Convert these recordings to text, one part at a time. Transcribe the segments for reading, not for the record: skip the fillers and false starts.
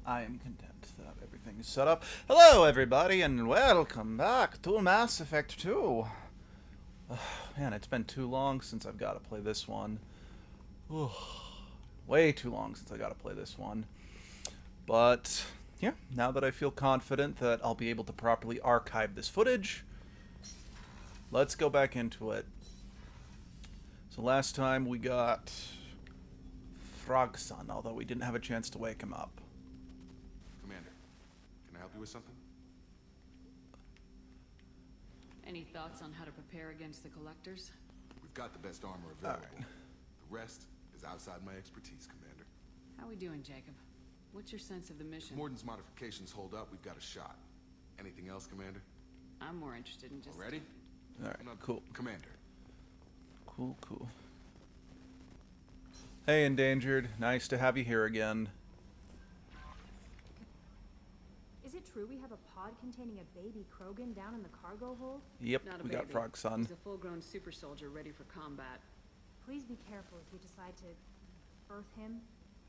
I am content that everything is set up. Hello, everybody, and welcome back to Mass Effect 2. Man, it's been too long since I've got to play this one. Way too long since I got to play this one. But, yeah, now that I feel confident that I'll be able to properly archive this footage, let's go back into it. So last time we got Frogson, although we didn't have a chance to wake him up. Commander, can I help you with something? Any thoughts on how to prepare against the Collectors? We've got the best armor available. All right. The rest is outside my expertise, Commander. How we doing, Jacob? What's your sense of the mission? Morden's modifications hold up, we've got a shot. Anything else, Commander? I'm more interested in just... Ready? Alright, cool. Commander. Cool. Hey, Endangered. Nice to have you here again. Is it true we have a pod containing a baby Krogan down in the cargo hold? Yep, Not a we got baby. Frogson. He's a full-grown super soldier ready for combat. Please be careful if you decide to birth him.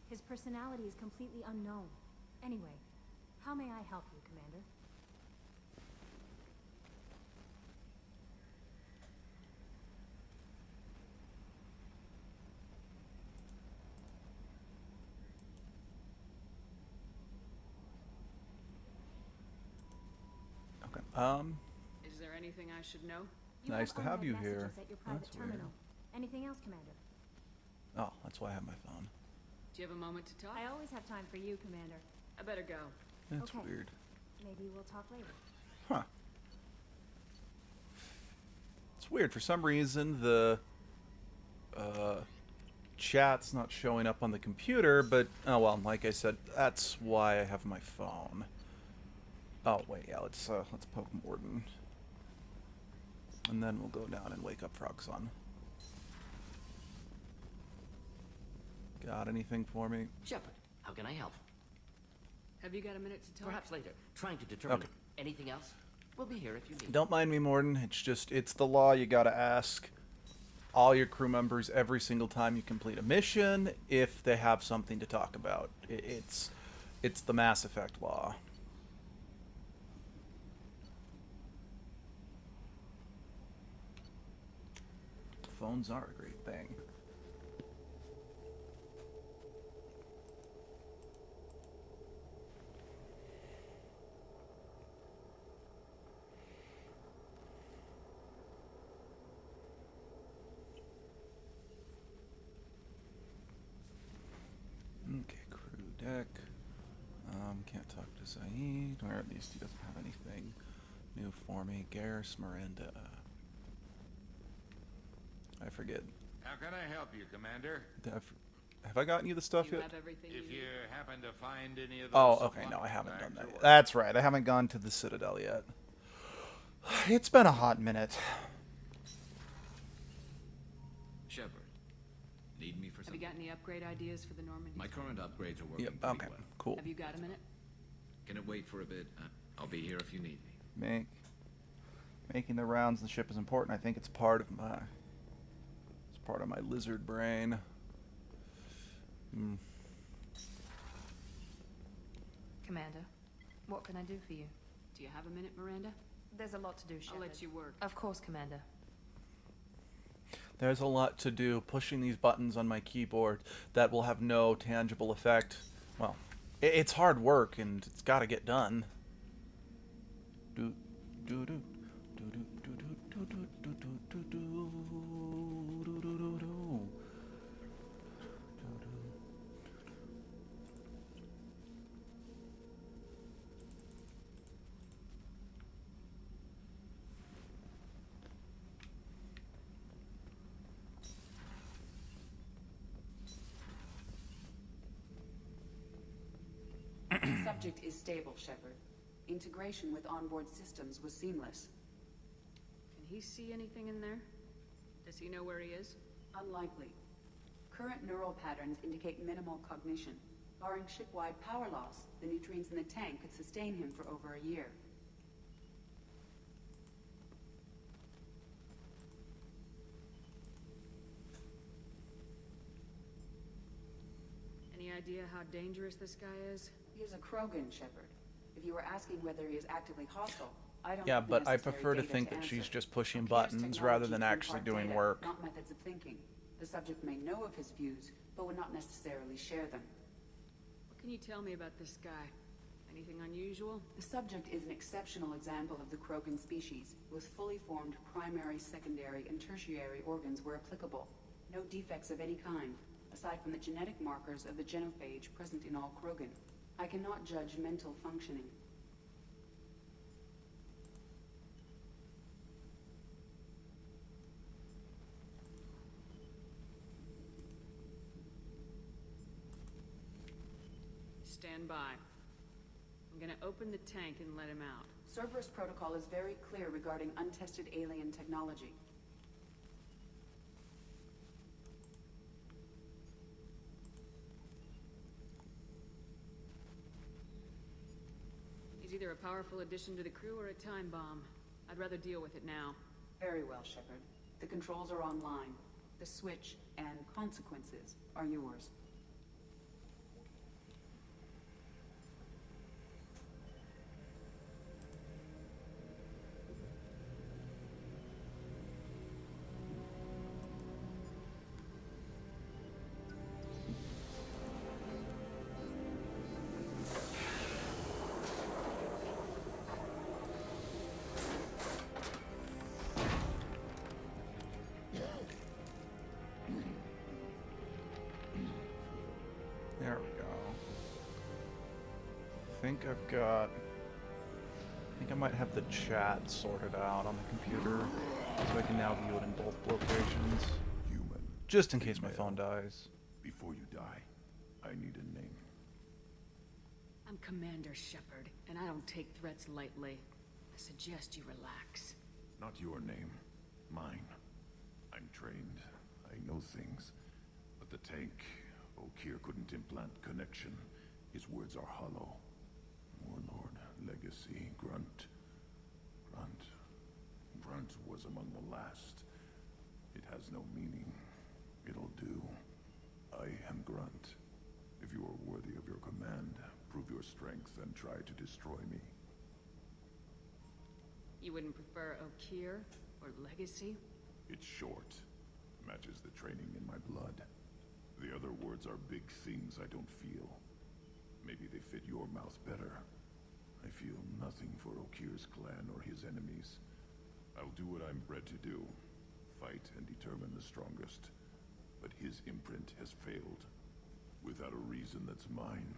His personality is completely unknown. Anyway, how may I help you, Commander? Okay. Is there anything I should know? You Nice to have unread you messages here. at your private That's weird. terminal. Anything else, Commander? Oh, that's why I have my phone. Do you have a moment to talk? I always have time for you, Commander. I better go. That's Okay. weird. Maybe we'll talk later. Huh. It's weird. For some reason, the chat's not showing up on the computer, but, oh well, like I said, that's why I have my phone. Oh, wait, yeah, let's poke Morden. And then we'll go down and wake up Frogson. Got anything for me? Shepard, how can I help? Have you got a minute to talk? Perhaps later. Trying to determine Okay. anything else. We'll be here if you need. Don't mind me, Morden. It's just, it's the law. You gotta ask all your crew members every single time you complete a mission if they have something to talk about. It's the Mass Effect law. Phones are a great thing. Okay, crew deck. Can't talk to Saeed, or at least he doesn't have anything new for me. Garrus, Miranda. I forget. How can I help you, Commander? Have I gotten you the stuff Do you yet? have everything If you you need? happen to find any of Oh, those... okay, no, I haven't done that supplies yet. or- That's right, I haven't gone to the Citadel yet. It's been a hot minute. Shepard, need me for Have you something? got any upgrade ideas for the Normandy? My current upgrades are working Yep, pretty okay, well. cool. Have you got a minute? Can it wait for a bit? I'll be here if you need me. Making the rounds the ship is important. I think it's part of my lizard brain. Commander, what can I do for you? Do you have a minute, Miranda? There's a lot to do, Shepard. I'll let you work. Of course, Commander. There's a lot to do. Pushing these buttons on my keyboard that will have no tangible effect. Well, it's hard work and it's got to get done. Do do do do do do do do do do do do do do. Subject is stable, Shepard. Integration with onboard systems was seamless. Can he see anything in there? Does he know where he is? Unlikely. Current neural patterns indicate minimal cognition. Barring ship-wide power loss, the nutrients in the tank could sustain him for over a year. Any idea how dangerous this guy is? He is a Krogan, Shepard. If you were asking whether he is actively hostile, I don't Yeah, have the but I necessary prefer to data think that answer. she's just pushing Okeer's buttons rather technology than is actually impart doing data, work. not methods of thinking. The subject may know of his views, but would not necessarily share them. What can you tell me about this guy? Anything unusual? The subject is an exceptional example of the Krogan species, with fully formed primary, secondary, and tertiary organs where applicable. No defects of any kind, aside from the genetic markers of the genophage present in all Krogan. I cannot judge mental functioning. Stand by. I'm gonna open the tank and let him out. Cerberus protocol is very clear regarding untested alien technology. He's either a powerful addition to the crew or a time bomb. I'd rather deal with it now. Very well, Shepard. The controls are online. The switch and consequences are yours. There we go. I think I might have the chat sorted out on the computer, so I can now view it in both locations. Human. Just in case my phone dies. Before you die, I need a name. I'm Commander Shepard, and I don't take threats lightly. I suggest you relax. Not your name. Mine. I'm trained. I know things. But the tank, Okeer couldn't implant connection. His words are hollow. Warlord, Legacy, Grunt. Grunt was among the last. It has no meaning. It'll do. I am Grunt. If you are worthy of your command, prove your strength and try to destroy me. You wouldn't prefer Okeer or Legacy? It's short. Matches the training in my blood. The other words are big things I don't feel. Maybe they fit your mouth better. I feel nothing for Okeer's clan or his enemies. I'll do what I'm bred to do. Fight and determine the strongest. But his imprint has failed. Without a reason that's mine,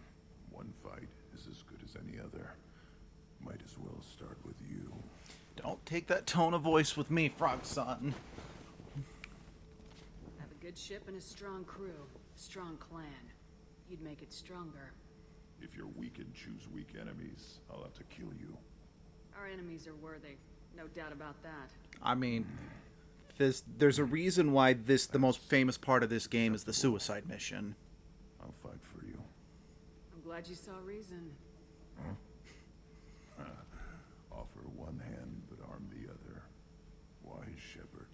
one fight is as good as any other. Might as well start with you. Don't take that tone of voice with me, Frog Son. Have a good ship and a strong crew. A strong clan. You'd make it stronger. If you're weak and choose weak enemies, I'll have to kill you. Our enemies are worthy. No doubt about that. I mean, there's a reason why the most famous part of this game is the suicide mission. I'll fight for you. I'm glad you saw reason. Offer one hand, but arm the other. Wise Shepard.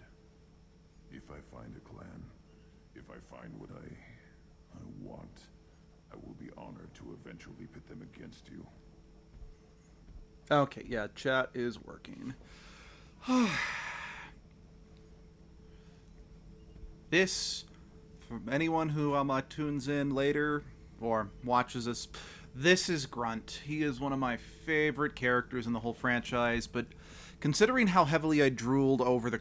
If I find a clan, if I find what I want, I will be honored to eventually pit them against you. Okay, yeah, chat is working. This, for anyone who tunes in later or watches this, this is Grunt. He is one of my favorite characters in the whole franchise, but considering how heavily I drooled over the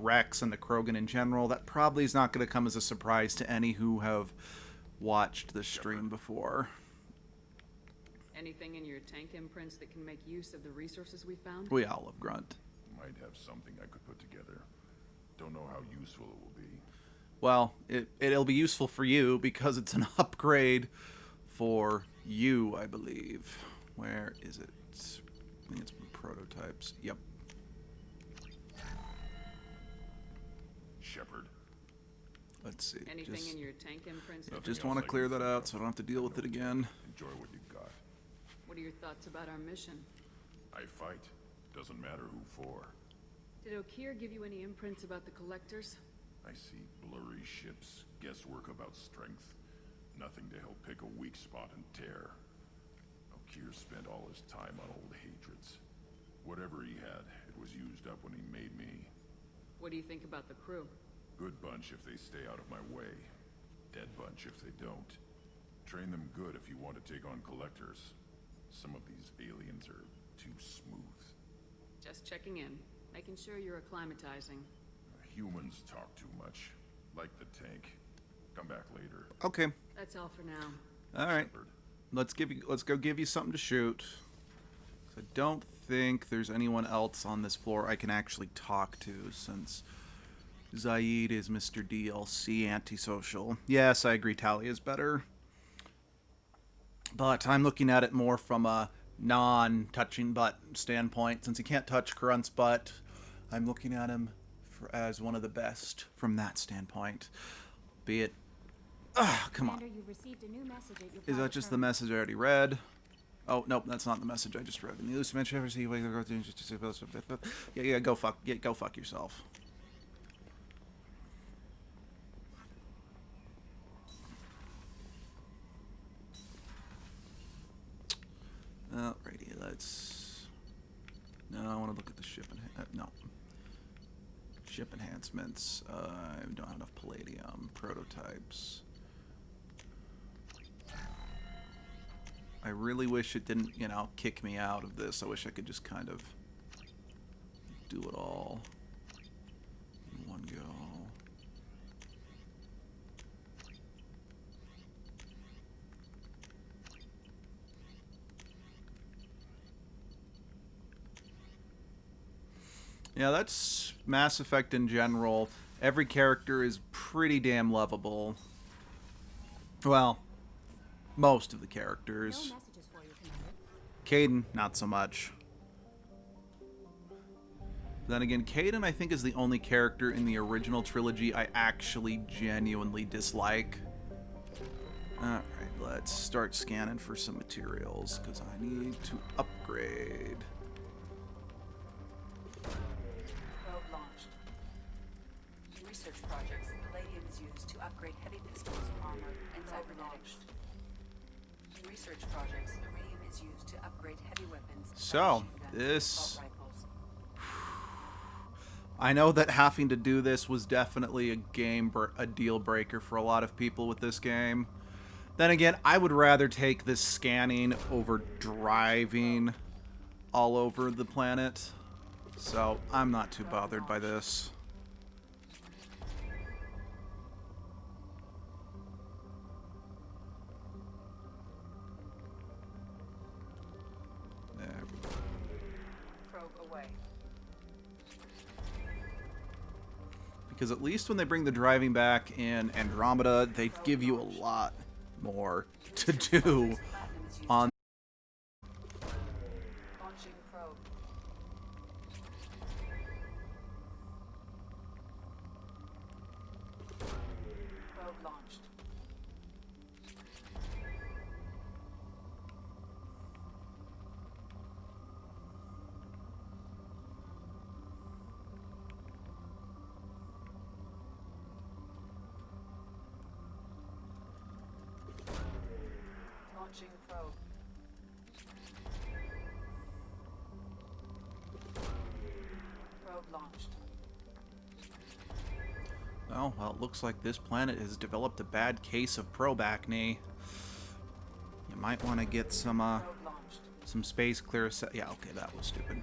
Rex and the Krogan in general, that probably is not going to come as a surprise to any who have watched the stream before. Anything in your tank imprints that can make use of the resources we found? We all love Grunt. Might have something I could put together. Don't know how useful it will be. Well, it'll be useful for you because it's an upgrade for you, I believe. Where is it? I think it's prototypes. Yep. Shepard. Let's see. Anything in your tank imprints? Nothing Just else want to I clear can that think out of. so I don't have to deal with it again. Enjoy what you got. What are your thoughts about our mission? I fight. Doesn't matter who for. Did Okeer give you any imprints about the Collectors? I see blurry ships, guesswork about strength. Nothing to help pick a weak spot and tear. Okeer spent all his time on old hatreds. Whatever he had, it was used up when he made me. What do you think about the crew? Good bunch if they stay out of my way. Dead bunch if they don't. Train them good if you want to take on collectors. Some of these aliens are too smooth. Just checking in, making sure you're acclimatizing. Humans talk too much. Like the tank. Come back later. Okay. That's all for now. All right. Shepard. Let's go give you something to shoot. I don't think there's anyone else on this floor I can actually talk to, since Zaid is Mr. DLC antisocial. Yes, I agree Talia is better. But I'm looking at it more from a non-touching butt standpoint. Since he can't touch Karunt's butt, I'm looking at him as one of the best from that standpoint. Be it... come on. Commander, you've received a new message at your Is that just the message I already read? Oh, nope, that's not the message I just read. In the loose mention, ever see yeah, go fuck yourself. Alrighty, let's... No, I want to look at the ship no. Ship enhancements. I don't have enough palladium. Prototypes. I really wish it didn't, you know, kick me out of this. I wish I could just kind of do it all in one go. Yeah, that's Mass Effect in general. Every character is pretty damn lovable. Well, most of the characters. No messages for you, Commander. Kaidan, not so much. Then again, Kaidan, I think, is the only character in the original trilogy I actually genuinely dislike. Alright, let's start scanning for some materials, because I need to upgrade. Probe launched. In research projects, palladium is used to upgrade heavy pistols, armor, and cybernetics. In research projects, iridium is used to upgrade heavy weapons. So, machine guns, this... assault rifles. I know that having to do this was definitely a deal breaker for a lot of people with this game. Then again, I would rather take this scanning over driving all over the planet. So, I'm not too bothered by this. There we go. Probe away. Because at least when they bring the driving back in Andromeda, they give you a lot more to do Platinum is used on... launching probe. Probe launched. Launching probe. Probe launched. Oh, well, it looks like this planet has developed a bad case of probe acne. You might want to get some, Probe launched. some space clear... Yeah, okay, that was stupid.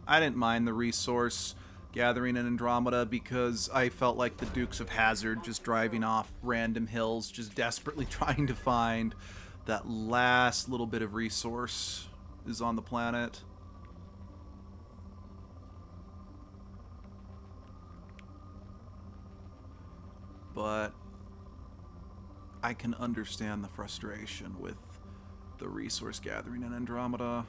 I didn't mind the resource gathering in Andromeda because I felt like the Dukes of Hazzard just driving off random hills, just desperately trying to find that last little bit of resource is on the planet. But I can understand the frustration with the resource gathering in Andromeda.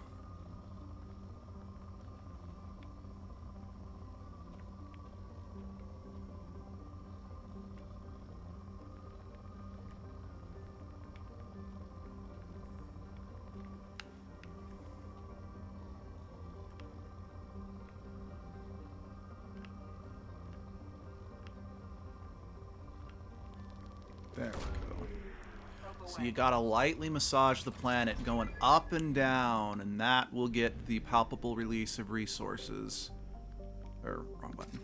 There we go. So you gotta lightly massage the planet, going up and down, and that will get the palpable release of resources. Or, wrong button.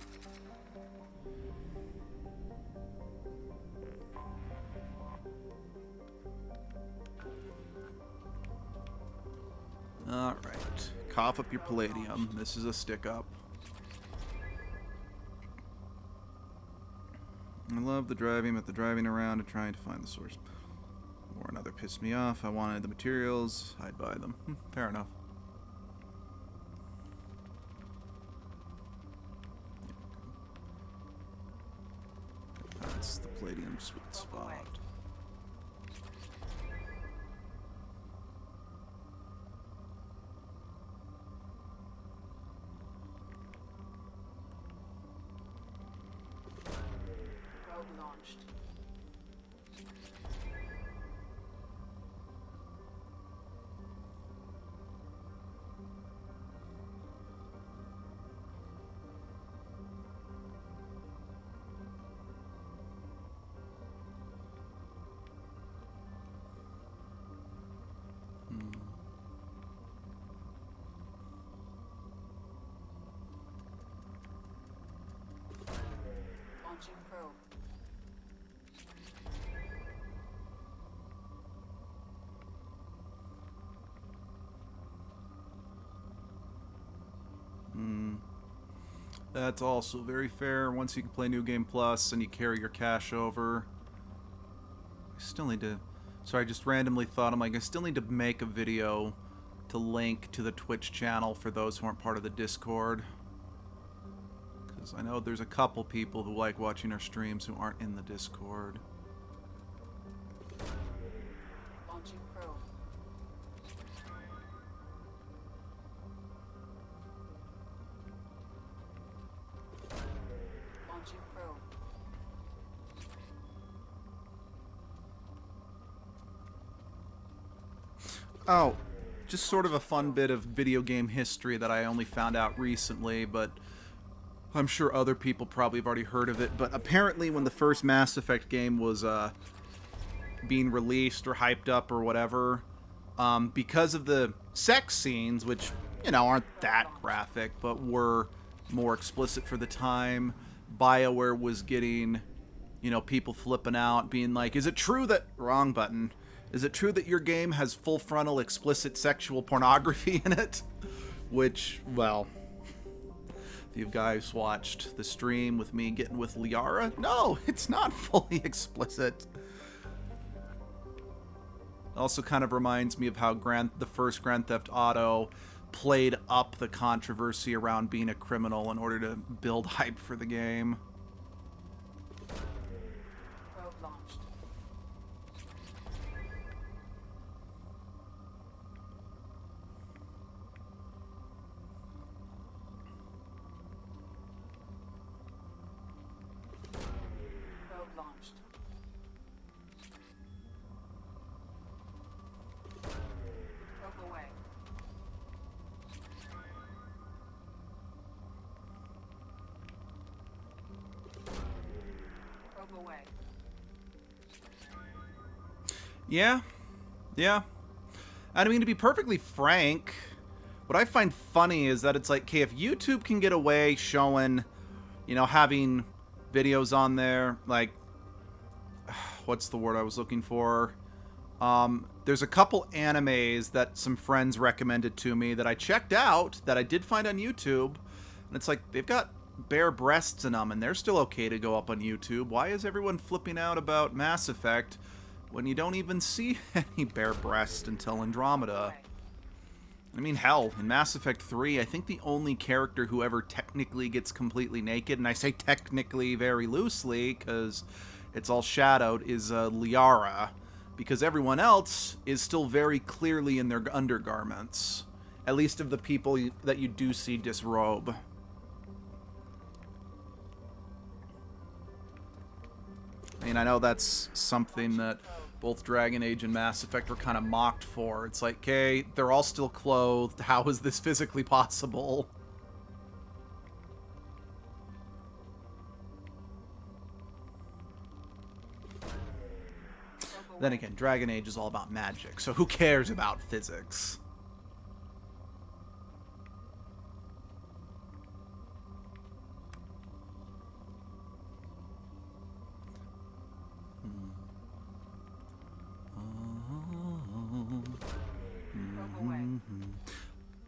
Alright. Cough up your palladium. This is a stick up. I love the driving, but the driving around and trying to find the source. Or another pissed me off. I wanted the materials. I'd buy them. Fair enough. That's the palladium sweet spot. Probe launched. Launching probe. That's also very fair. Once you can play New Game Plus and you carry your cash over. I still need to... Sorry, I just randomly thought, I'm like, I still need to make a video to link to the Twitch channel for those who aren't part of the Discord. Because I know there's a couple people who like watching our streams who aren't in the Discord. Launching probe. Launching probe. Oh, just sort of a fun bit of video game history that I only found out recently, but I'm sure other people probably have already heard of it. But apparently when the first Mass Effect game was being released or hyped up or whatever, because of the sex scenes, which, you know, aren't that graphic, but were more explicit for the time, BioWare was getting, you know, people flipping out, being like, is it true that... Wrong button. Is it true that your game has full frontal explicit sexual pornography in it? Which, well, if you guys watched the stream with me getting with Liara, no, it's not fully explicit. Also kind of reminds me of how the first Grand Theft Auto played up the controversy around being a criminal in order to build hype for the game. Probe launched. Probe launched. Probe away. Probe away. Yeah. And I mean, to be perfectly frank, what I find funny is that it's like, okay, if YouTube can get away showing, you know, having videos on there, like, what's the word I was looking for? There's a couple animes that some friends recommended to me that I checked out, that I did find on YouTube, and it's like, they've got bare breasts in them, and they're still okay to go up on YouTube. Why is everyone flipping out about Mass Effect when you don't even see any bare breast until Andromeda? I mean, hell, in Mass Effect 3, I think the only character who ever technically gets completely naked, and I say technically very loosely, because it's all shadowed, is Liara. Because everyone else is still very clearly in their undergarments. At least of the people that you do see disrobe. I mean, I know that's something that both Dragon Age and Mass Effect were kind of mocked for. It's like, okay, they're all still clothed. How is this physically possible? Then again, Dragon Age is all about magic, so who cares about physics?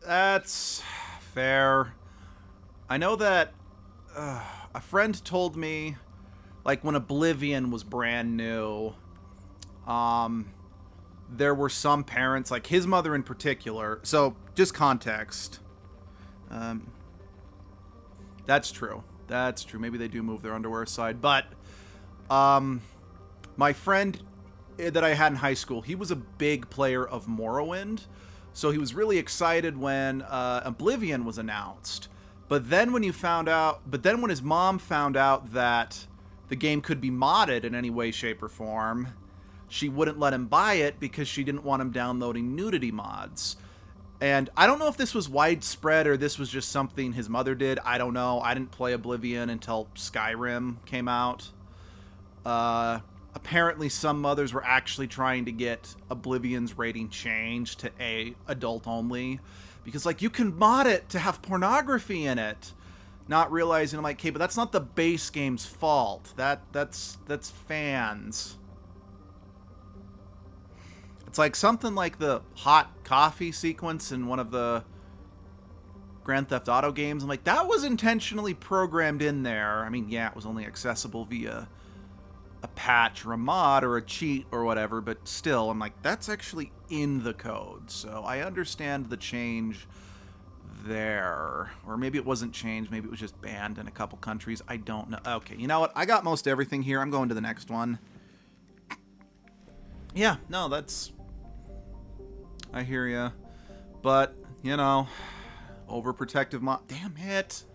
That's fair. I know that a friend told me, like, when Oblivion was brand new, there were some parents, like his mother in particular. So, just context. That's true. That's true. Maybe they do move their underwear aside. But, my friend that I had in high school, he was a big player of Morrowind. So he was really excited when Oblivion was announced. But then when when his mom found out that the game could be modded in any way, shape, or form, she wouldn't let him buy it because she didn't want him downloading nudity mods. And I don't know if this was widespread or this was just something his mother did. I don't know. I didn't play Oblivion until Skyrim came out. Apparently some mothers were actually trying to get Oblivion's rating changed to adult only. Because, like, you can mod it to have pornography in it. Not realizing, I'm like, okay, but that's not the base game's fault. That's fans. It's like something like the hot coffee sequence in one of the Grand Theft Auto games. I'm like, that was intentionally programmed in there. I mean, yeah, it was only accessible via a patch or a mod or a cheat or whatever, but still, I'm like, that's actually in the code. So I understand the change there. Or maybe it wasn't changed. Maybe it was just banned in a couple countries. I don't know. Okay, you know what? I got most everything here. I'm going to the next one. Yeah, no, that's... I hear ya. But, you know, overprotective mom... Damn it!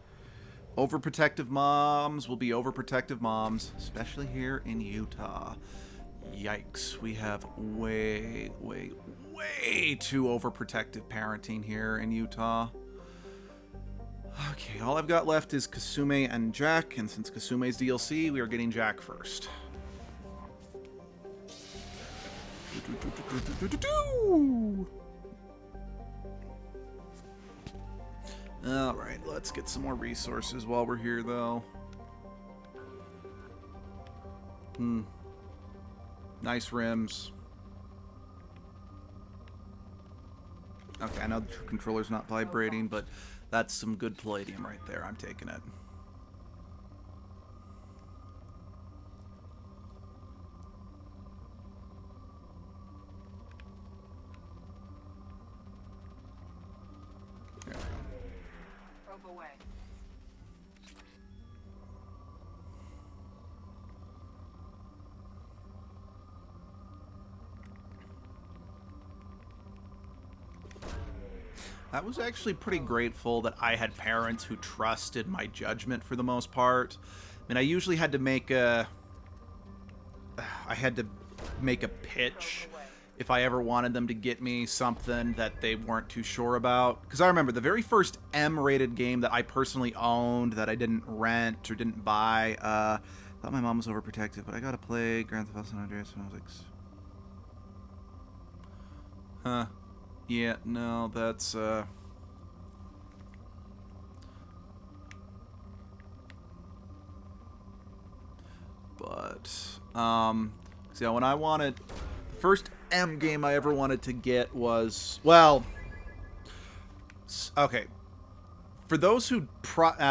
Overprotective moms will be overprotective moms, especially here in Utah. Yikes. We have way too overprotective parenting here in Utah. Okay, all I've got left is Kasume and Jack, and since Kasume's DLC, we are getting Jack first. Alright, let's get some more resources while we're here, though. Nice rims. Okay, I know the controller's not vibrating, but that's some good palladium right there. I'm taking it. I was actually pretty grateful that I had parents who trusted my judgment for the most part. I mean, I usually had to make a pitch if I ever wanted them to get me something that they weren't too sure about. Because I remember the very first M-rated game that I personally owned that I didn't rent or didn't buy. I thought my mom was overprotective, but I got to play Grand Theft Auto San Andreas when I was like... Huh. Yeah, no, that's, But, so when I wanted... The first M game I ever wanted to get was... Well... Okay. For those who...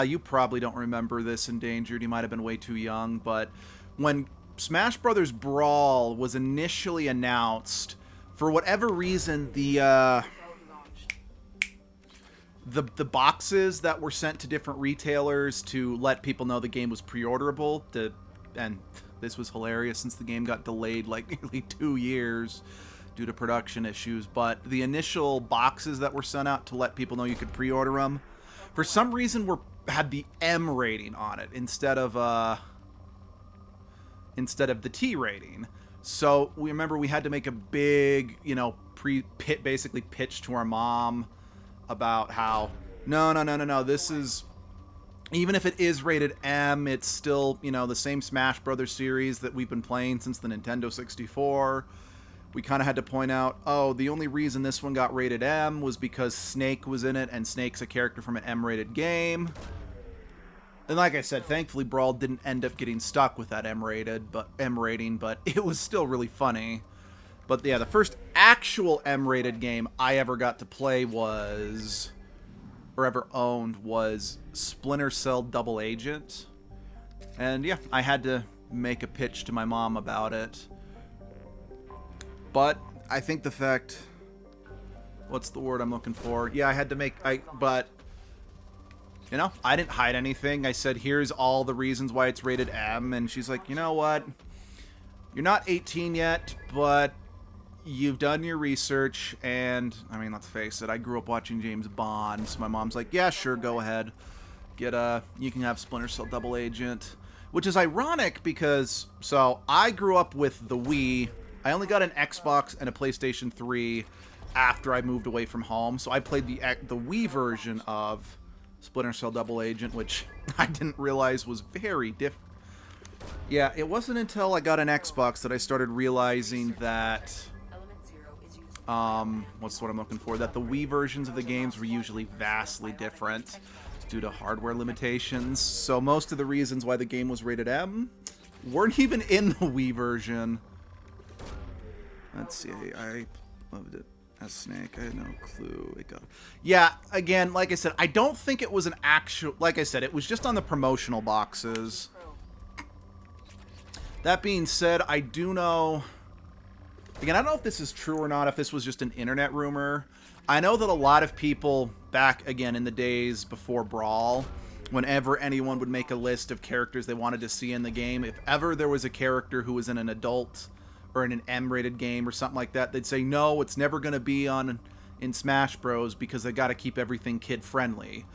you probably don't remember this, Endangered. You might have been way too young, but when Smash Brothers Brawl was initially announced... For whatever reason, the boxes that were sent to different retailers to let people know the game was pre-orderable, and this was hilarious since the game got delayed like nearly 2 years due to production issues, but the initial boxes that were sent out to let people know you could pre-order them, for some reason had the M rating on it instead of the T rating. So we remember we had to make a big, you know, basically pitch to our mom about how, no, this is even if it is rated M, it's still, you know, the same Smash Brothers series that we've been playing since the Nintendo 64. We kind of had to point out, oh, the only reason this one got rated M was because Snake was in it, and Snake's a character from an M-rated game. And like I said, thankfully Brawl didn't end up getting stuck with that M rating, but it was still really funny. But yeah, the first actual M-rated game I ever got to play was, or ever owned, was Splinter Cell Double Agent. And yeah, I had to make a pitch to my mom about it. But I think the fact, what's the word I'm looking for? Yeah, I had to make, but, you know, I didn't hide anything. I said, here's all the reasons why it's rated M, and she's like, you know what? You're not 18 yet, but you've done your research, and, I mean, let's face it, I grew up watching James Bond, so my mom's like, yeah, sure, go ahead. You can have Splinter Cell Double Agent, which is ironic because, so, I grew up with the Wii. I only got an Xbox and a PlayStation 3 after I moved away from home, so I played the Wii version of Splinter Cell Double Agent, which I didn't realize was very different. Yeah, it wasn't until I got an Xbox that I started realizing that, what's the word I'm looking for? That the Wii versions of the games were usually vastly different due to hardware limitations. So most of the reasons why the game was rated M weren't even in the Wii version. Let's see, I loved it as Snake. I had no clue it got. Yeah, again, like I said, I don't think it was an actual. Like I said, it was just on the promotional boxes. That being said, I do know. Again, I don't know if this is true or not. If this was just an internet rumor, I know that a lot of people back again in the days before Brawl, whenever anyone would make a list of characters they wanted to see in the game, if ever there was a character who was in an adult or in an M-rated game or something like that, they'd say, no, it's never going to be in Smash Bros. Because they got to keep everything kid-friendly.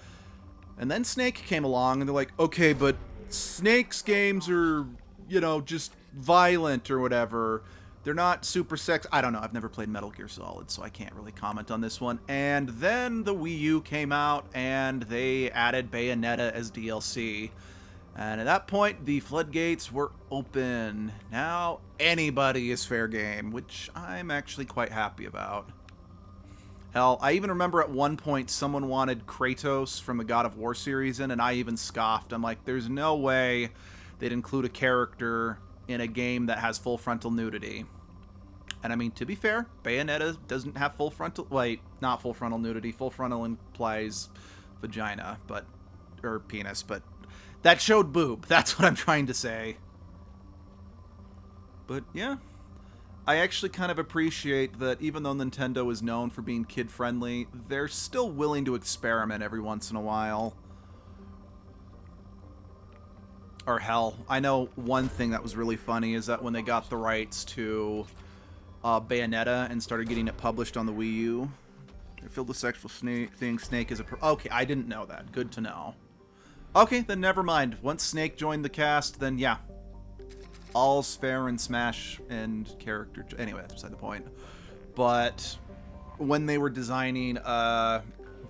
And then Snake came along, and they're like, okay, but Snake's games are, you know, just violent or whatever. They're not super sex. I don't know. I've never played Metal Gear Solid, so I can't really comment on this one. And then the Wii U came out, and they added Bayonetta as DLC. And at that point, the floodgates were open. Now, anybody is fair game, which I'm actually quite happy about. Hell, I even remember at one point someone wanted Kratos from the God of War series in, and I even scoffed. I'm like, there's no way they'd include a character in a game that has full frontal nudity. And I mean, to be fair, Bayonetta doesn't have full frontal... Wait, not full frontal nudity. Full frontal implies vagina, but... or penis, but... that showed boob. That's what I'm trying to say. But, yeah. I actually kind of appreciate that even though Nintendo is known for being kid-friendly, they're still willing to experiment every once in a while. Or hell, I know one thing that was really funny is that when they got the rights to Bayonetta and started getting it published on the Wii U, they filled the sexual thing. Snake is a... okay, I didn't know that. Good to know. Okay, then never mind. Once Snake joined the cast, then yeah. All's fair in Smash and character... Anyway, that's beside the point. But when they were designing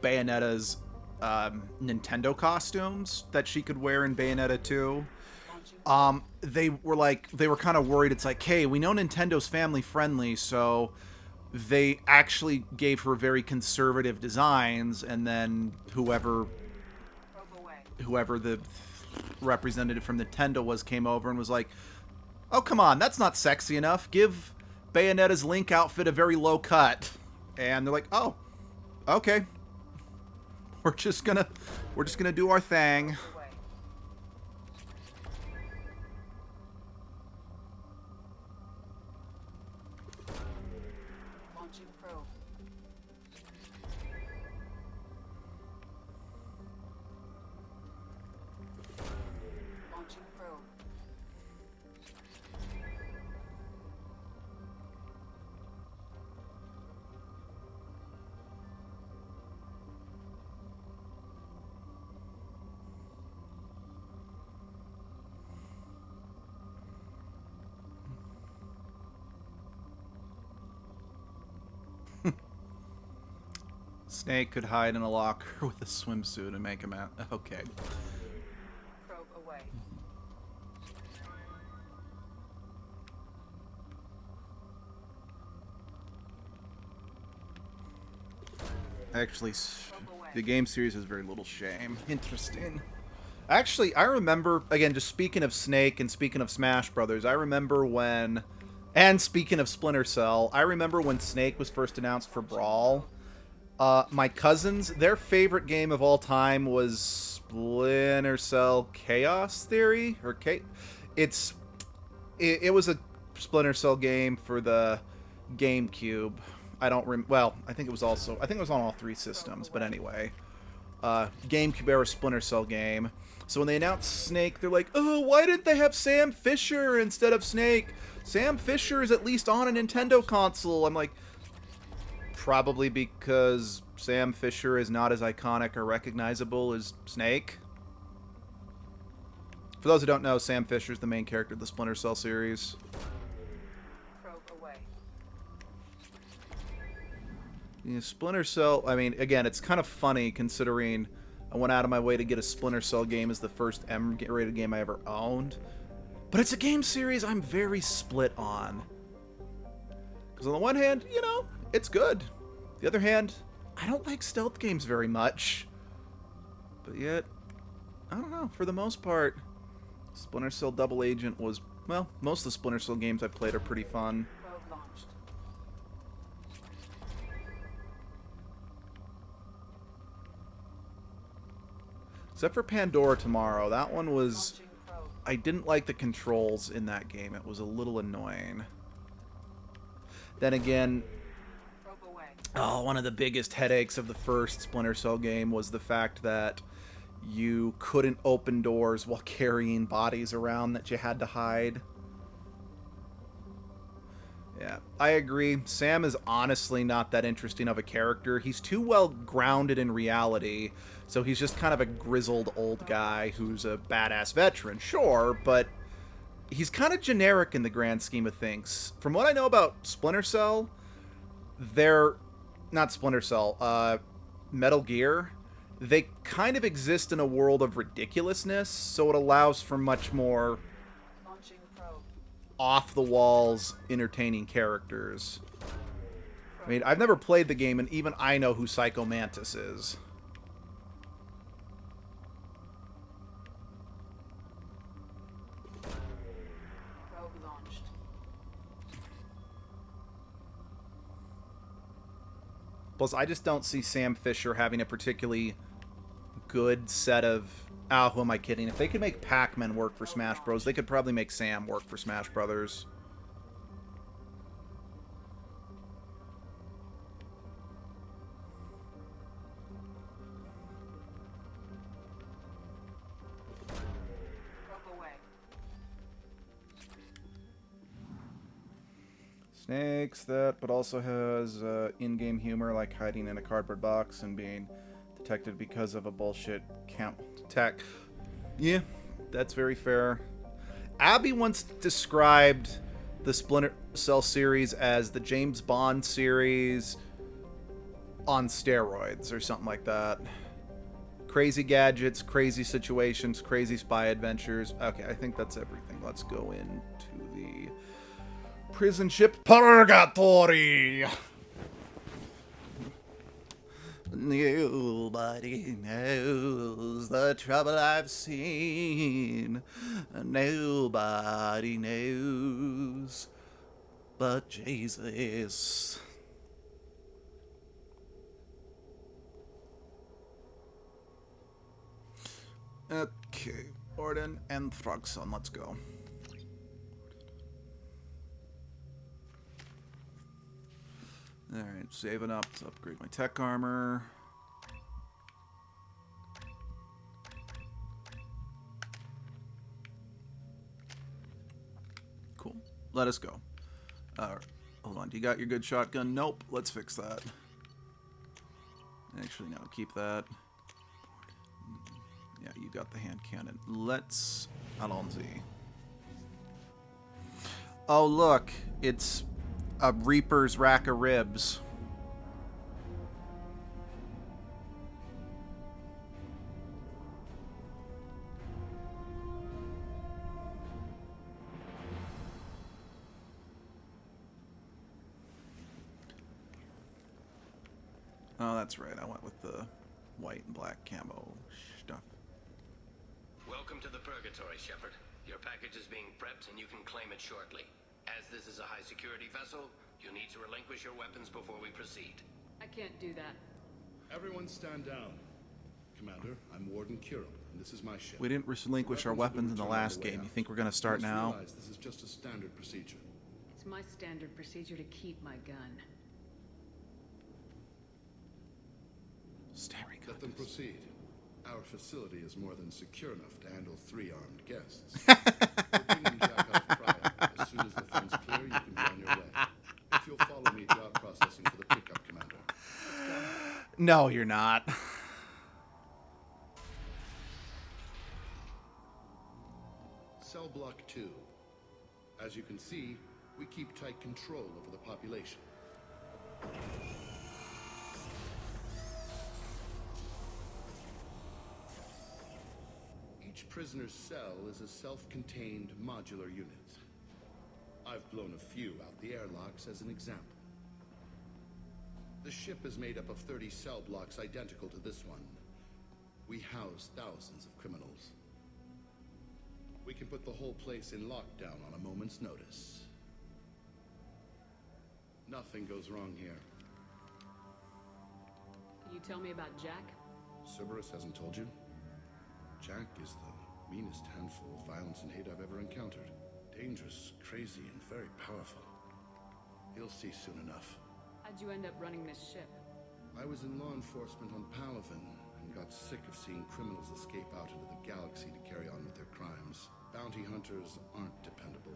Bayonetta's Nintendo costumes that she could wear in Bayonetta 2, they were kind of worried. It's like, hey, we know Nintendo's family friendly, so they actually gave her very conservative designs, and then whoever the representative from Nintendo came over and was like, oh, come on, that's not sexy enough. Give Bayonetta's Link outfit a very low cut. And they're like, oh, okay. We're just gonna do our thing. Launching probe. Launching probe. Snake could hide in a locker with a swimsuit and make him out. Okay. Actually, the game series has very little shame. Interesting. Actually, I remember, again, just speaking of Snake and speaking of Smash Brothers, I remember when, and speaking of Splinter Cell, I remember when Snake was first announced for Brawl. My cousins, their favorite game of all time was Splinter Cell Chaos Theory, or it was a Splinter Cell game for the GameCube. I think it was on all 3 systems, but anyway. GameCube era Splinter Cell game. So when they announced Snake, they're like, oh, why didn't they have Sam Fisher instead of Snake? Sam Fisher is at least on a Nintendo console. I'm like, probably because Sam Fisher is not as iconic or recognizable as Snake. For those who don't know, Sam Fisher is the main character of the Splinter Cell series. Yeah, Splinter Cell, I mean, again, it's kind of funny considering I went out of my way to get a Splinter Cell game as the first M-rated game I ever owned. But it's a game series I'm very split on. Because on the one hand, you know, it's good. The other hand, I don't like stealth games very much. But yet, I don't know, for the most part, Splinter Cell Double Agent was, well, most of the Splinter Cell games I've played are pretty fun. Except for Pandora Tomorrow. That one was... I didn't like the controls in that game. It was a little annoying. Then again... one of the biggest headaches of the first Splinter Cell game was the fact that you couldn't open doors while carrying bodies around that you had to hide. Yeah, I agree. Sam is honestly not that interesting of a character. He's too well grounded in reality, so he's just kind of a grizzled old guy who's a badass veteran, sure, but he's kind of generic in the grand scheme of things. From what I know about Splinter Cell, Metal Gear, they kind of exist in a world of ridiculousness, so it allows for much more off-the-walls, entertaining characters. I mean, I've never played the game, and even I know who Psycho Mantis is. Plus, I just don't see Sam Fisher having a particularly good set of... who am I kidding? If they could make Pac-Man work for Smash Bros., they could probably make Sam work for Smash Brothers. Snakes that, but also has in-game humor like hiding in a cardboard box and being detected because of a bullshit tech. Yeah, that's very fair. Abby once described the Splinter Cell series as the James Bond series on steroids or something like that. Crazy gadgets, crazy situations, crazy spy adventures. Okay, I think that's everything. Let's go into the prison ship Purgatory. Nobody knows the trouble I've seen. Nobody knows but Jesus. Okay, Orden and Throgson, let's go. Alright, saving up to upgrade my tech armor. Cool. Let us go. Hold on, do you got your good shotgun? Nope, let's fix that. Actually, no, keep that. Yeah, you got the hand cannon. Let's... Alonzi. Oh, look, it's a Reaper's rack of ribs. Oh, that's right. I went with the white and black camo stuff. Welcome to the Purgatory, Shepard. Your package is being prepped and you can claim it shortly. As this is a high-security vessel, you'll need to relinquish your weapons before we proceed. I can't do that. Everyone stand down. Commander, I'm Warden Kirill, and this is my ship. We didn't relinquish our weapons in the last game. You think we're going to start now? Realize this is just a standard procedure. It's my standard procedure to keep my gun. Staring. Let them proceed. Our facility is more than secure enough to handle 3 armed guests. We're bringing Jack out of Pride. As soon as the thing's clear, you can be on your way. If you'll follow me to out processing for the pickup, Commander. No, you're not. Cell Block 2. As you can see, we keep tight control over the population. Each prisoner's cell is a self-contained modular unit. I've blown a few out the airlocks as an example. The ship is made up of 30 cell blocks identical to this one. We house thousands of criminals. We can put the whole place in lockdown on a moment's notice. Nothing goes wrong here. Can you tell me about Jack? Cerberus hasn't told you? Jack is the meanest handful of violence and hate I've ever encountered. Dangerous, crazy, and very powerful. You'll see soon enough. How'd you end up running this ship? I was in law enforcement on Palaven and got sick of seeing criminals escape out into the galaxy to carry on with their crimes. Bounty hunters aren't dependable.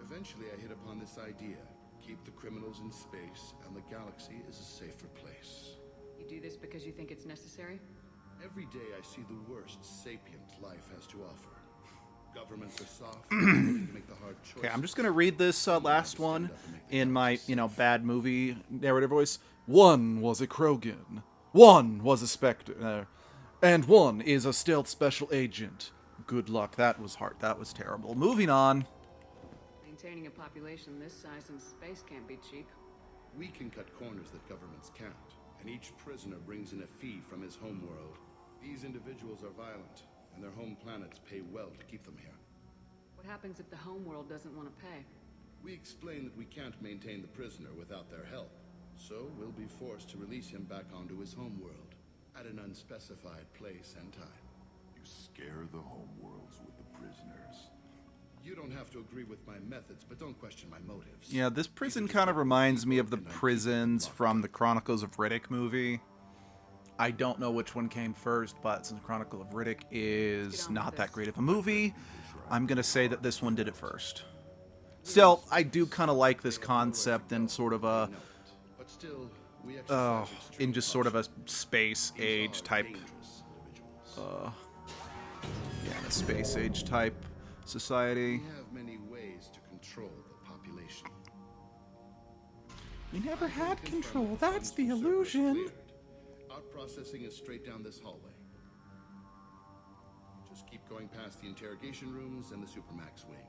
Eventually I hit upon this idea. Keep the criminals in space and the galaxy is a safer place. You do this because you think it's necessary? Every day I see the worst sapient life has to offer. Governments are soft, to make the hard choice. Okay, I'm just gonna read this last one in my, bad movie narrative voice. One was a Krogan. One was a Spectre. And one is a stealth special agent. Good luck. That was hard. That was terrible. Moving on. Maintaining a population this size in space can't be cheap. We can cut corners that governments can't, and each prisoner brings in a fee from his homeworld. These individuals are violent, and their home planets pay well to keep them here. What happens if the homeworld doesn't want to pay? We explain that we can't maintain the prisoner without their help, so we'll be forced to release him back onto his homeworld at an unspecified place and time. You scare the homeworlds with the prisoners. You don't have to agree with my methods, but don't question my motives. Yeah, this prison kind of reminds me of the prisons from the Chronicles of Riddick movie. I don't know which one came first, but since Chronicle of Riddick is not that great of a movie, I'm going to say that this one did it first. Still, I do kind of like this concept and sort of a... in just sort of a space age type... yeah, a space age type society. We have many ways to control the population. We never had control, that's the illusion. Out processing is straight down this hallway. Just keep going past the interrogation rooms and the Supermax wing.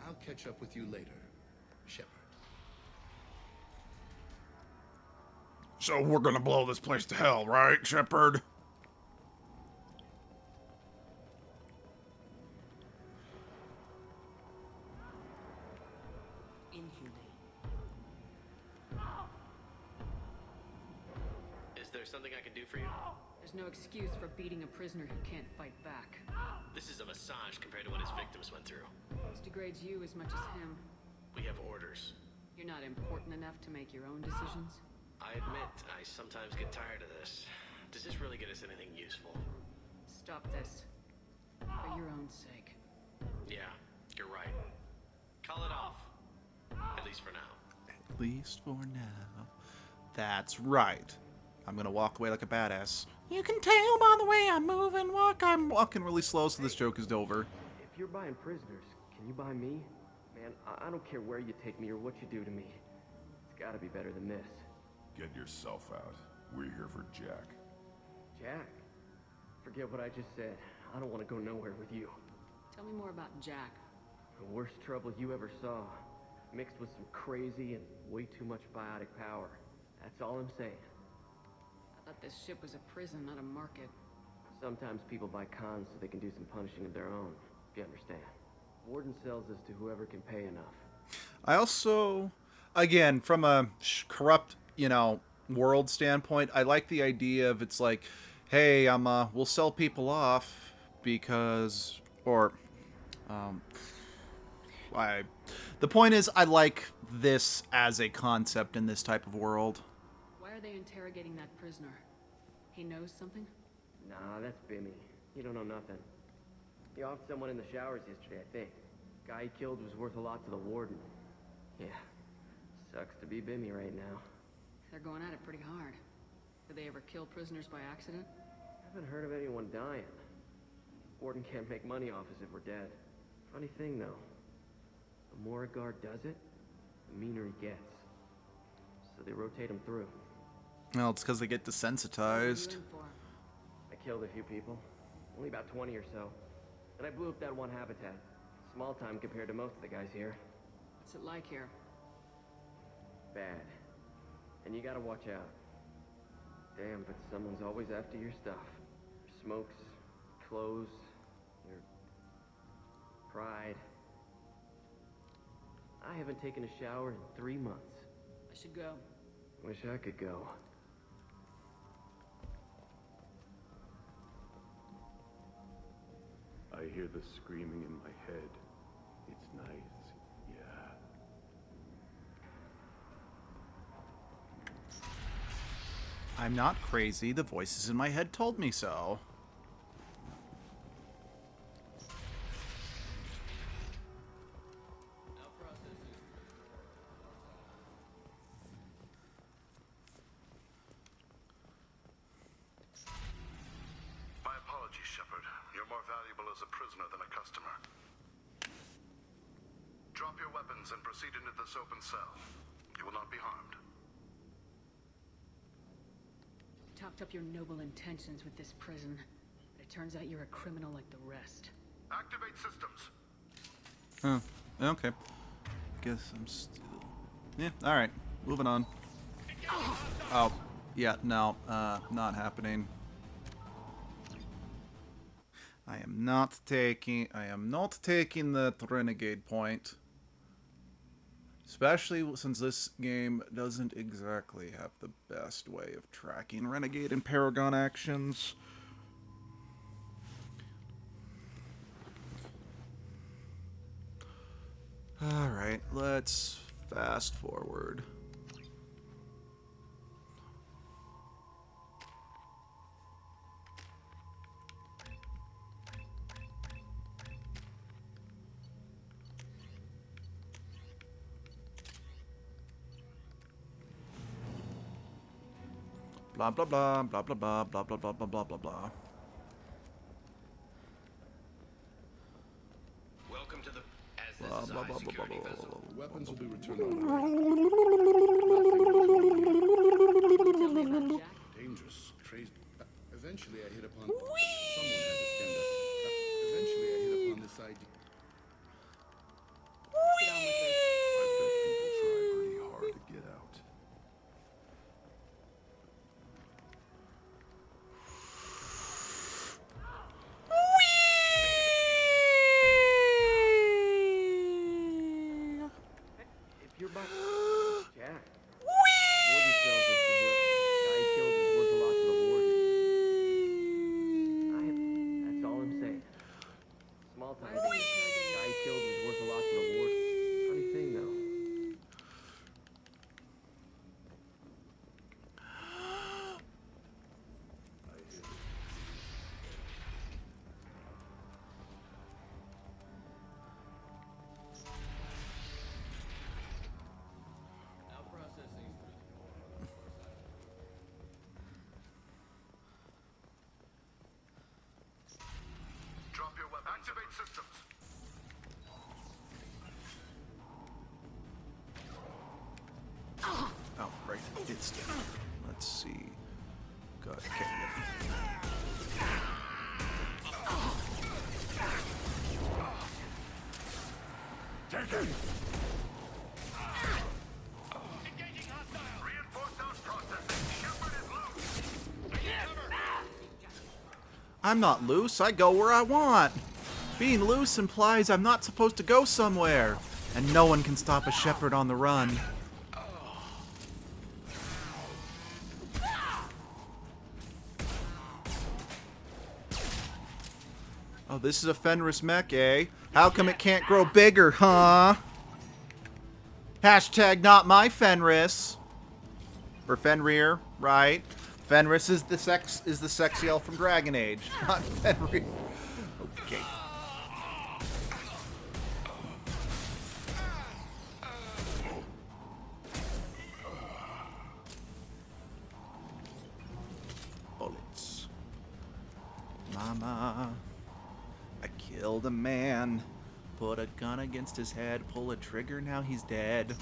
I'll catch up with you later, Shepard. So we're gonna blow this place to hell, right, Shepard? Is there something I can do for you? There's no excuse for beating a prisoner who can't fight back. This is a massage compared to what his victims went through. This degrades you as much as him. We have orders. You're not important enough to make your own decisions? I admit, I sometimes get tired of this. Does this really get us anything useful? Stop this. For your own sake. Yeah, you're right. Call it off. At least for now. At least for now. That's right. I'm gonna walk away like a badass. You can tell by the way I move and walk. I'm walking really slow, so this joke is over. If you're buying prisoners, can you buy me? Man, I don't care where you take me or what you do to me. It's gotta be better than this. Get yourself out. We're here for Jack. Jack? Forget what I just said. I don't want to go nowhere with you. Tell me more about Jack. The worst trouble you ever saw. mixed with some crazy and way too much biotic power. That's all I'm saying. I thought this ship was a prison, not a market. Sometimes people buy cons so they can do some punishing of their own, if you understand. Warden sells this to whoever can pay enough. I also, again, from a corrupt, world standpoint, I like the idea of it's like, hey, we'll sell people off because, or, the point is, I like this as a concept in this type of world. Why are they interrogating that prisoner? He knows something? Nah, that's Bimmy. He don't know nothing. He offed someone in the showers yesterday, I think. Guy he killed was worth a lot to the warden. Yeah, sucks to be Bimmy right now. They're going at it pretty hard. Did they ever kill prisoners by accident? Haven't heard of anyone dying. Warden can't make money off us if we're dead. Funny thing, though. The more a guard does it, the meaner he gets. So they rotate him through. Well, it's because they get desensitized. I killed a few people. Only about 20 or so. And I blew up that one habitat. Small time compared to most of the guys here. What's it like here? Bad. And you gotta watch out. Damn, but someone's always after your stuff. Your smokes, clothes, your pride. I haven't taken a shower in 3 months. I should go. Wish I could go. I hear the screaming in my head. It's nice, yeah. I'm not crazy. The voices in my head told me so. My apologies, Shepard. You're more valuable as a prisoner than a customer. Drop your weapons and proceed into this open cell. You will not be harmed. Talked up your noble intentions with this prison, but it turns out you're a criminal like the rest. Activate systems. Oh, okay. Guess I'm still... Yeah, alright. Moving on. Oh, yeah, no, not happening. I am not taking that renegade point. Especially since this game doesn't exactly have the best way of tracking renegade and paragon actions. Alright, let's fast forward. Blah blah blah blah blah blah blah blah blah blah blah blah blah. Welcome to the as this Blah is a blah high blah blah blah security blah. vessel. Weapons will be returned on the dangerous, crazy. Eventually I hit upon someone had to stand up. Eventually I hit upon this idea. Get on with it. I bet people try pretty hard to get out. If you're by... Jack. Warden sells us to whoever. Guy he killed was worth a lot to the warden. That's all I'm saying. Small time. Why are they interrogating? Guy he killed was worth a lot to the warden. Funny thing, though. Drop your weapons. Activate systems. Oh, right. It's down. Let's see. Got okay. Take it! I'm not loose. I go where I want. Being loose implies I'm not supposed to go somewhere. And no one can stop a Shepard on the run. Oh, this is a Fenris mech, eh? How come it can't grow bigger, huh? Hashtag not my Fenris. Or Fenrir, right? Fenris is the sexy elf from Dragon Age, not Fenrir. Okay. Bullets. Mama, I killed a man. Put a gun against his head, pull a trigger, now he's dead.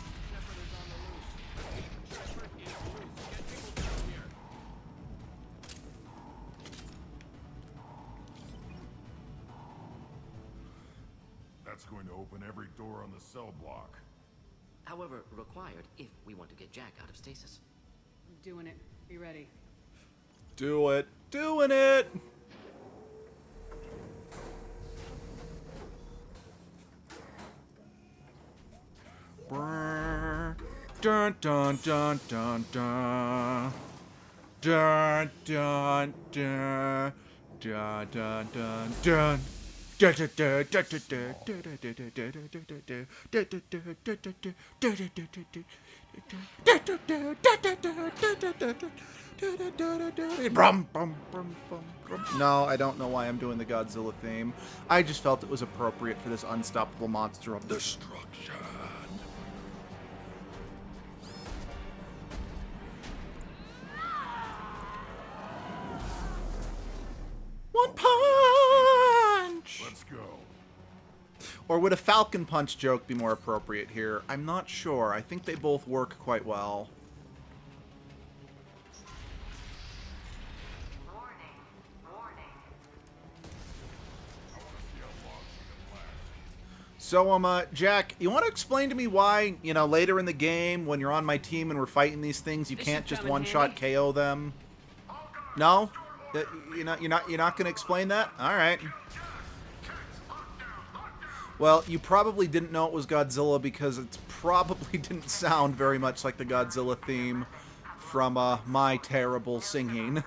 That's going to open every door on the cell block. However, required if we want to get Jack out of stasis. I'm doing it. Be ready. Do it. Doing it! Dun dun dun dun dun. Dun dun dun. Dun dun dun dun. No, I don't know why I'm doing the Godzilla theme. I just felt it was appropriate for this unstoppable monster of destruction. One punch! Let's go. Or would a Falcon Punch joke be more appropriate here? I'm not sure. I think they both work quite well. So, Jack, you want to explain to me why, you know, later in the game, when you're on my team and we're fighting these things, you can't just one-shot KO them? No? You're not going to explain that? All right. Well, you probably didn't know it was Godzilla because it probably didn't sound very much like the Godzilla theme from My Terrible Singing.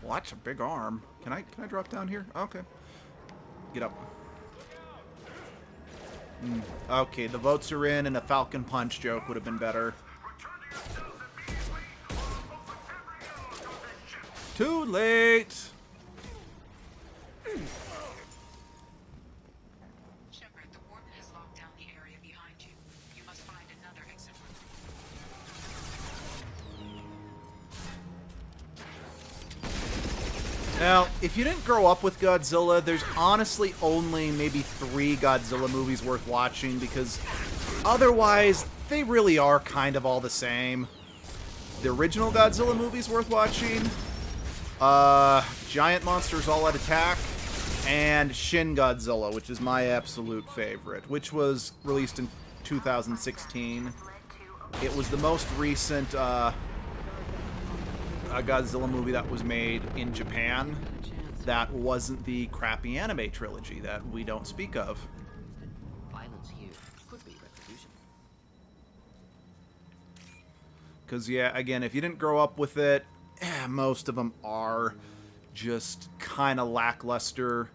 Well, that's a big arm. Can I drop down here? Okay. Get up. Okay, the votes are in, and a Falcon Punch joke would have been better. Too late! Shepard, the warden has locked down the area behind you. You must find another exit route. Now, if you didn't grow up with Godzilla, there's honestly only maybe 3 Godzilla movies worth watching, because otherwise, they really are kind of all the same. The original Godzilla movie's worth watching. Giant Monsters All Out Attack, and Shin Godzilla, which is my absolute favorite, which was released in 2016. It was the most recent Godzilla movie that was made in Japan that wasn't the crappy anime trilogy that we don't speak of. Violence here could be retribution. Because, yeah, again, if you didn't grow up with it, most of them are just kind of lackluster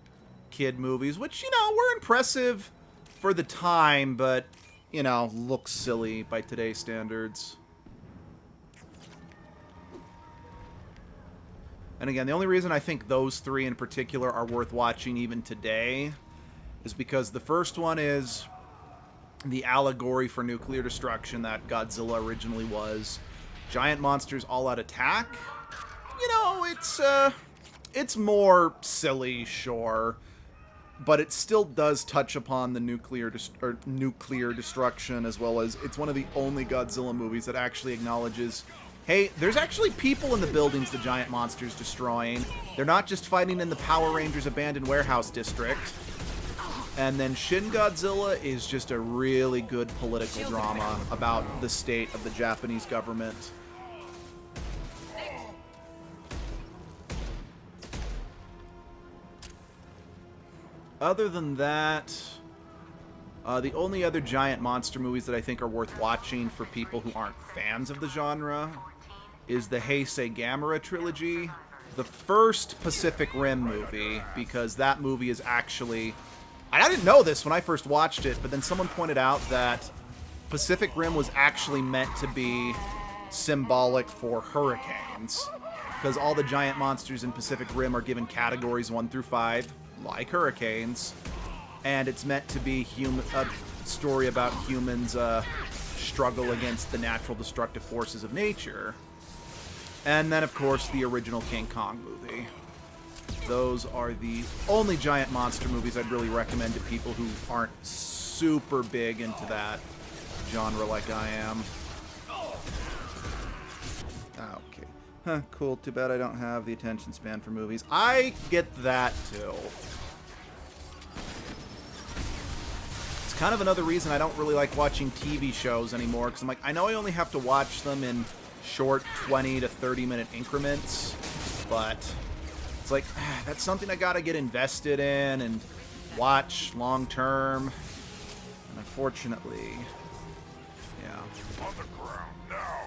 kid movies, which, you know, were impressive for the time, but, you know, look silly by today's standards. And again, the only reason I think those 3 in particular are worth watching even today is because the first one is the allegory for nuclear destruction that Godzilla originally was. Giant Monsters All Out Attack, you know, it's more silly, sure, but it still does touch upon the nuclear destruction, as well as it's one of the only Godzilla movies that actually acknowledges, hey, there's actually people in the buildings the giant monster's destroying. They're not just fighting in the Power Rangers abandoned warehouse district. And then Shin Godzilla is just a really good political drama about the state of the Japanese government. Other than that, the only other giant monster movies that I think are worth watching for people who aren't fans of the genre is the Heisei Gamera trilogy. The first Pacific Rim movie, because that movie is actually... I didn't know this when I first watched it, but then someone pointed out that Pacific Rim was actually meant to be symbolic for hurricanes, because all the giant monsters in Pacific Rim are given categories 1 through 5, like hurricanes, and it's meant to be a story about humans' struggle against the natural destructive forces of nature. And then, of course, the original King Kong movie. Those are the only giant monster movies I'd really recommend to people who aren't super big into that genre like I am. Okay. Huh, cool. Too bad I don't have the attention span for movies. I get that, too. It's kind of another reason I don't really like watching TV shows anymore, because I'm like, I know I only have to watch them in short 20 to 30-minute increments, but it's like, that's something I gotta get invested in and watch long-term. And unfortunately, yeah. On the ground now.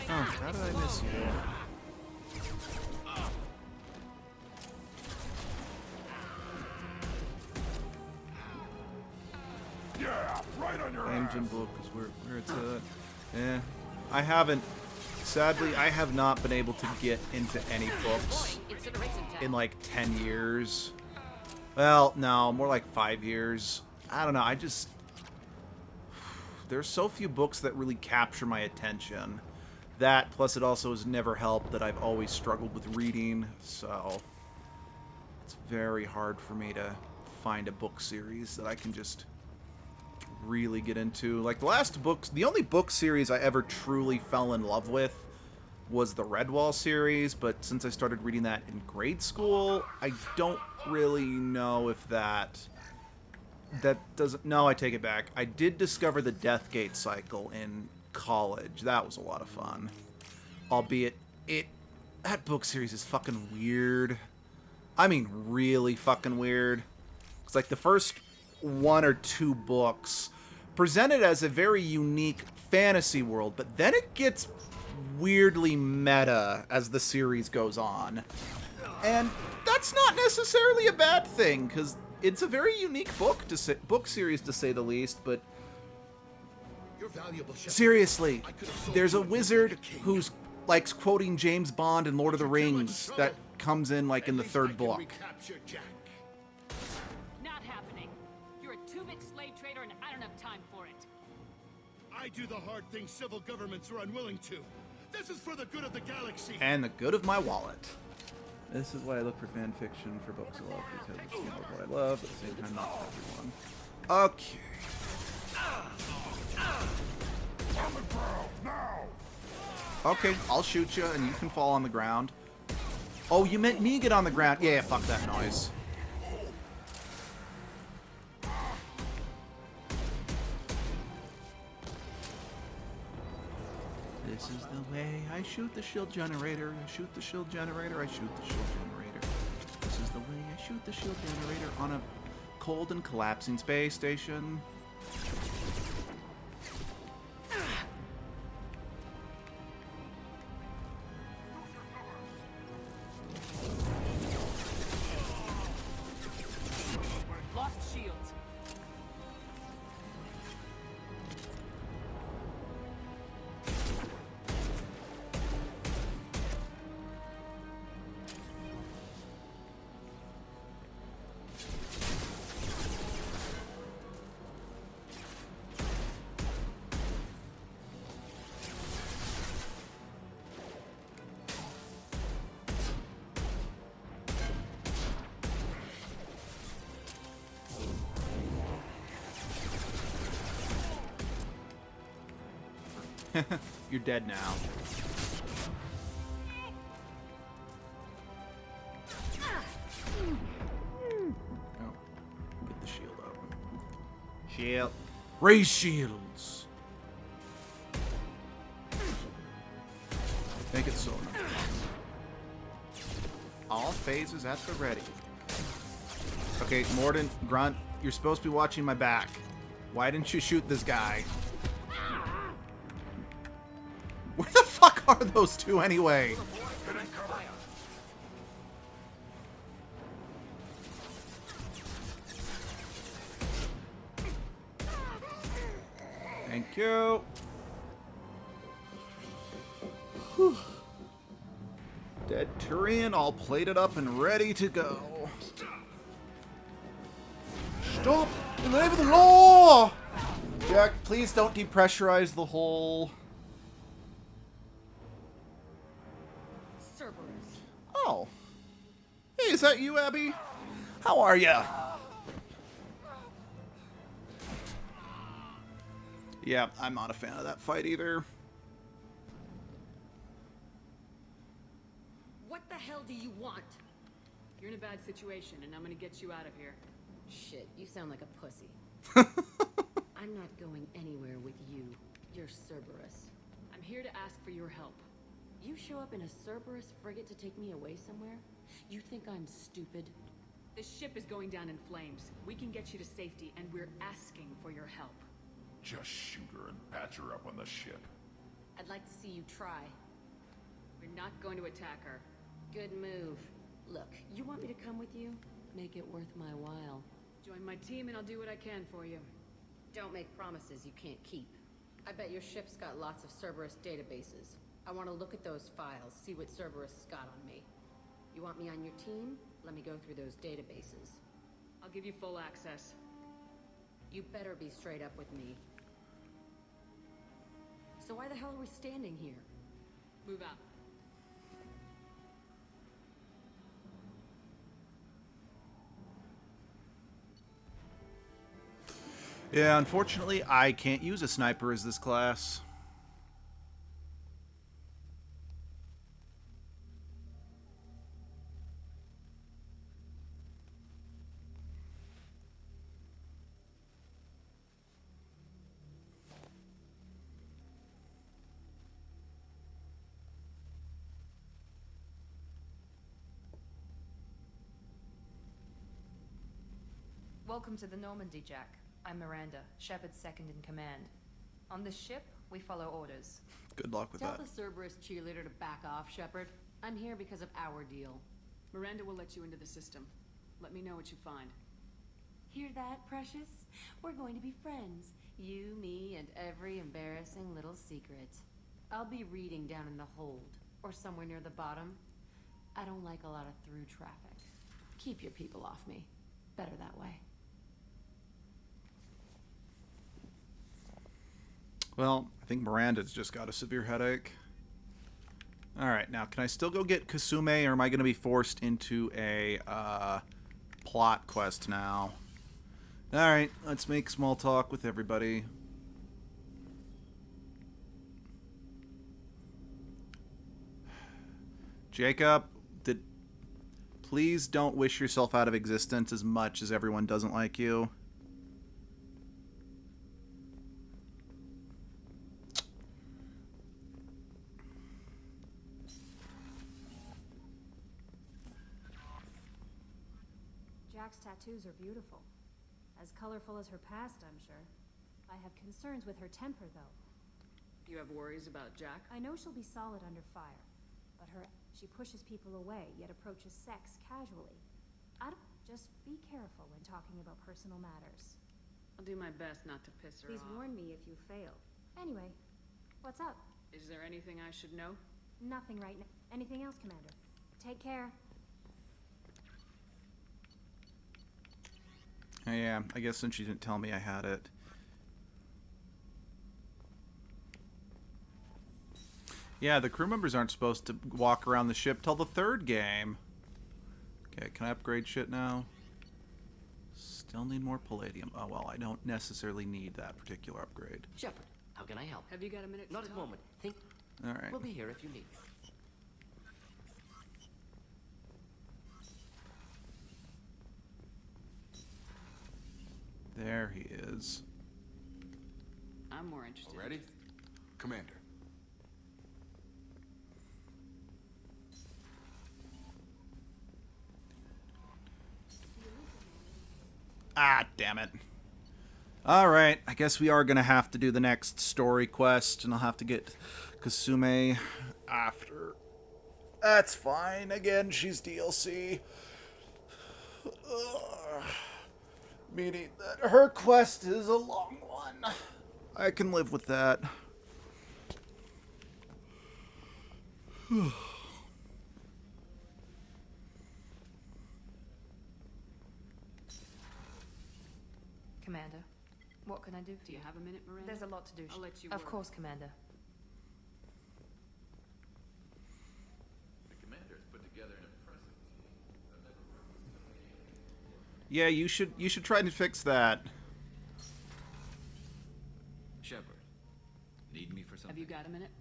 How did I miss you? Yeah, right on your Engine book is where it's at. Yeah. I haven't, sadly, I have not been able to get into any books in like 10 years. Well, no, more like 5 years. I don't know, I just... There's so few books that really capture my attention. That, plus it also has never helped that I've always struggled with reading, so... It's very hard for me to find a book series that I can just really get into. Like, the only book series I ever truly fell in love with was the Redwall series, but since I started reading that in grade school, I don't really know if that doesn't... No, I take it back. I did discover the Deathgate cycle in college. That was a lot of fun. Albeit, that book series is fucking weird. I mean, really fucking weird. It's like the first 1 or 2 books presented as a very unique fantasy world, but then it gets weirdly meta as the series goes on. And that's not necessarily a bad thing, because it's a very unique book series to say the least, but seriously, there's a wizard who's likes quoting James Bond in Lord of the Rings that comes in like in the 3rd book. Not happening. You're a too-big slave trader and I don't have time for it. I do the hard things civil governments are unwilling to. This is for the good of the galaxy. And the good of my wallet. This is why I look for fan fiction for books I love, because it's what I love, at the same time not for everyone. Okay. Okay, I'll shoot you, and you can fall on the ground. Oh, you meant me get on the ground? Yeah, fuck that noise. This is the way I shoot the shield generator. I shoot the shield generator. I shoot the shield generator. This is the way I shoot the shield generator on a cold and collapsing space station. Lost shields. You're dead now. Oh, get the shield up. Shield. Raise shields. Make it so. All phases at the ready. Okay, Mordin, Grunt, you're supposed to be watching my back. Why didn't you shoot this guy? Where the fuck are those two anyway? Thank you. Whew. Dead Tyrion all plated up and ready to go. Stop! In the name of the law! Jack, please don't depressurize the hole. Cerberus. Oh. Hey, is that you, Abby? How are ya? Yeah, I'm not a fan of that fight either. What the hell do you want? You're in a bad situation, and I'm gonna get you out of here. Shit, you sound like a pussy. I'm not going anywhere with you. You're Cerberus. I'm here to ask for your help. You show up in a Cerberus frigate to take me away somewhere? You think I'm stupid? The ship is going down in flames. We can get you to safety, and we're asking for your help. Just shoot her and patch her up on the ship. I'd like to see you try. We're not going to attack her. Good move. Look, you want me to come with you? Make it worth my while. Join my team and I'll do what I can for you. Don't make promises you can't keep. I bet your ship's got lots of Cerberus databases. I want to look at those files, see what Cerberus has got on me. You want me on your team? Let me go through those databases. I'll give you full access. You better be straight up with me. So why the hell are we standing here? Move out. Yeah, unfortunately, I can't use a sniper as this class. Welcome to the Normandy, Jack. I'm Miranda, Shepard's second in command. On this ship, we follow orders. Good luck with Tell that. the Cerberus cheerleader to back off, Shepard. I'm here because of our deal. Miranda will let you into the system. Let me know what you find. Hear that, Precious? We're going to be friends. You, me, and every embarrassing little secret. I'll be reading down in the hold, or somewhere near the bottom. I don't like a lot of through traffic. Keep your people off me. Better that way. Well, I think Miranda's just got a severe headache. Alright, now can I still go get Kasume, or am I going to be forced into a plot quest now? Alright, let's make small talk with everybody. Jacob, please don't wish yourself out of existence as much as everyone doesn't like you. Jack's tattoos are beautiful. As colorful as her past, I'm sure. I have concerns with her temper, though. You have worries about Jack? I know she'll be solid under fire, but she pushes people away, yet approaches sex casually. Just be careful when talking about personal matters. I'll do my best not to piss her Please off. warn me if you fail. Anyway, what's up? Is there anything I should know? Nothing right now. Anything else, Commander? Take care. Yeah, I guess since you didn't tell me I had it. Yeah, the crew members aren't supposed to walk around the ship till the third game. Okay, can I upgrade shit now? Still need more palladium. Oh, well, I don't necessarily need that particular upgrade. Shepard, How can I help? Have you got a minute to Not at talk? the moment. Think. All right. We'll be here if you need. There he is. I'm more interested. Ready? Commander. Ah, damn it. Alright, I guess we are going to have to do the next story quest, and I'll have to get Kasume after. That's fine. Again, she's DLC. Meaning that her quest is a long one. I can live with that. Commander, what can I do for Do you have a minute, Miranda? There's a lot to do. I'll let you Of work. course, Commander. The commander's put together an impressive team. Yeah, you should try to fix that. Shepard, need me for Have something? you got a minute?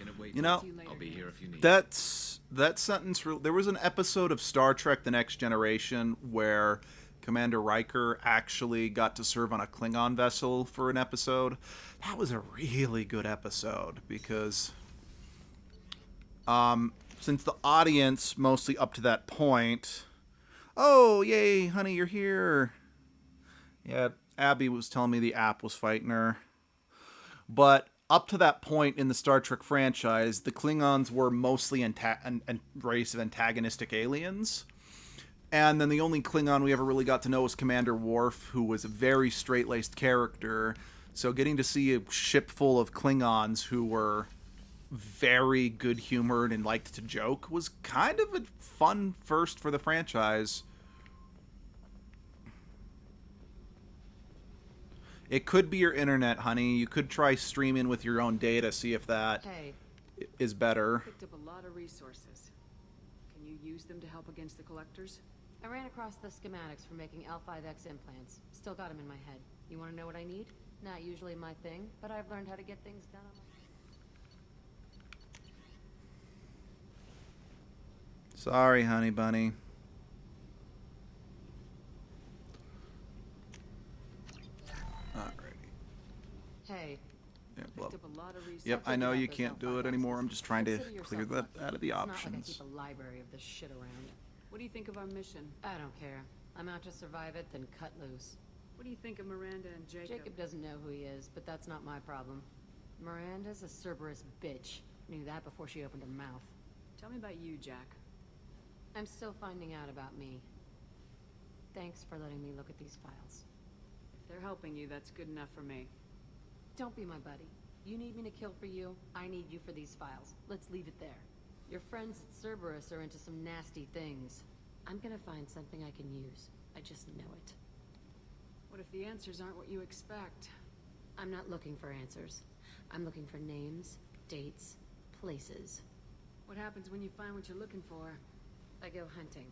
Gonna wait. You know, See you later, I'll be here guys. if you need. that sentence. There was an episode of Star Trek: The Next Generation where Commander Riker actually got to serve on a Klingon vessel for an episode. That was a really good episode because, since the audience mostly up to that point, oh yay, honey, you're here. Yeah, Abby was telling me the app was fighting her, but up to that point in the Star Trek franchise, the Klingons were mostly a race of antagonistic aliens. And then the only Klingon we ever really got to know was Commander Worf, who was a very straight-laced character. So getting to see a ship full of Klingons who were very good-humored and liked to joke was kind of a fun first for the franchise. It could be your internet, honey. You could try streaming with your own data, see if that Hey, is better. Picked up a lot of resources. Can you use them to help against the collectors? I ran across the schematics for making L5X implants. Still got them in my head. You want to know what I need? Not usually my thing, but I've learned how to get things done on my... Sorry, honey bunny. Alrighty. Hey, Yeah, well, Picked up a lot of resources. yep, I know you Those can't do it L5Xs. anymore. I'm just trying to Consider clear yourself that lucky. out of the It's not like I options. keep a library of this shit around. What do you think of our mission? I don't care. I'm out to survive it, then cut loose. What do you think of Miranda and Jacob? Jacob doesn't know who he is, but that's not my problem. Miranda's a Cerberus bitch. Knew that before she opened her mouth. Tell me about you, Jack. I'm still finding out about me. Thanks for letting me look at these files. If they're helping you, that's good enough for me. Don't be my buddy. You need me to kill for you, I need you for these files. Let's leave it there. Your friends at Cerberus are into some nasty things. I'm gonna find something I can use. I just know it. What if the answers aren't what you expect? I'm not looking for answers. I'm looking for names, dates, places. What happens when you find what you're looking for? I go hunting.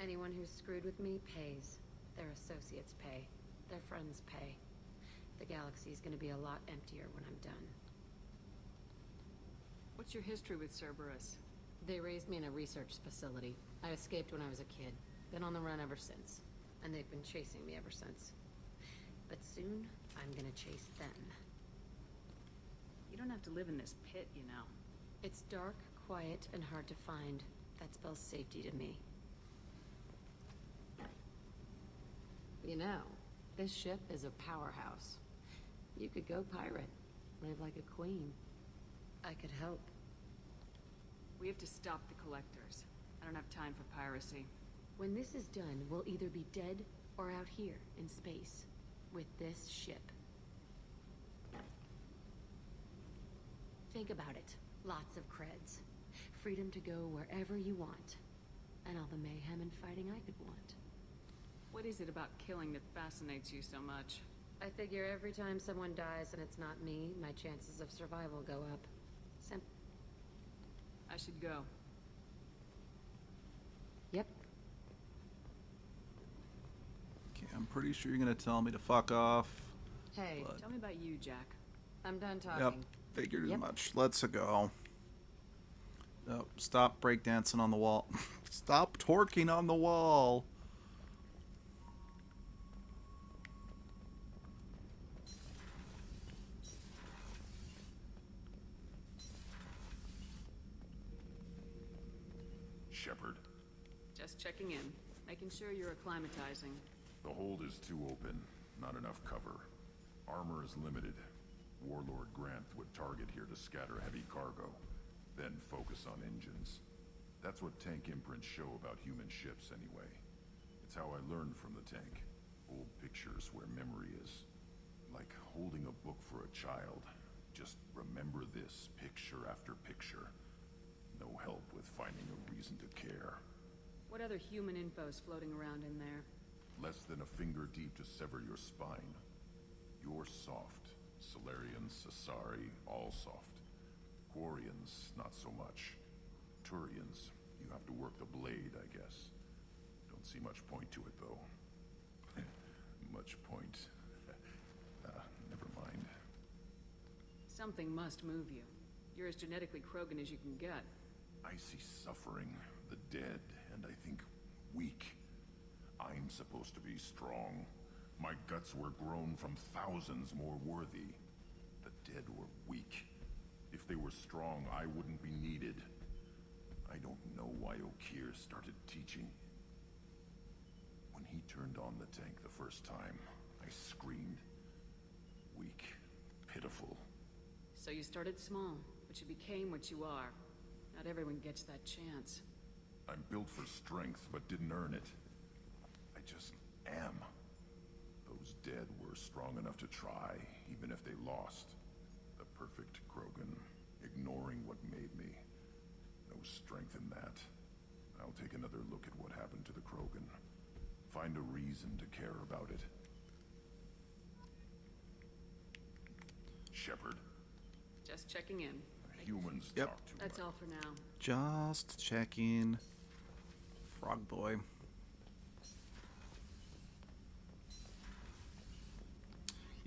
Anyone who's screwed with me pays. Their associates pay. Their friends pay. The galaxy's gonna be a lot emptier when I'm done. What's your history with Cerberus? They raised me in a research facility. I escaped when I was a kid. Been on the run ever since. And they've been chasing me ever since. But soon, I'm gonna chase them. You don't have to live in this pit, you know. It's dark, quiet, and hard to find. That spells safety to me. You know, this ship is a powerhouse. You could go pirate. Live like a queen. I could help. We have to stop the collectors. I don't have time for piracy. When this is done, we'll either be dead or out here in space with this ship. Think about it. Lots of creds. Freedom to go wherever you want. And all the mayhem and fighting I could want. What is it about killing that fascinates you so much? I figure every time someone dies and it's not me, my chances of survival go up. I should go. Yep. Okay, I'm pretty sure you're gonna tell me to fuck off. Hey. But Tell me about you, Jack. I'm done talking. Yep, figured as much. Let's go. Oh, stop breakdancing on the wall. Stop twerking on the wall. Shepard, Just checking in, making sure you're acclimatizing. the hold is too open. Not enough cover. Armor is limited. Warlord Grant would target here to scatter heavy cargo, then focus on engines. That's what tank imprints show about human ships anyway. It's how I learned from the tank. Old pictures where memory is. Like holding a book for a child. Just remember this, picture after picture. No help with finding a reason to care. What other human info's floating around in there? Less than a finger deep to sever your spine. You're soft. Solarians, Asari, all soft. Quarians, not so much. Turians, you have to work the blade, I guess. Don't see much point to it, though. Much point. Never mind. Something must move you. You're as genetically Krogan as you can get. I see suffering, the dead, and I think weak. I'm supposed to be strong. My guts were grown from thousands more worthy. The dead were weak. If they were strong, I wouldn't be needed. I don't know why Okeer started teaching. When he turned on the tank the first time, I screamed. Weak. Pitiful. So you started small, but you became what you are. Not everyone gets that chance. I'm built for strength, but didn't earn it. I just am. Those dead were strong enough to try, even if they lost. The perfect Krogan, ignoring what made me. No strength in that. I'll take another look at what happened to the Krogan. Find a reason to care about it. Shepard. Just checking in. Humans Yep. talk too That's much. all for now. Just checking. Frog boy.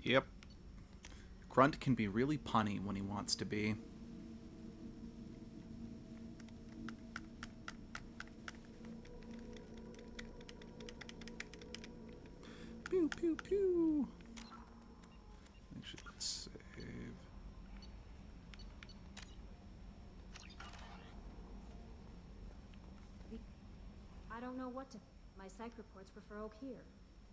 Yep. Grunt can be really punny when he wants to be. Pew pew pew. Actually, let's save. I don't know what to... My psych reports refer Oak here.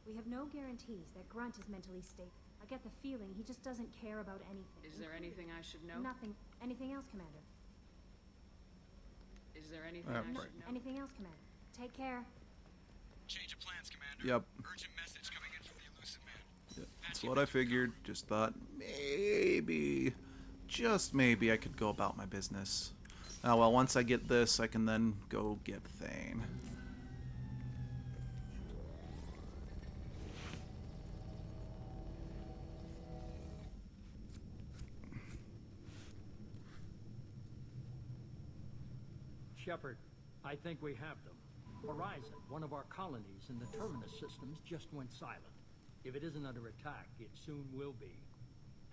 We have no guarantees that Grunt is mentally stable. I get the feeling he just doesn't care about anything. Is there anything I should know? Nothing. Anything else, Commander? Is there anything I should know? Anything else, Commander? Take care. Change of plans, Commander. Yep. Urgent message coming in from the Elusive Man. That's what I figured. Just thought maybe, just maybe, I could go about my business. Oh well, once I get this, I can then go get Thane. Shepard, I think we have them. Horizon, one of our colonies in the Terminus systems, just went silent. If it isn't under attack, it soon will be.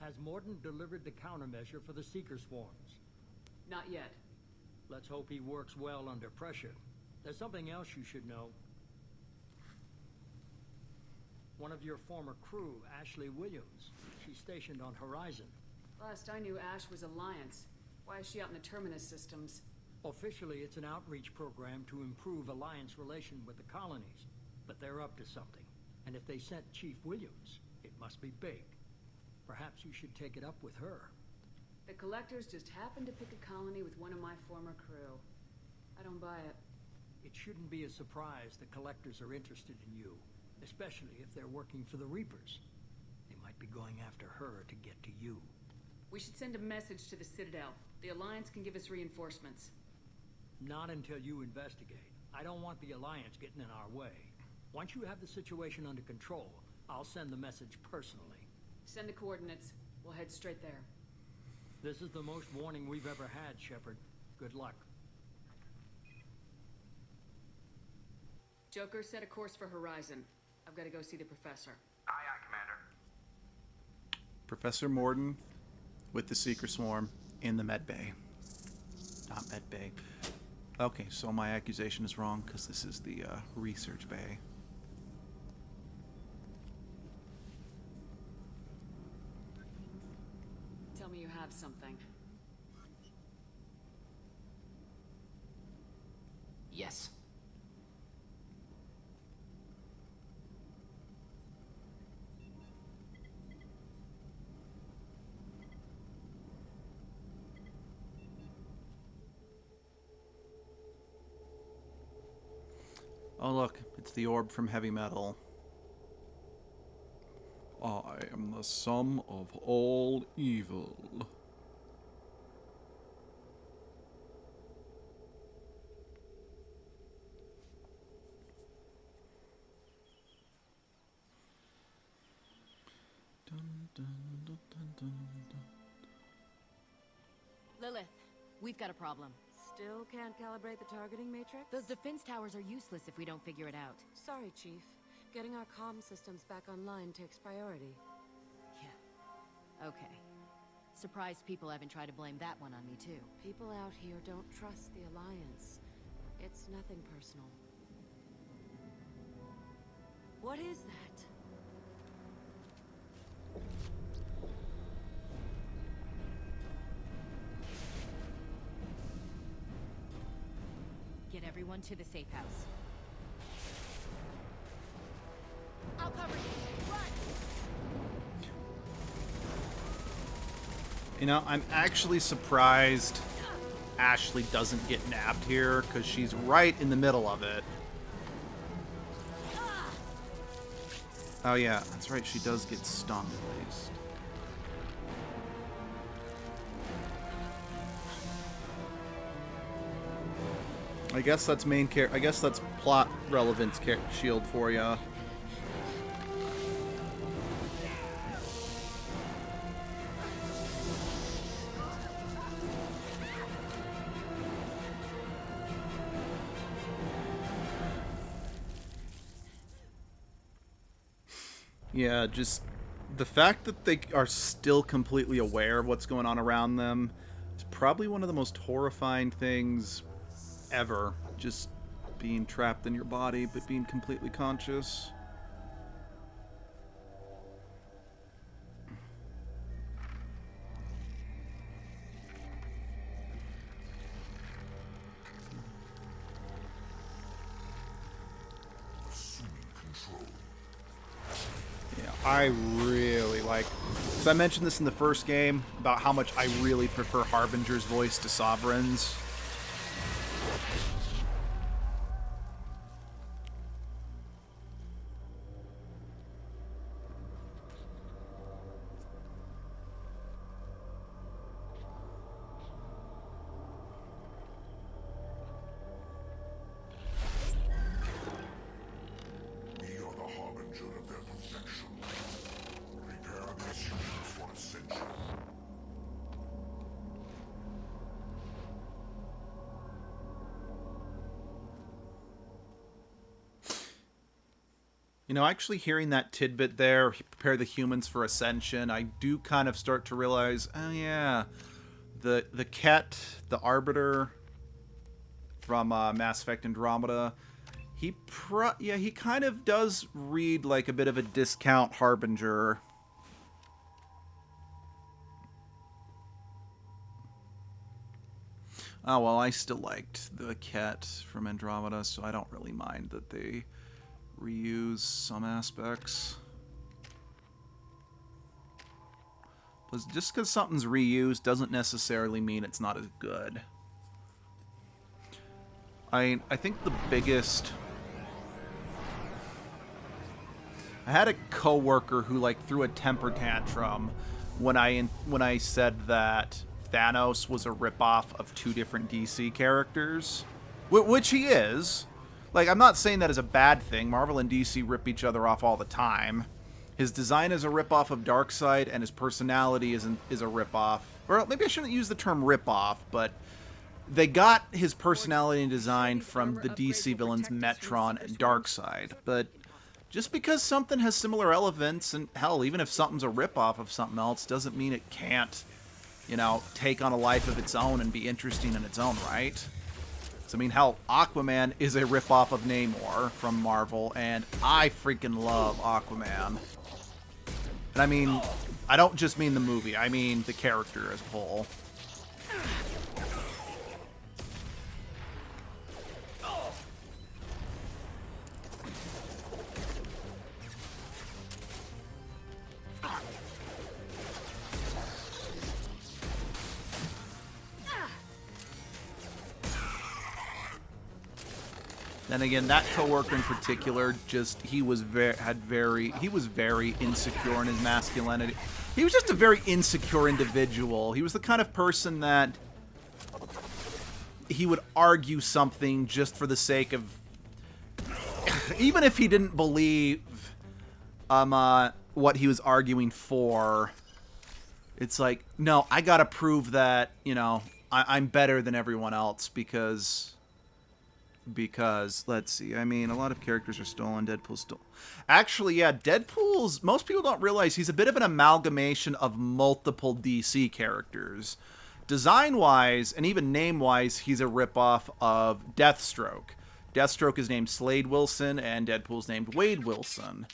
Has Mordin delivered the countermeasure for the Seeker swarms? Not yet. Let's hope he works well under pressure. There's something else you should know. One of your former crew, Ashley Williams, she's stationed on Horizon. Last I knew, Ash was Alliance. Why is she out in the Terminus systems? Officially, it's an outreach program to improve Alliance relation with the colonies. But they're up to something. And if they sent Chief Williams, it must be big. Perhaps you should take it up with her. The Collectors just happened to pick a colony with one of my former crew. I don't buy it. It shouldn't be a surprise the Collectors are interested in you, especially if they're working for the Reapers. They might be going after her to get to you. We should send a message to the Citadel. The Alliance can give us reinforcements. Not until you investigate. I don't want the Alliance getting in our way. Once you have the situation under control, I'll send the message personally. Send the coordinates. We'll head straight there. This is the most warning we've ever had, Shepard. Good luck. Joker, set a course for Horizon. I've got to go see the Professor. Aye, aye, Commander. Professor Morden, with the Seeker Swarm in the med bay. Not med bay. Okay, so my accusation is wrong because this is the research bay. Tell me you have something. Yes. Oh look, it's the orb from Heavy Metal. I am the sum of all evil. Lilith, we've got a problem. Still can't calibrate the targeting matrix? Those defense towers are useless if we don't figure it out. Sorry, Chief. Getting our comm systems back online takes priority. Yeah. Okay. Surprised people haven't tried to blame that one on me, too. People out here don't trust the Alliance. It's nothing personal. What is that? Get everyone to the safe house. I'll cover you. Run! You know, I'm actually surprised Ashley doesn't get nabbed here, because she's right in the middle of it. Oh yeah, that's right, she does get stung at least. I guess that's I guess that's plot relevance shield for ya. Yeah, just the fact that they are still completely aware of what's going on around them is probably one of the most horrifying things ever. Just being trapped in your body, but being completely conscious. I really like, because I mentioned this in the first game, about how much I really prefer Harbinger's voice to Sovereign's. You know, actually hearing that tidbit there, prepare the humans for ascension, I do kind of start to realize, oh yeah, the Ket, the Arbiter from Mass Effect Andromeda, he kind of does read like a bit of a discount Harbinger. Oh, well, I still liked the Ket from Andromeda, so I don't really mind that they reuse some aspects. But just because something's reused doesn't necessarily mean it's not as good. I think the biggest... I had a coworker who like threw a temper tantrum when I said that Thanos was a ripoff of two different DC characters, which he is. Like, I'm not saying that as a bad thing. Marvel and DC rip each other off all the time. His design is a ripoff of Darkseid, and his personality is a ripoff. Or maybe I shouldn't use the term ripoff, but they got his personality and design from the DC villains Metron and Darkseid. But just because something has similar elements, and hell, even if something's a ripoff of something else, doesn't mean it can't you know, take on a life of its own and be interesting in its own right. So, I mean, hell, Aquaman is a ripoff of Namor from Marvel, and I freaking love Aquaman. And I mean, I don't just mean the movie, I mean the character as a whole. Then again, that coworker in particular, just he was very insecure in his masculinity. He was just a very insecure individual. He was the kind of person that he would argue something just for the sake of, even if he didn't believe what he was arguing for. It's like, no, I gotta prove that, you know, I'm better than everyone else because, let's see, I mean, a lot of characters are stolen. Deadpool's stolen. Actually, yeah, Deadpool's, most people don't realize he's a bit of an amalgamation of multiple DC characters. Design-wise, and even name-wise, he's a ripoff of Deathstroke. Deathstroke is named Slade Wilson, and Deadpool's named Wade Wilson.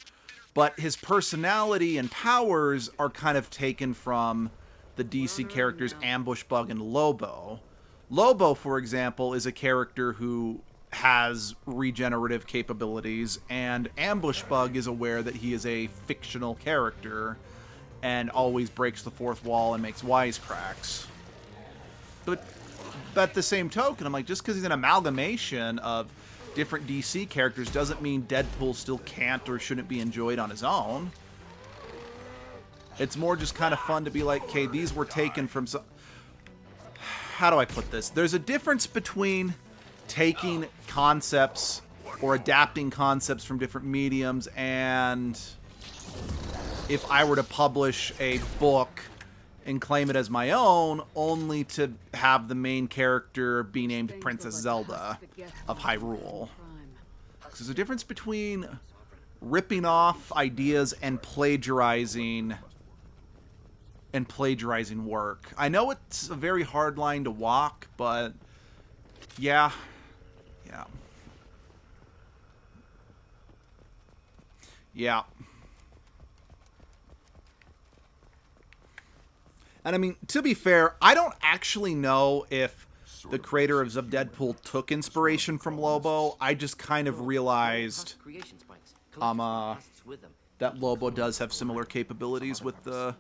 But his personality and powers are kind of taken from the DC characters Ambush Bug and Lobo. Lobo, for example, is a character who has regenerative capabilities, and Ambush Bug is aware that he is a fictional character and always breaks the fourth wall and makes wisecracks. But at the same token, I'm like, just because he's an amalgamation of different DC characters doesn't mean Deadpool still can't or shouldn't be enjoyed on his own. It's more just kind of fun to be like, okay, these were taken from some... How do I put this? There's a difference between taking concepts or adapting concepts from different mediums, and if I were to publish a book and claim it as my own, only to have the main character be named Princess Zelda of Hyrule. Because there's a difference between ripping off ideas and plagiarizing work. I know it's a very hard line to walk, but yeah. And I mean, to be fair, I don't actually know if the creator of Deadpool took inspiration from Lobo. I just kind of realized that Lobo does have similar capabilities with the...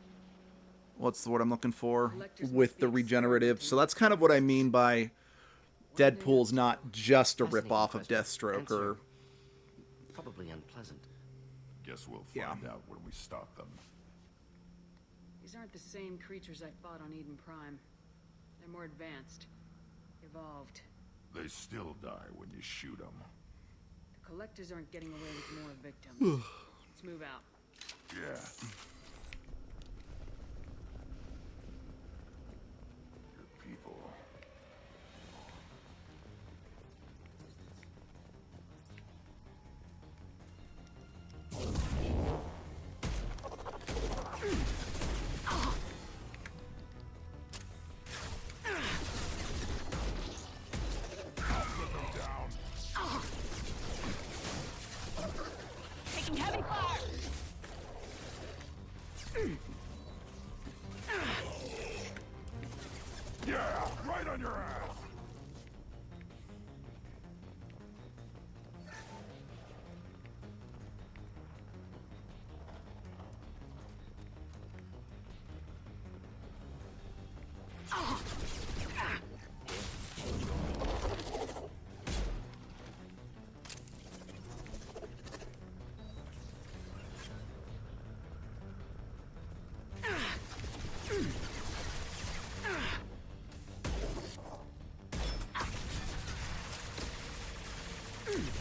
What's the word I'm looking for? With the regenerative. So that's kind of what I mean by Deadpool's not just a ripoff of Deathstroke or... Probably unpleasant. Guess we'll find out when we stop them. These aren't the same creatures I fought on Eden Prime. They're more advanced. Evolved. They still die when you shoot them. The collectors aren't getting away with more victims. Let's move out. Yeah. People. Taking heavy fire! Yeah, right on your ass.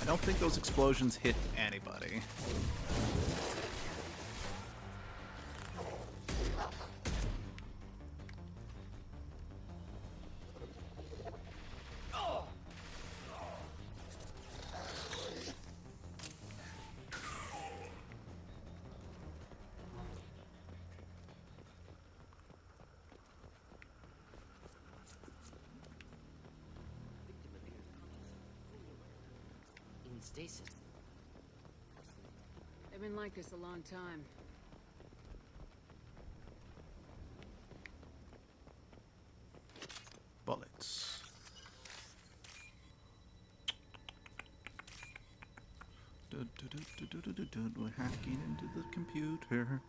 I don't think those explosions hit anybody. stasis. They've been like this a long time. Bullets. We're hacking into the computer.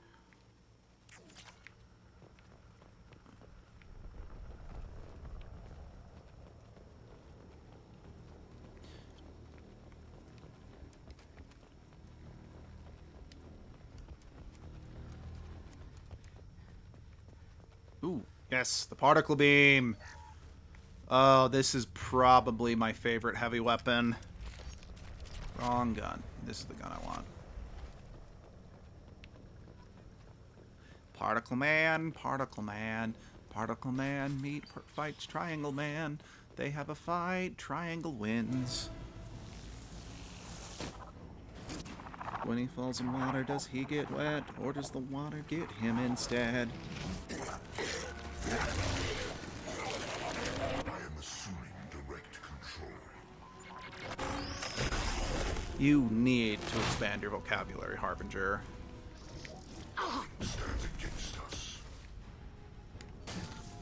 Ooh, yes, the particle beam. Oh, this is probably my favorite heavy weapon. Wrong gun. This is the gun I want. Particle Man, Particle Man, Particle Man fights Triangle Man. They have a fight, Triangle wins. When he falls in water, does he get wet, or does the water get him instead? I am assuming direct control. You need to expand your vocabulary, Harbinger. Stand against us.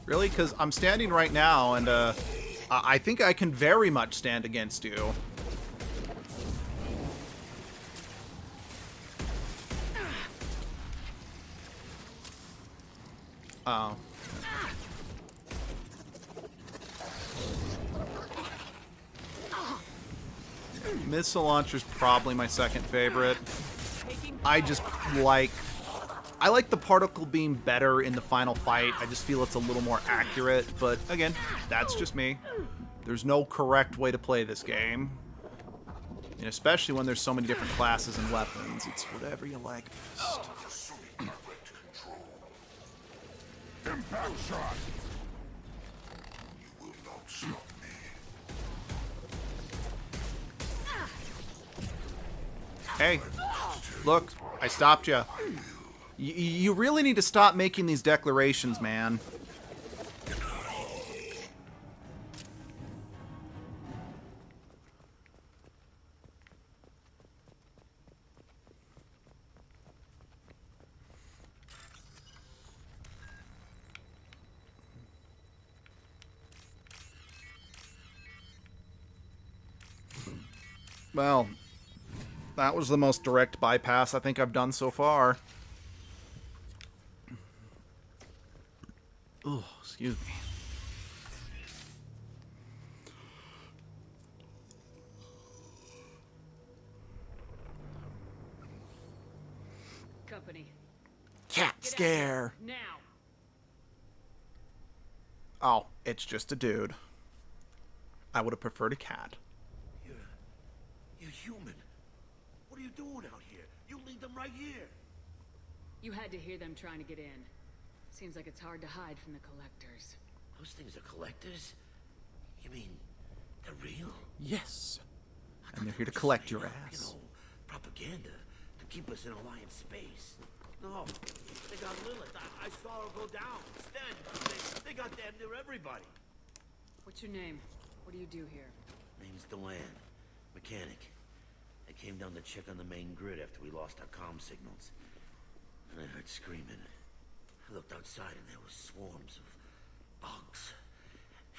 Really? Because I'm standing right now, and I think I can very much stand against you. Oh. Missile launcher's probably my second favorite. I like the particle beam better in the final fight. I just feel it's a little more accurate, but again, that's just me. There's no correct way to play this game. And especially when there's so many different classes and weapons. It's whatever you like best. Impact shot! You will not stop me. Hey, look, I stopped you. You really need to stop making these declarations, man. Well, that was the most direct bypass I think I've done so far. Oh, excuse me. Company. Cat scare. Now. Oh, it's just a dude. I would have preferred a cat. You're human. What are you doing out here? You lead them right here. You had to hear them trying to get in. Seems like it's hard to hide from the collectors. Those things are collectors? You mean they're real? Yes. And they're here to collect your ass. You know, propaganda to keep us in Alliance space. No, they got Lilith. I saw her go down. Instead, they got damn near everybody. What's your name? What do you do here? Name's Deland. Mechanic. I came down to check on the main grid after we lost our comm signals. And I heard screaming. I looked outside and there were swarms of bugs.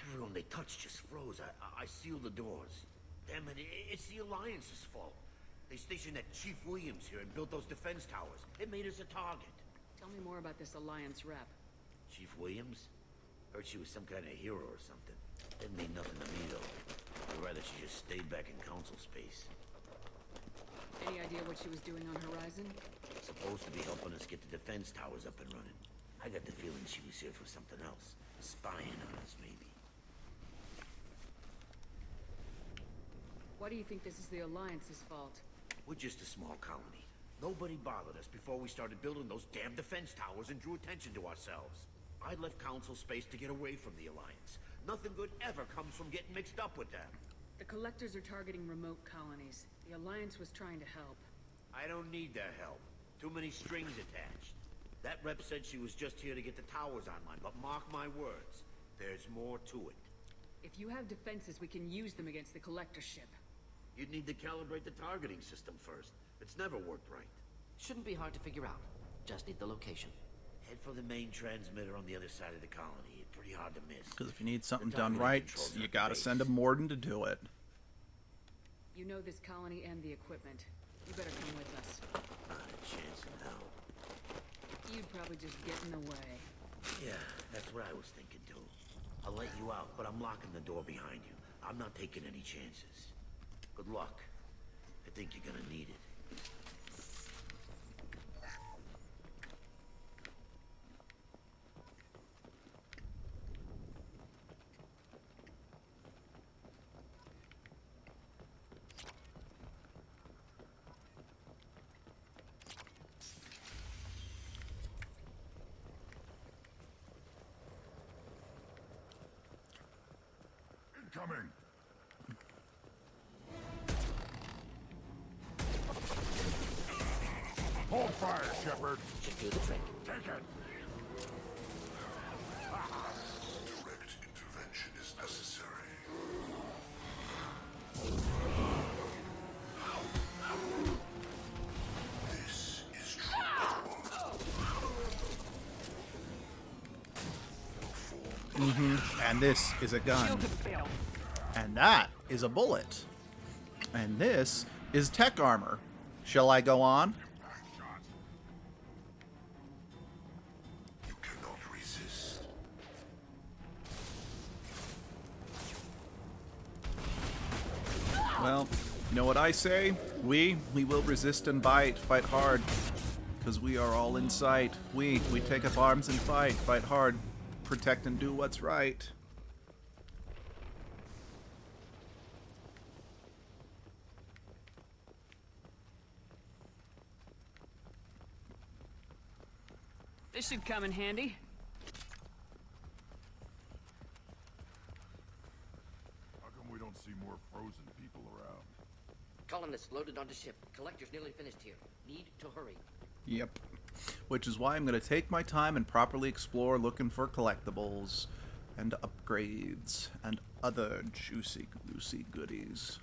Everyone they touched just froze. I sealed the doors. Damn it, it's the Alliance's fault. They stationed that Chief Williams here and built those defense towers. It made us a target. Tell me more about this Alliance rep. Chief Williams? Heard she was some kind of hero or something. Didn't mean nothing to me, though. I'd rather she just stayed back in Council space. Any idea what she was doing on Horizon? Supposed to be helping us get the defense towers up and running. I got the feeling she was here for something else. Spying on us, maybe. Why do you think this is the Alliance's fault? We're just a small colony. Nobody bothered us before we started building those damn defense towers and drew attention to ourselves. I left Council space to get away from the Alliance. Nothing good ever comes from getting mixed up with them. The collectors are targeting remote colonies. The Alliance was trying to help. I don't need their help. Too many strings attached. That rep said she was just here to get the towers online, but mark my words, there's more to it. If you have defenses, we can use them against the collector ship. You'd need to calibrate the targeting system first. It's never worked right. Shouldn't be hard to figure out. Just need the location. Head for the main transmitter on the other side of the colony. It's pretty hard to miss. Because if you need something The done targeting right, controls you at the gotta base. send a Morden to do it. You know this colony and the equipment. You better come with us. Not a chance in hell. You'd probably just get in the way. Yeah, that's what I was thinking too. I'll let you out, but I'm locking the door behind you. I'm not taking any chances. Good luck. I think you're gonna need it. Incoming! Hold fire, Shepard! Should do the trick. Take it! Direct intervention is necessary. This is And this is a gun. And that is a bullet. And this is tech armor. Shall I go on? You cannot resist. Well, you know what I say? We will resist and fight hard. Because we are all in sight. We take up arms and fight hard. Protect and do what's right. This should come in handy. How come we don't see more frozen people around? Colonists loaded onto ship. Collector's nearly finished here. Need to hurry. Yep. Which is why I'm going to take my time and properly explore looking for collectibles and upgrades and other juicy goodies.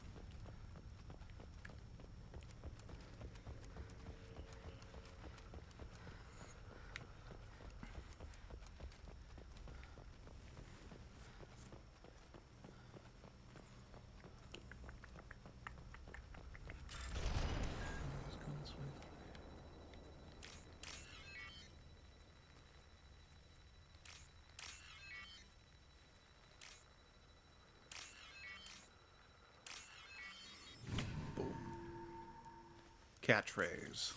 Catchphrase.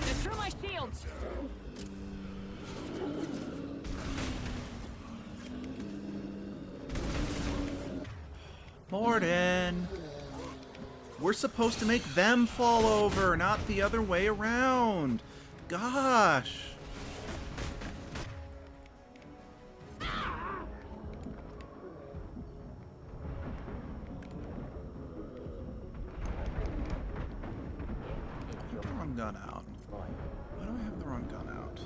Destroy my shields! Morden! We're supposed to make them fall over, not the other way around. Gosh! I have the wrong gun out. Why do I have the wrong gun out?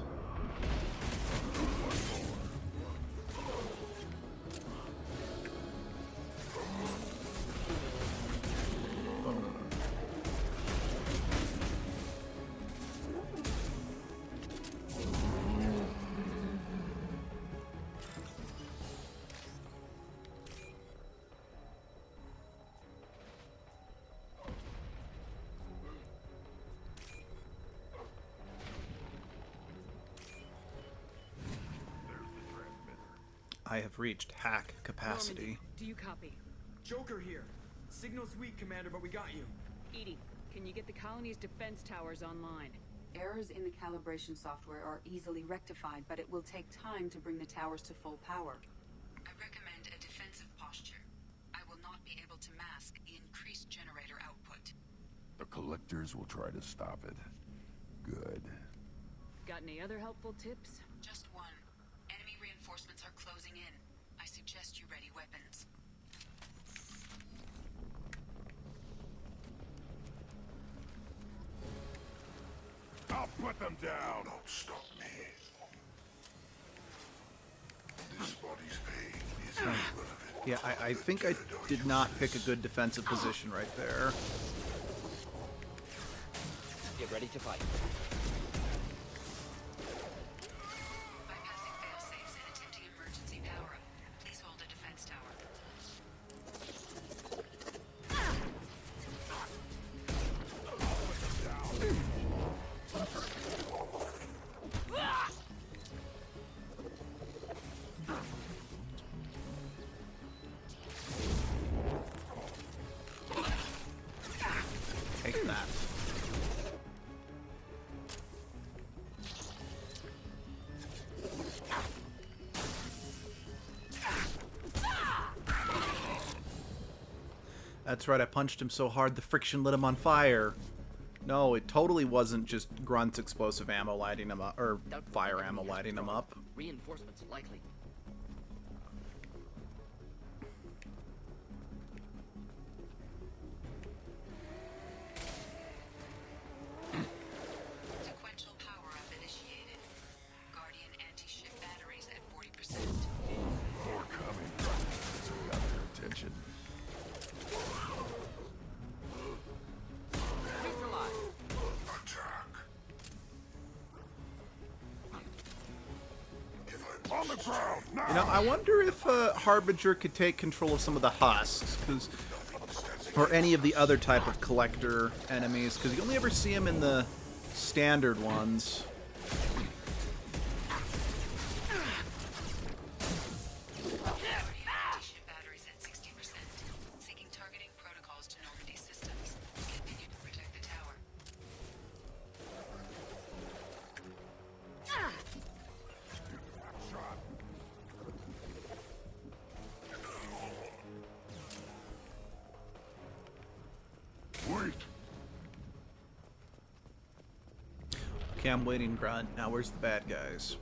I have reached hack capacity. Do you copy? Joker here. Signal's weak, Commander, but we got you. EDI, can you get the colony's defense towers online? Errors in the calibration software are easily rectified, but it will take time to bring the towers to full power. I recommend a defensive posture. I will not be able to mask the increased generator output. The collectors will try to stop it. Good. Got any other helpful tips? Just one. Enemy reinforcements are closing in. I suggest you ready weapons. I'll Put them down. Don't stop me. This body's pain is irrelevant. Yeah, I think I did not pick a good defensive position right there. Get ready to fight. Bypassing fail-safes and attempting emergency power-up. Please hold a defense tower. Take that. That's right, I punched him so hard the friction lit him on fire. No, it totally wasn't just Grunt's explosive ammo lighting him up, or fire ammo lighting him up. Reinforcements likely. Sequential power-up initiated. Guardian anti-ship batteries at 40%. More coming. So we got their attention. Attack. On the ground now. You know, I wonder if Harbinger could take control of some of the husks, or any of the other type of collector enemies, because you only ever see him in the standard ones. Anti-ship batteries at 60%. Seeking targeting protocols to Normandy systems. Continue to protect the tower. Wait. Okay, I'm waiting, Grunt. Now where's the bad guys?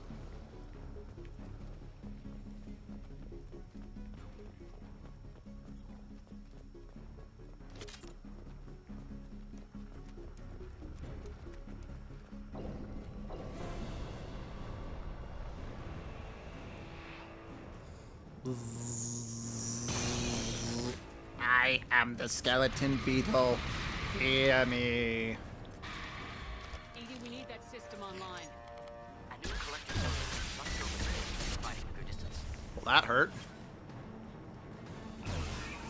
I am the skeleton beetle. Fear me. Edie, we need that system online. A new collector service must go providing a good distance. Well, that hurt.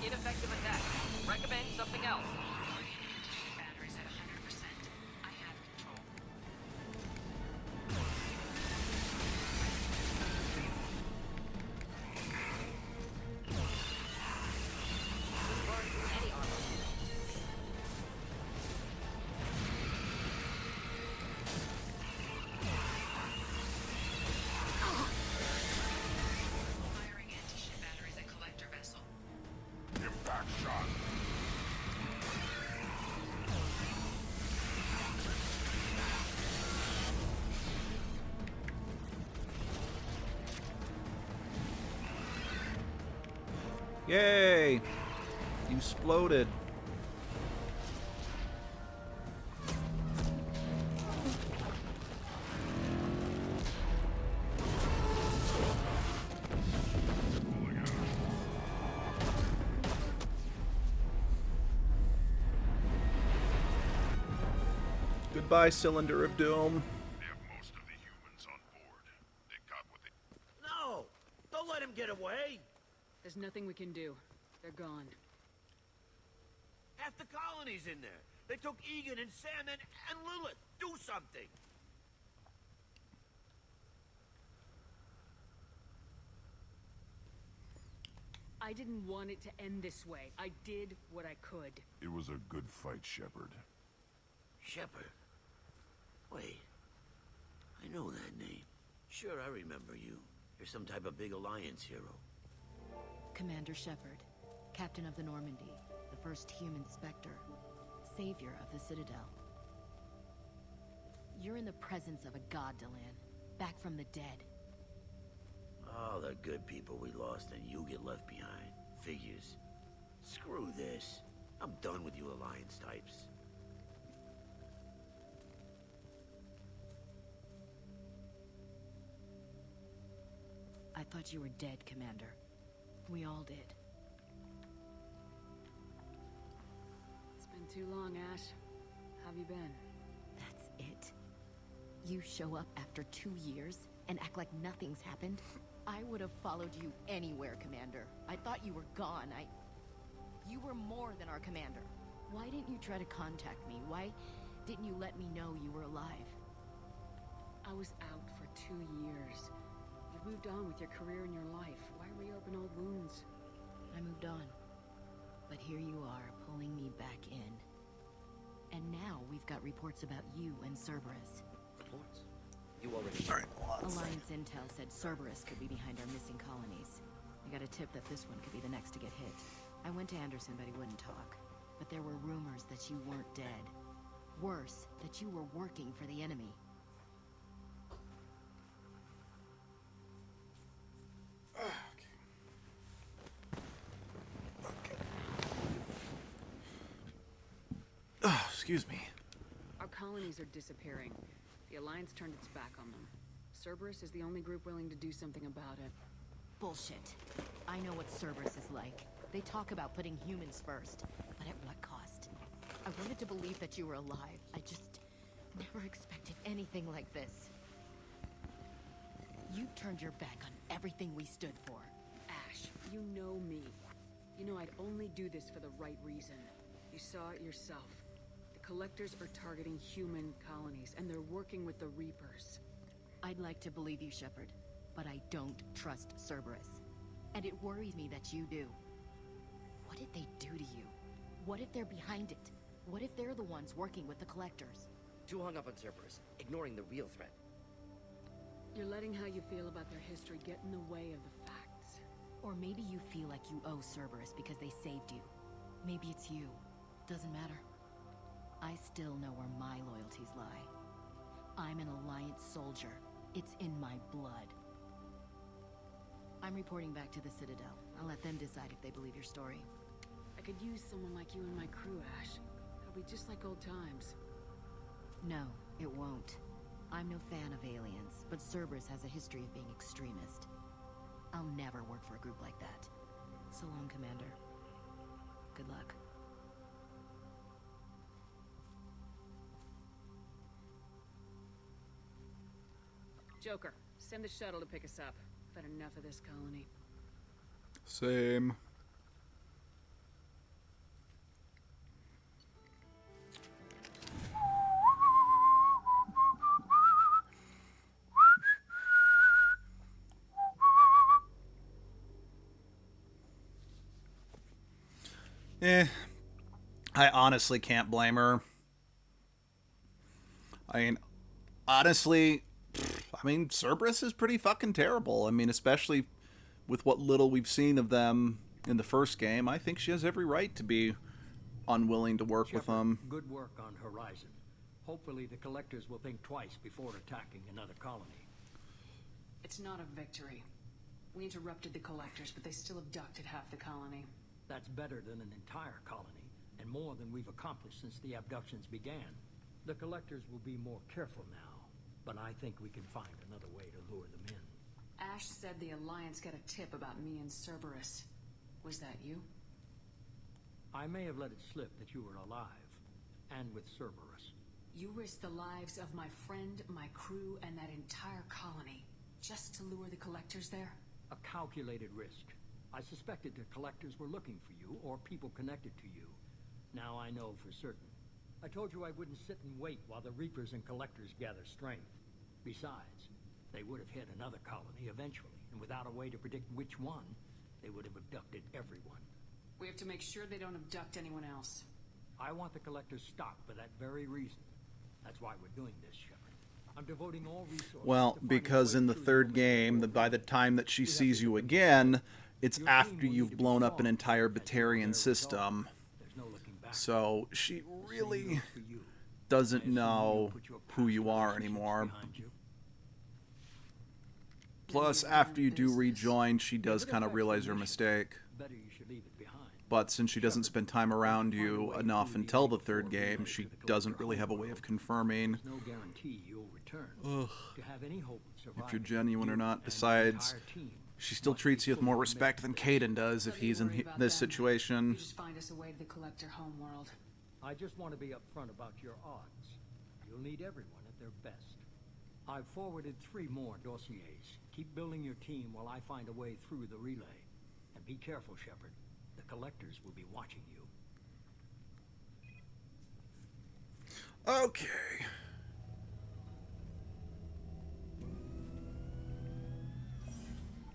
Ineffective attack. Recommend something else. Batteries at 100%. I have control. Firing anti-ship batteries at collector vessel. Impact shot. Yay! You exploded. Goodbye, Cylinder of Doom. No! Don't let him get away! There's nothing we can do. They're gone. Half the colony's in there. They took Egan and Sam and Lilith. Do something! I didn't want it to end this way. I did what I could. It was a good fight, Shepard. Shepard? Wait. I know that name. Sure, I remember you. You're some type of big Alliance hero. Commander Shepard, Captain of the Normandy, the first human Spectre, savior of the Citadel. You're in the presence of a god, Delan, back from the dead. All the good people we lost and you get left behind. Figures. Screw this. I'm done with you Alliance types. thought you were dead, Commander. We all did. It's been too long, Ash. How have you been? That's it? You show up after 2 years and act like nothing's happened? I would have followed you anywhere, Commander. I thought you were gone. You were more than our commander. Why didn't you try to contact me? Why didn't you let me know you were alive? I was out for 2 years. You've moved on with your career and your life. Why reopen old wounds? I moved on. But here you are, pulling me back in. And now we've got reports about you and Cerberus. Reports? You already... Alliance intel said Cerberus could be behind our missing colonies. I got a tip that this one could be the next to get hit. I went to Anderson, but he wouldn't talk. But there were rumors that you weren't dead. Worse, that you were working for the enemy. Oh, excuse me. Our colonies are disappearing. The Alliance turned its back on them. Cerberus is the only group willing to do something about it. Bullshit. I know what Cerberus is like. They talk about putting humans first, but at what cost? I wanted to believe that you were alive. I just never expected anything like this. You've turned your back on everything we stood for. Ash, you know me. You know I'd only do this for the right reason. You saw it yourself. The Collectors are targeting human colonies, and they're working with the Reapers. I'd like to believe you, Shepard, but I don't trust Cerberus. And it worries me that you do. What did they do to you? What if they're behind it? What if they're the ones working with the Collectors? Too hung up on Cerberus, ignoring the real threat. You're letting how you feel about their history get in the way of the facts. Or maybe you feel like you owe Cerberus because they saved you. Maybe it's you. Doesn't matter. I still know where my loyalties lie. I'm an Alliance soldier. It's in my blood. I'm reporting back to the Citadel. I'll let them decide if they believe your story. I could use someone like you in my crew, Ash. It'll be just like old times. No, it won't. I'm no fan of aliens, but Cerberus has a history of being extremist. I'll never work for a group like that. So long, Commander. Good luck. Joker, send the shuttle to pick us up. I've had enough of this colony. Same. I honestly can't blame her. I mean, honestly, Cerberus is pretty fucking terrible. I mean, especially with what little we've seen of them in the first game. I think she has every right to be unwilling to work with them. Good work on Horizon. Hopefully the Collectors will think twice before attacking another colony. It's not a victory. We interrupted the Collectors, but they still abducted half the colony. That's better than an entire colony, and more than we've accomplished since the abductions began. The Collectors will be more careful now, but I think we can find another way to lure them in. Ash said the Alliance got a tip about me and Cerberus. Was that you? I may have let it slip that you were alive, and with Cerberus. You risked the lives of my friend, my crew, and that entire colony, just to lure the Collectors there? A calculated risk. I suspected the Collectors were looking for you, or people connected to you. Now I know for certain. I told you I wouldn't sit and wait while the Reapers and Collectors gather strength. Besides, they would have hit another colony eventually, and without a way to predict which one, they would have abducted everyone. We have to make sure they don't abduct anyone else. I want the Collectors stopped for that very reason. That's why we're doing this, Shepard. I'm devoting all resources. Well, because in the third game, by the time that she sees you again, it's after you've blown up an entire Batarian system. So she really doesn't know who you are anymore. Plus, after you do rejoin, she does kind of realize her mistake. But since she doesn't spend time around you enough until the third game, she doesn't really have a way of confirming if you're genuine or not. Besides, She still treats you with more respect than Caden does if he's in this situation. You just find us a way to the Collector homeworld. I just want to be upfront about your odds. You'll need everyone at their best. I've forwarded 3 more dossiers. Keep building your team while I find a way through the relay. And be careful, Shepard. The Collectors will be watching you. Okay.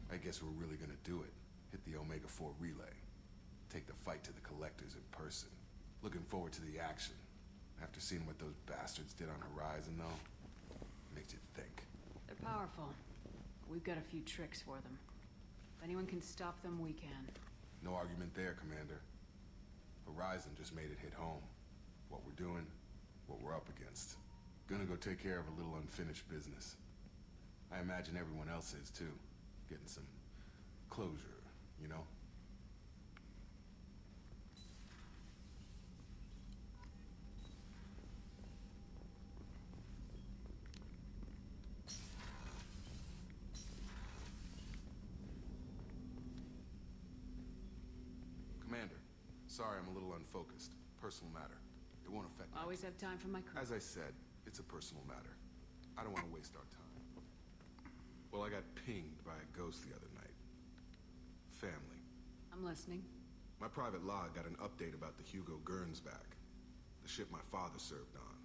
I guess we're really gonna do it. Hit the Omega-4 relay. Take the fight to the Collectors in person. Looking forward to the action. After seeing what those bastards did on Horizon, though, makes you think. They're powerful. We've got a few tricks for them. If anyone can stop them, we can. No argument there, Commander. Horizon just made it hit home. What we're doing, what we're up against. Gonna go take care of a little unfinished business. I imagine everyone else is, too. Getting some closure, you know? Commander, sorry I'm a little unfocused. Personal matter. It won't affect me. Always have time for my crew. As I said, it's a personal matter. I don't want to waste our time. Well, I got pinged by a ghost the other night. Family. I'm listening. My private log got an update about the Hugo Gernsback, the ship my father served on.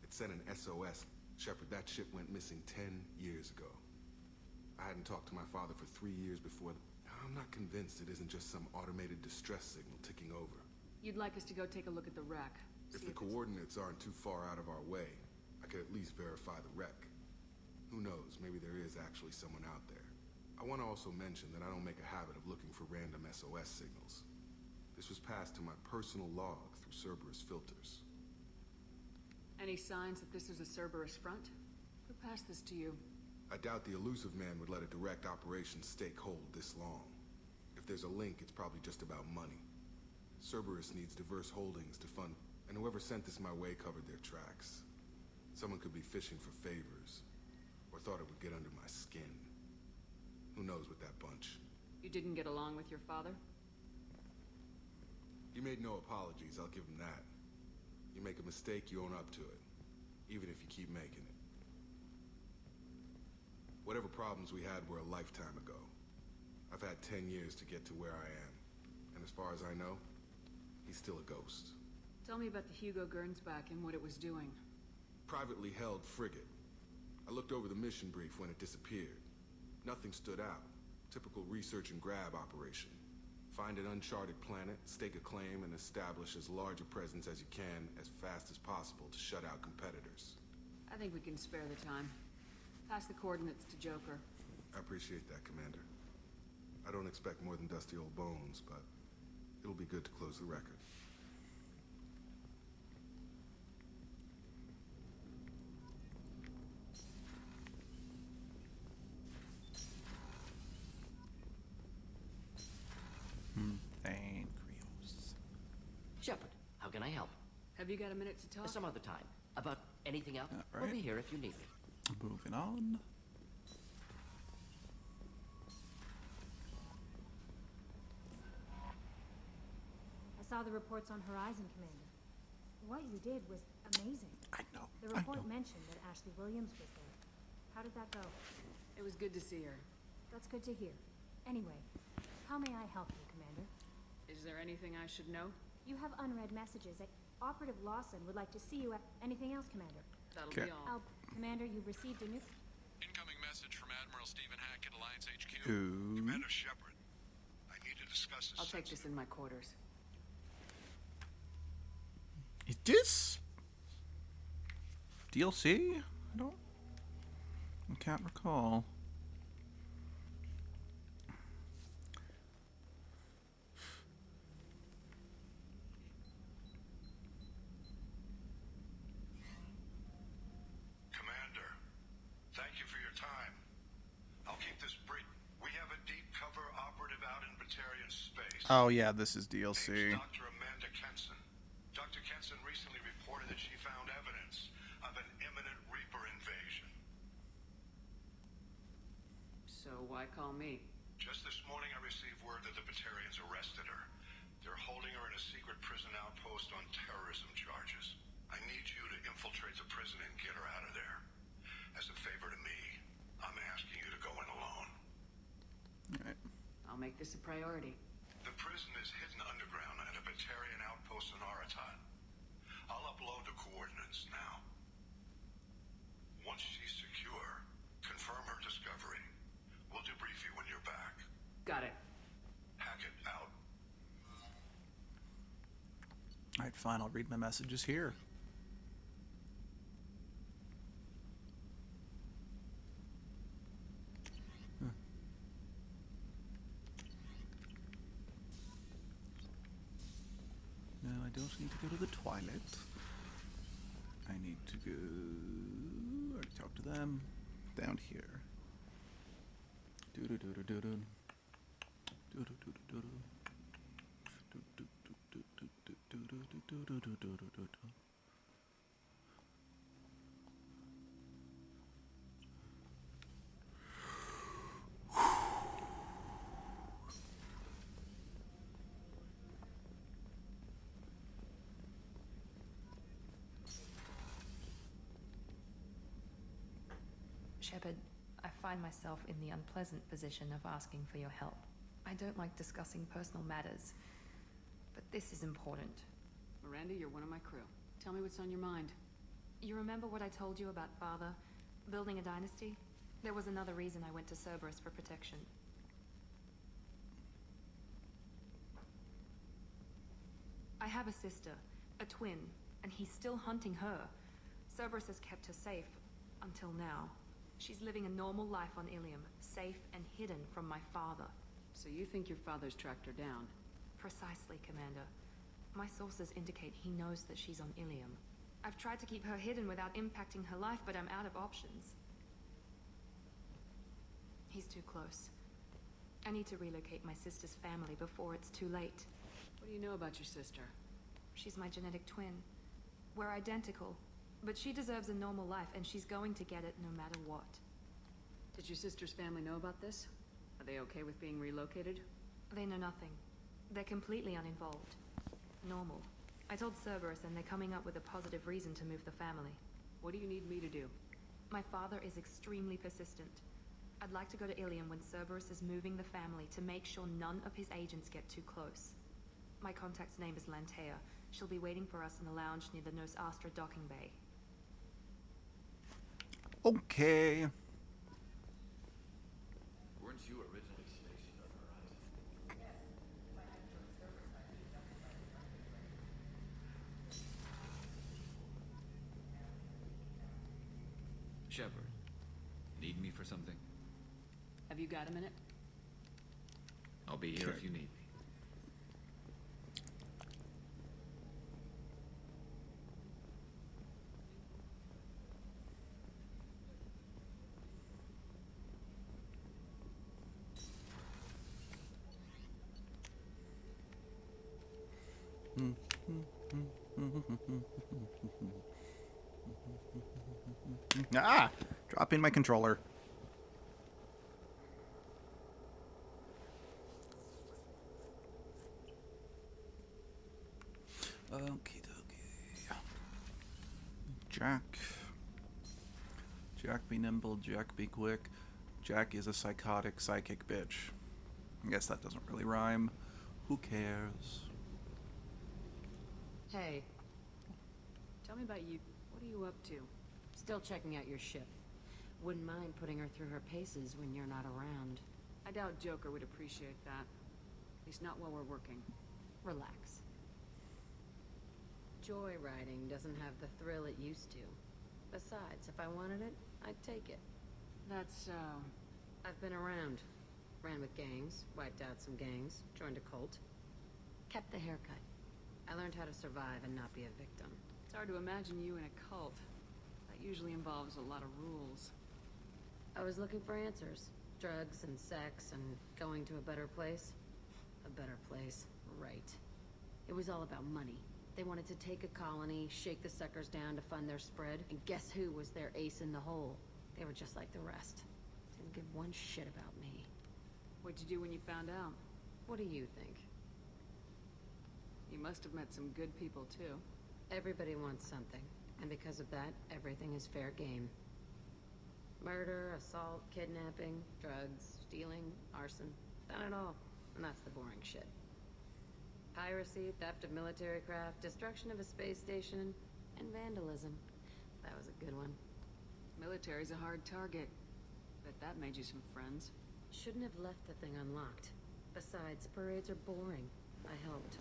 It sent an SOS. Shepard, that ship went missing 10 years ago. I hadn't talked to my father for 3 years before. I'm not convinced it isn't just some automated distress signal ticking over. You'd like us to go take a look at the wreck. If the coordinates aren't too far out of our way, I could at least verify the wreck. Who knows, maybe there is actually someone out there. I want to also mention that I don't make a habit of looking for random SOS signals. This was passed to my personal log through Cerberus filters. Any signs that this is a Cerberus front? Who passed this to you? I doubt the Elusive Man would let a direct operations stake hold this long. If there's a link, it's probably just about money. Cerberus needs diverse holdings to fund, and whoever sent this my way covered their tracks. Someone could be fishing for favors, or thought it would get under my skin. Who knows with that bunch? You didn't get along with your father? He made no apologies, I'll give him that. You make a mistake, you own up to it, even if you keep making it. Whatever problems we had were a lifetime ago. I've had 10 years to get to where I am, and as far as I know, he's still a ghost. Tell me about the Hugo Gernsback and what it was doing. Privately held frigate. I looked over the mission brief when it disappeared. Nothing stood out. Typical research and grab operation. Find an uncharted planet, stake a claim, and establish as large a presence as you can as fast as possible to shut out competitors. I think we can spare the time. Pass the coordinates to Joker. I appreciate that, Commander. I don't expect more than dusty old bones, but it'll be good to close the record. Thank Krios. Shepard, how can I help? Have you got a minute to talk? Some other time. About anything else? Right. We'll be here if you need me. Moving on. I saw the reports on Horizon, Commander. What you did was amazing. I know. The report mentioned that Ashley Williams was there. How did that go? It was good to see her. That's good to hear. Anyway, how may I help you, Commander? Is there anything I should know? You have unread messages. Operative Lawson would like to see you at... Anything else, Commander? That'll be all. Commander, you've received a new... Incoming message from Admiral Stephen Hackett, Alliance HQ. Who? Commander Shepard, I need to discuss this. I'll take this in my quarters. Is this DLC? I can't recall. Commander, thank you for your time. I'll keep this brief. We have a deep cover operative out in Batarian space. Oh yeah, this is DLC. Dr. Amanda Kenson. Dr. Kenson recently reported that she found evidence of an imminent Reaper invasion. So why call me? Just this morning I received word that the Batarians arrested her. They're holding her in a secret prison outpost on terrorism charges. I need you to infiltrate the prison and get her out of there. As a favor to me, I'm asking you to go in alone. Alright. I'll make this a priority. The prison is hidden underground at a Batarian outpost in Aratat. I'll upload the coordinates now. Once she's secure, confirm her discovery. We'll debrief you when you're back. Got it. Hackett out. Alright, fine. I'll read my messages here. No, I don't need to go to the toilet. I need to go... already talked to them. Down here. Do-do-do-do-do-do. Do-do-do-do-do-do. Do-do-do-do-do-do-do-do-do-do-do-do-do. Shepard, I find myself in the unpleasant position of asking for your help. I don't like discussing personal matters, but this is important. Miranda, you're one of my crew. Tell me what's on your mind. You remember what I told you about Father? Building a dynasty? There was another reason I went to Cerberus for protection. I have a sister, a twin, and he's still hunting her. Cerberus has kept her safe, until now. She's living a normal life on Ilium, safe and hidden from my father. So you think your father's tracked her down? Precisely, Commander. My sources indicate he knows that she's on Ilium. I've tried to keep her hidden without impacting her life, but I'm out of options. He's too close. I need to relocate my sister's family before it's too late. What do you know about your sister? She's my genetic twin. We're identical, but she deserves a normal life, and she's going to get it no matter what. Did your sister's family know about this? Are they okay with being relocated? They know nothing. They're completely uninvolved. Normal. I told Cerberus, and they're coming up with a positive reason to move the family. What do you need me to do? My father is extremely persistent. I'd like to go to Ilium when Cerberus is moving the family to make sure none of his agents get too close. My contact's name is Lantea. She'll be waiting for us in the lounge near the Nos Astra docking bay. Okay. Weren't you originally stationed on Horizon? Shepard, need me for something? Have you got a minute? I'll be here if you need me. Ah! Dropping my controller. Okie dokie. Jack. Jack be nimble, Jack be quick. Jack is a psychotic psychic bitch. I guess that doesn't really rhyme. Who cares? Hey. Tell me about you. What are you up to? Still checking out your ship. Wouldn't mind putting her through her paces when you're not around. I doubt Joker would appreciate that. At least not while we're working. Relax. Joyriding doesn't have the thrill it used to. Besides, if I wanted it, I'd take it. That's so... I've been around. Ran with gangs, wiped out some gangs, joined a cult. Kept the haircut. I learned how to survive and not be a victim. It's hard to imagine you in a cult. That usually involves a lot of rules. I was looking for answers. Drugs and sex and going to a better place. A better place, right. It was all about money. They wanted to take a colony, shake the suckers down to fund their spread, and guess who was their ace in the hole? They were just like the rest. Didn't give one shit about me. What'd you do when you found out? What do you think? You must have met some good people, too. Everybody wants something, and because of that, everything is fair game. Murder, assault, kidnapping, drugs, stealing, arson. Done it all. And that's the boring shit. Piracy, theft of military craft, destruction of a space station, and vandalism. That was a good one. Military's a hard target. Bet that made you some friends. Shouldn't have left the thing unlocked. Besides, parades are boring. I helped.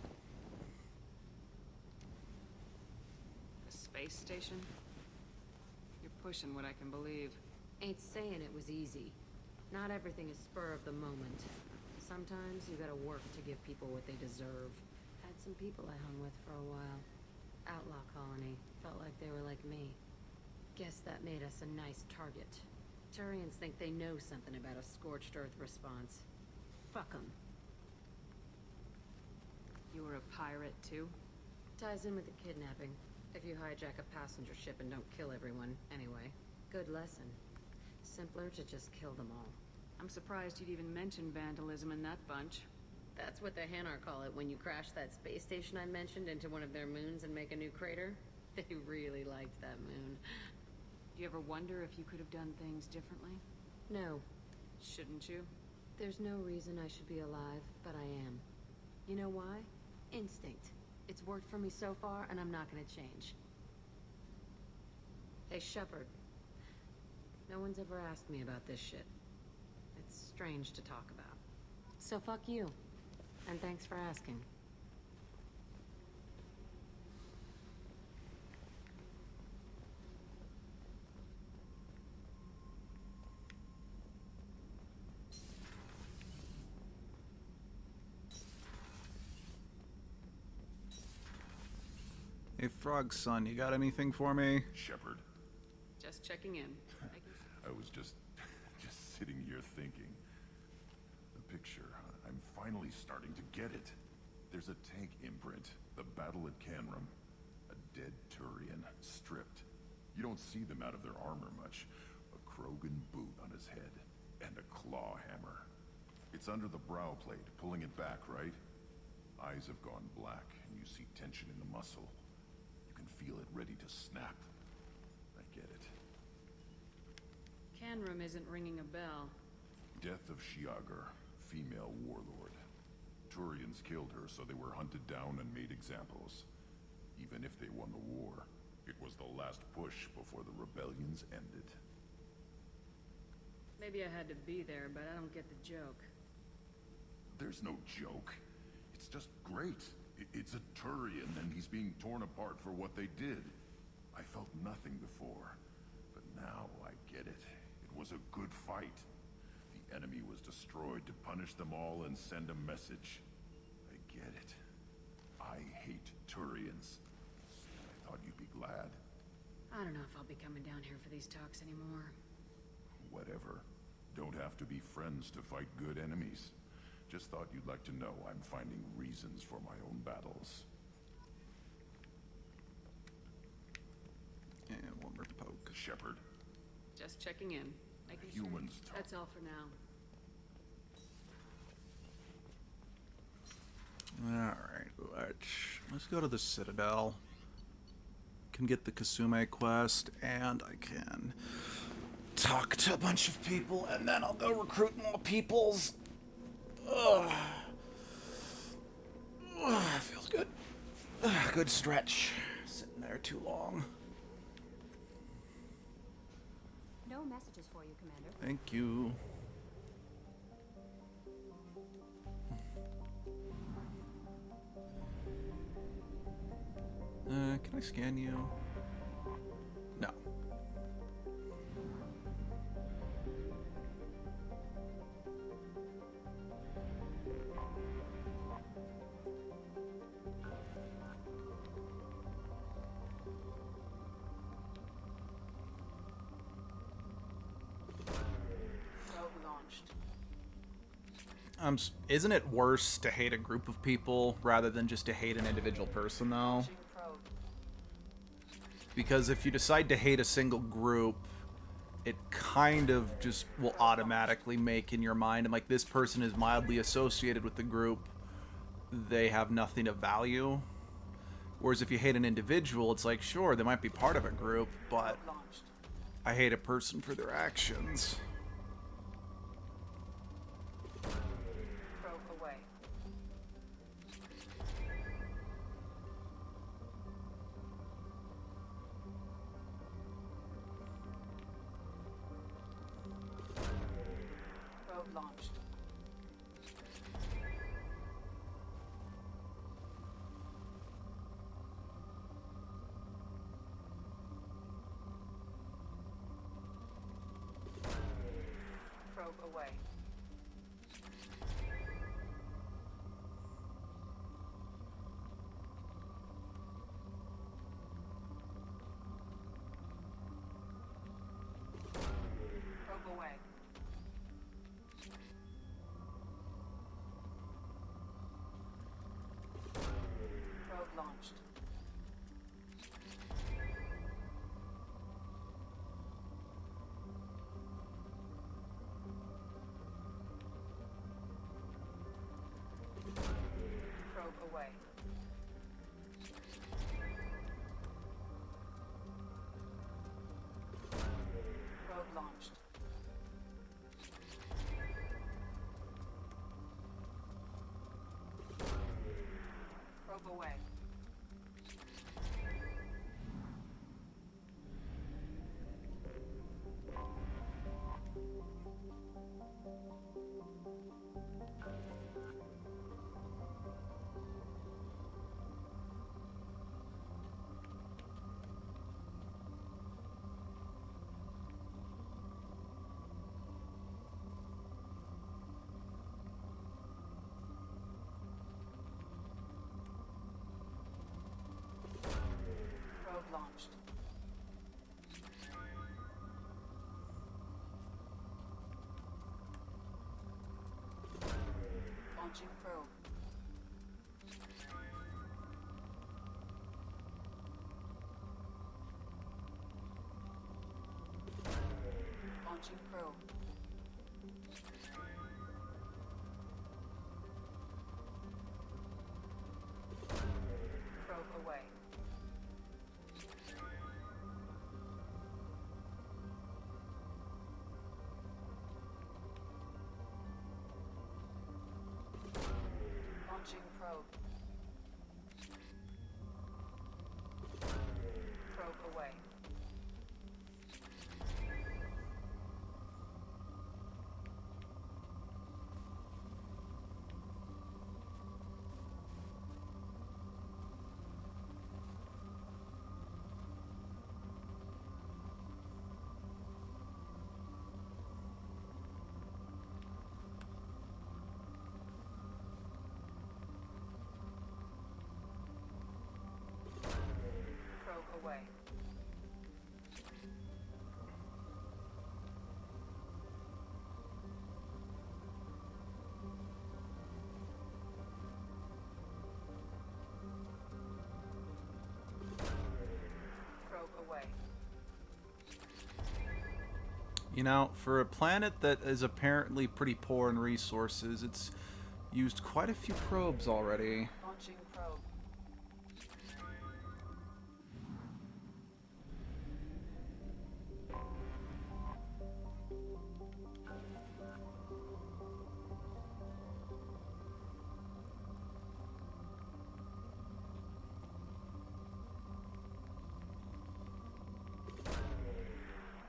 A space station? You're pushing what I can believe. Ain't saying it was easy. Not everything is spur of the moment. Sometimes you gotta work to give people what they deserve. Had some people I hung with for a while. Outlaw colony. Felt like they were like me. Guess that made us a nice target. Turians think they know something about a scorched earth response. Fuck 'em. You were a pirate, too? Ties in with the kidnapping. If you hijack a passenger ship and don't kill everyone, anyway. Good lesson. Simpler to just kill them all. I'm surprised you'd even mention vandalism in that bunch. That's what the Hanar call it when you crash that space station I mentioned into one of their moons and make a new crater. They really liked that moon. Do you ever wonder if you could have done things differently? No. Shouldn't you? There's no reason I should be alive, but I am. You know why? Instinct. It's worked for me so far, and I'm not gonna change. Hey, Shepard. No one's ever asked me about this shit. It's strange to talk about. So fuck you. And thanks for asking. Hey, Frog Son, you got anything for me? Shepard. Just checking in. I was just sitting here thinking. The picture, I'm finally starting to get it. There's a tank imprint, the battle at Canrum. A dead Turian, stripped. You don't see them out of their armor much. A Krogan boot on his head, and a claw hammer. It's under the brow plate, pulling it back, right? Eyes have gone black, and you see tension in the muscle. You can feel it ready to snap. I get it. Canrum isn't ringing a bell. Death of Shiagar, female warlord. Turians killed her, so they were hunted down and made examples. Even if they won the war, it was the last push before the rebellions ended. Maybe I had to be there, but I don't get the joke. There's no joke. It's just great. It's a Turian, and he's being torn apart for what they did. I felt nothing before, but now I get it. It was a good fight. The enemy was destroyed to punish them all and send a message. I get it. I hate Turians. I thought you'd be glad. I don't know if I'll be coming down here for these talks anymore. Whatever. Don't have to be friends to fight good enemies. Just thought you'd like to know I'm finding reasons for my own battles. And one more poke. Shepard. Just checking in. Making Humans sure. That's all for now. Alright, let's go to the Citadel. Can get the Kasume quest, and I can talk to a bunch of people, and then I'll go recruit more peoples. Ugh. Feels good. Good stretch. Sitting there too long. No messages for you, Commander. Thank you. Can I scan you? No. Isn't it worse to hate a group of people rather than just to hate an individual person, though? Because if you decide to hate a single group, it kind of just will automatically make in your mind, and like, this person is mildly associated with the group, they have nothing of value. Whereas if you hate an individual, it's like, sure, they might be part of a group, but I hate a person for their actions. Probe away. Probe launched. Probe away. Probe away. Probe launched. Probe away. Probe launched. Probe away. Probe launched. Launching probe. Launching probe. Probe away. Launching probe. Probe away. Probe away. Probe away. You know, for a planet that is apparently pretty poor in resources, it's used quite a few probes already. Launching probe.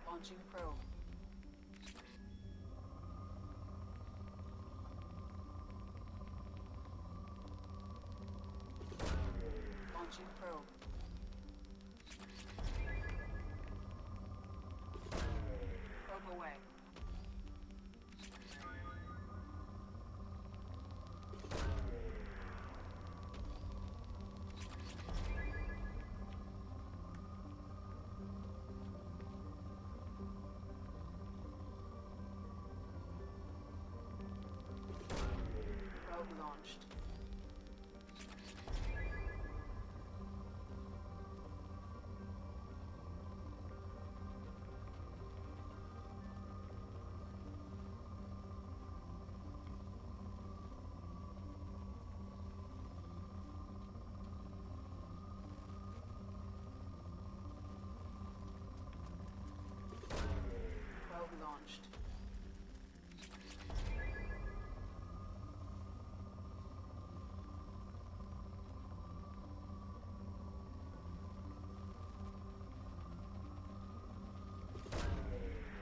Launching probe. Launching probe. Probe away. Probe launched. launched.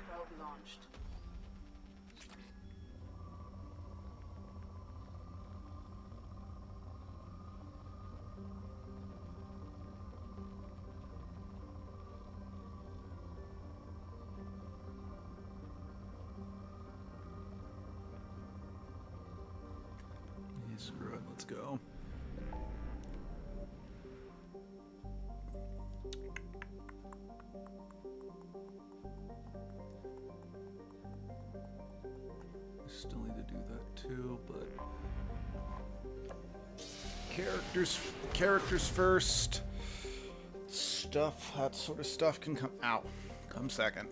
Probe launched. Yeah, screw it, let's go. Still need to do that too, but characters first. Stuff, that sort of stuff can come second.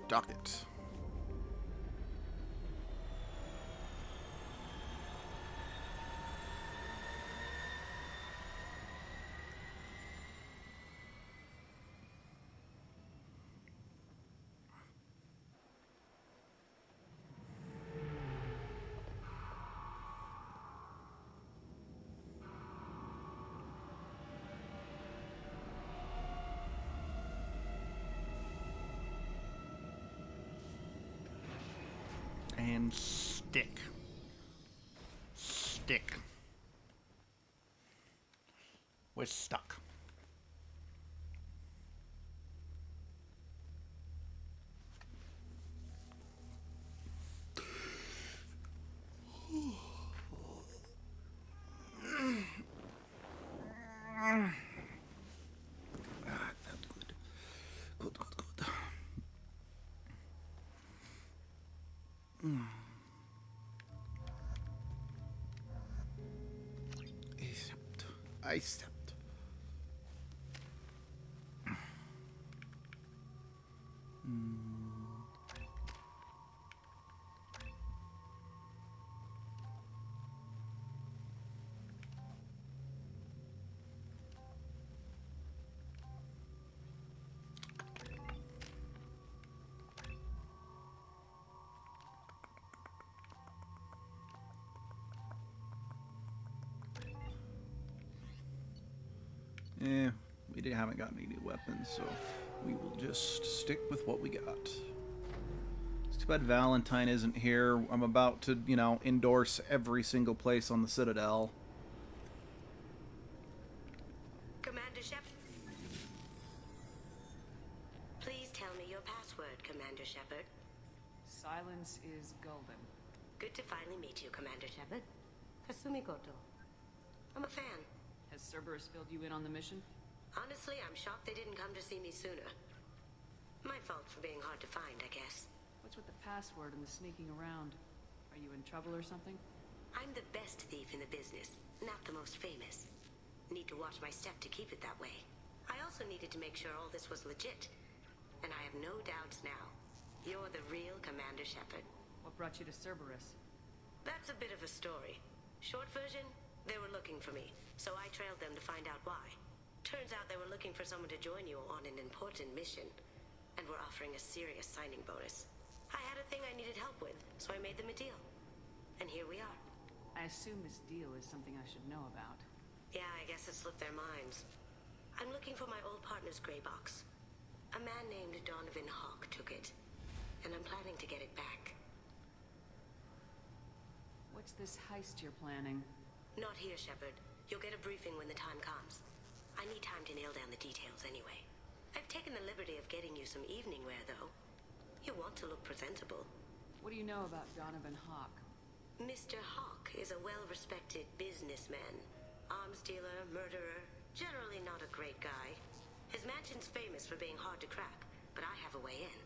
Docket. And stick. Stick. We're stuck. I stepped. We haven't gotten any new weapons, so we will just stick with what we got. It's too bad Valentine isn't here. I'm about to, endorse every single place on the Citadel. Commander Shepard. Please tell me your password, Commander Shepard. Silence is golden. Good to finally meet you, Commander Shepard. Kasumi Koto. I'm a fan. Has Cerberus filled you in on the mission? Honestly, I'm shocked they didn't come to see me sooner. My fault for being hard to find, I guess. What's with the password and the sneaking around? Are you in trouble or something? I'm the best thief in the business, not the most famous. Need to watch my step to keep it that way. I also needed to make sure all this was legit. And I have no doubts now. You're the real Commander Shepard. What brought you to Cerberus? That's a bit of a story. Short version, they were looking for me, so I trailed them to find out why. Turns out they were looking for someone to join you on an important mission, and were offering a serious signing bonus. I had a thing I needed help with, so I made them a deal. And here we are. I assume this deal is something I should know about. Yeah, I guess it slipped their minds. I'm looking for my old partner's gray box. A man named Donovan Hawk took it, and I'm planning to get it back. What's this heist you're planning? Not here, Shepard. You'll get a briefing when the time comes. I need time to nail down the details anyway. I've taken the liberty of getting you some evening wear, though. You want to look presentable. What do you know about Donovan Hawk? Mr. Hawk is a well-respected businessman. Arms dealer, murderer, generally not a great guy. His mansion's famous for being hard to crack, but I have a way in,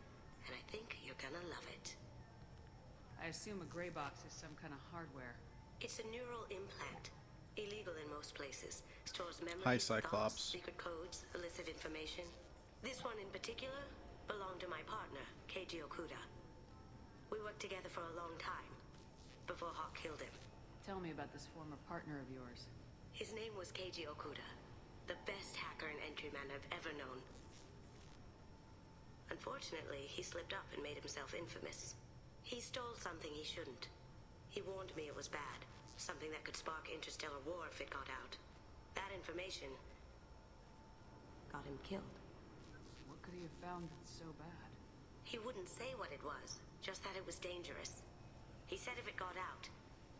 and I think you're gonna love it. I assume a gray box is some kind of hardware. It's a neural implant. Illegal in most places. Stores memories, Hi, Cyclops. thoughts, secret codes, illicit information. This one in particular belonged to my partner, Keiji Okuda. We worked together for a long time, before Hawk killed him. Tell me about this former partner of yours. His name was Keiji Okuda, the best hacker and entryman I've ever known. Unfortunately, he slipped up and made himself infamous. He stole something he shouldn't. He warned me it was bad, something that could spark interstellar war if it got out. That information got him killed. What could he have found that's so bad? He wouldn't say what it was, just that it was dangerous. He said if it got out,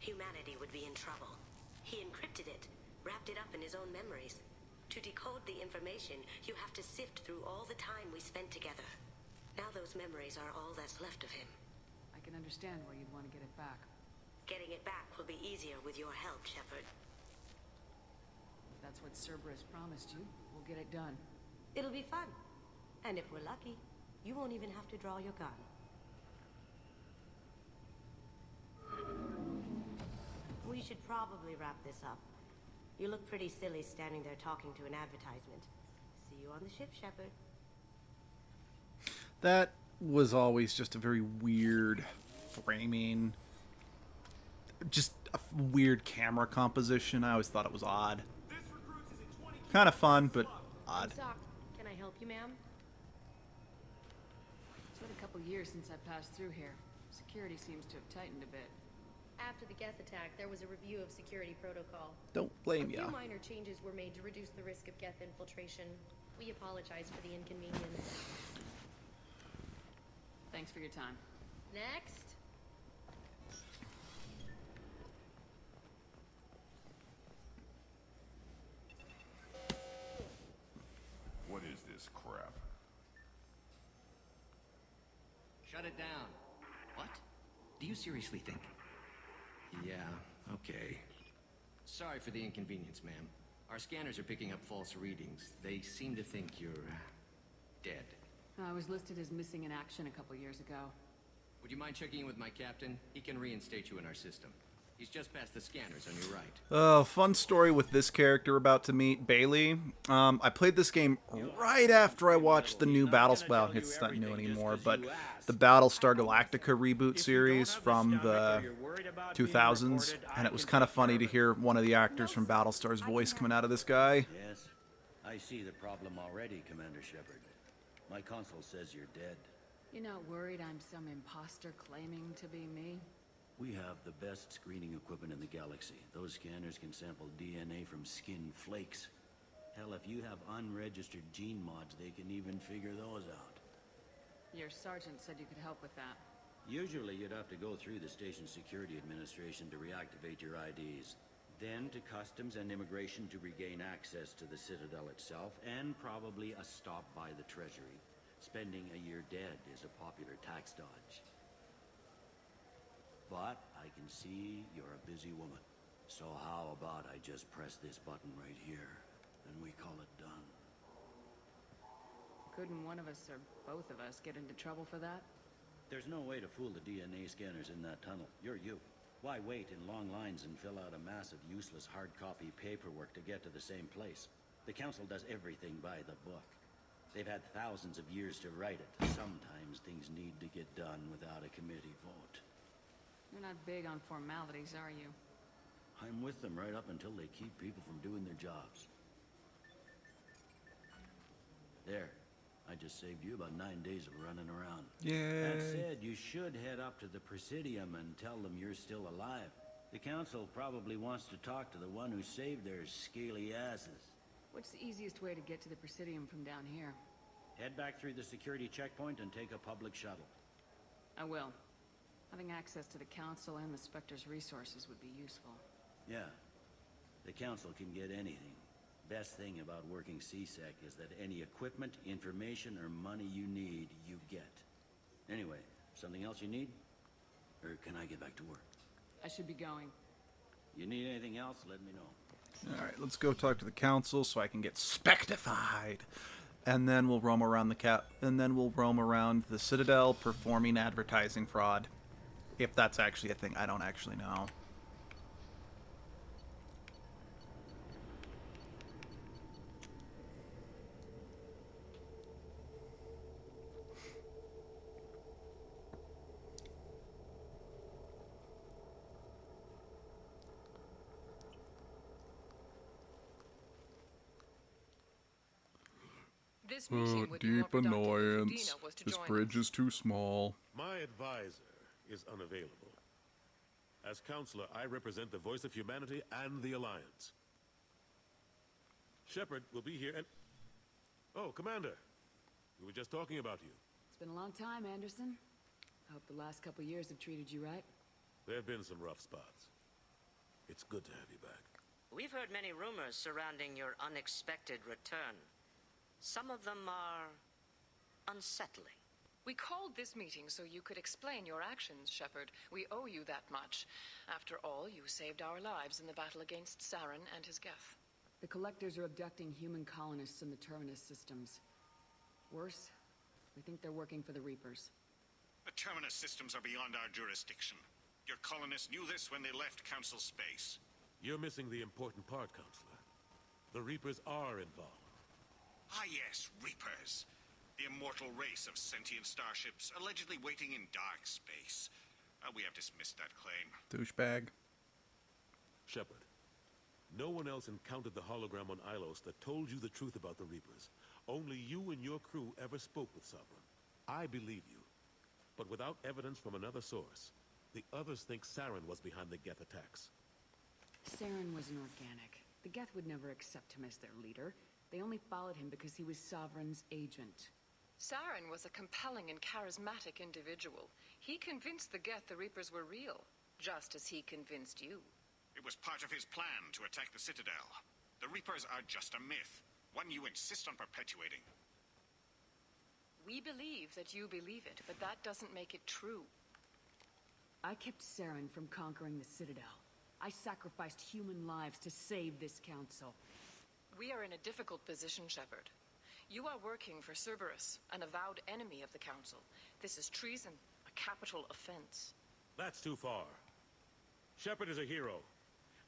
humanity would be in trouble. He encrypted it, wrapped it up in his own memories. To decode the information, you have to sift through all the time we spent together. Now those memories are all that's left of him. I can understand why you'd want to get it back. Getting it back will be easier with your help, Shepard. If that's what Cerberus promised you, we'll get it done. It'll be fun. And if we're lucky, you won't even have to draw your gun. We should probably wrap this up. You look pretty silly standing there talking to an advertisement. See you on the ship, Shepard. That was always just a very weird framing. Just a weird camera composition. I always thought it was odd. Kind of fun, but odd. Sock, can I help you, ma'am? It's been a couple years since I passed through here. Security seems to have tightened a bit. After the Geth attack, there was a review of security protocol. Don't blame ya. A few minor changes were made to reduce the risk of Geth infiltration. We apologize for the inconvenience. Thanks for your time. Next. What is this crap? Shut it down. What? Do you seriously think? Yeah, okay. Sorry for the inconvenience, ma'am. Our scanners are picking up false readings. They seem to think you're dead. I was listed as missing in action a couple years ago. Would you mind checking in with my captain? He can reinstate you in our system. He's just past the scanners on your right. Oh, fun story with this character we're about to meet, Bailey. I played this game right after I watched the new Battlestar. Well, it's not new anymore, but the Battlestar Galactica reboot series from the 2000s, and it was kind of funny to hear one of the actors from Battlestar's voice coming out of this guy. Yes, I see the problem already, Commander Shepard. My console says you're dead. You're not worried I'm some imposter claiming to be me? We have the best screening equipment in the galaxy. Those scanners can sample DNA from skin flakes. Hell, if you have unregistered gene mods, they can even figure those out. Your sergeant said you could help with that. Usually you'd have to go through the station security administration to reactivate your IDs. Then to customs and immigration to regain access to the Citadel itself, and probably a stop by the Treasury. Spending a year dead is a popular tax dodge. But I can see you're a busy woman. So how about I just press this button right here, and we call it done? Couldn't one of us or both of us get into trouble for that? There's no way to fool the DNA scanners in that tunnel. You're you. Why wait in long lines and fill out a massive useless hard copy paperwork to get to the same place? The Council does everything by the book. They've had thousands of years to write it. Sometimes things need to get done without a committee vote. You're not big on formalities, are you? I'm with them right up until they keep people from doing their jobs. There. I just saved you about 9 days of running around. Yay. That said, you should head up to the Presidium and tell them you're still alive. The Council probably wants to talk to the one who saved their scaly asses. What's the easiest way to get to the Presidium from down here? Head back through the security checkpoint and take a public shuttle. I will. Having access to the Council and the Spectre's resources would be useful. Yeah. The Council can get anything. Best thing about working CSEC is that any equipment, information, or money you need, you get. Anyway, something else you need? Or can I get back to work? I should be going. You need anything else, let me know. Alright, let's go talk to the Council so I can get spectified. And then we'll roam around the Citadel performing advertising fraud. If that's actually a thing, I don't actually know. This meeting would be more Deep productive if annoyance. Udina was to This join bridge is too small. My advisor is unavailable. As counselor, I represent the voice of humanity and the Alliance. Shepard will be here and... Oh, Commander. We were just talking about you. It's been a long time, Anderson. I hope the last couple years have treated you right. There have been some rough spots. It's good to have you back. We've heard many rumors surrounding your unexpected return. Some of them are unsettling. We called this meeting so you could explain your actions, Shepard. We owe you that much. After all, you saved our lives in the battle against Saren and his Geth. The Collectors are abducting human colonists in the Terminus systems. Worse, we think they're working for the Reapers. The Terminus systems are beyond our jurisdiction. Your colonists knew this when they left Council space. You're missing the important part, Counselor. The Reapers are involved. Ah yes, Reapers. The immortal race of sentient starships allegedly waiting in dark space. We have dismissed that claim. Douchebag. Shepard, no one else encountered the hologram on Ilos that told you the truth about the Reapers. Only you and your crew ever spoke with Sovereign. I believe you. But without evidence from another source, the others think Saren was behind the Geth attacks. Saren was an organic. The Geth would never accept him as their leader. They only followed him because he was Sovereign's agent. Saren was a compelling and charismatic individual. He convinced the Geth the Reapers were real, just as he convinced you. It was part of his plan to attack the Citadel. The Reapers are just a myth, one you insist on perpetuating. We believe that you believe it, but that doesn't make it true. I kept Saren from conquering the Citadel. I sacrificed human lives to save this council. We are in a difficult position, Shepard. You are working for Cerberus, an avowed enemy of the Council. This is treason, a capital offense. That's too far. Shepard is a hero.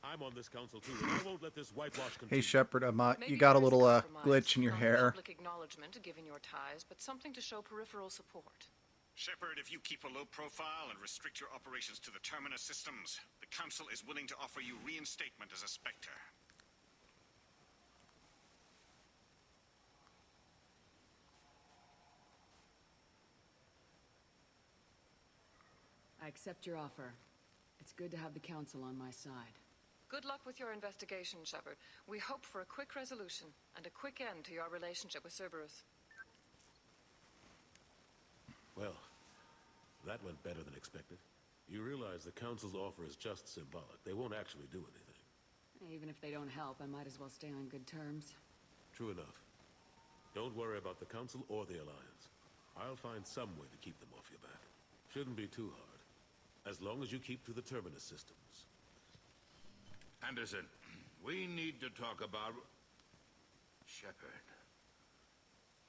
I'm on this council too, and I won't let this whitewash continue. Hey Shepard, you got a little glitch in your Not hair. public acknowledgement given your ties, but something to show peripheral support. Shepard, if you keep a low profile and restrict your operations to the Terminus systems, the Council is willing to offer you reinstatement as a Spectre. I accept your offer. It's good to have the Council on my side. Good luck with your investigation, Shepard. We hope for a quick resolution and a quick end to your relationship with Cerberus. Well, that went better than expected. You realize the Council's offer is just symbolic. They won't actually do anything. Even if they don't help, I might as well stay on good terms. True enough. Don't worry about the Council or the Alliance. I'll find some way to keep them off your back. Shouldn't be too hard. As long as you keep to the Terminus systems. Anderson, we need to talk about... Shepard,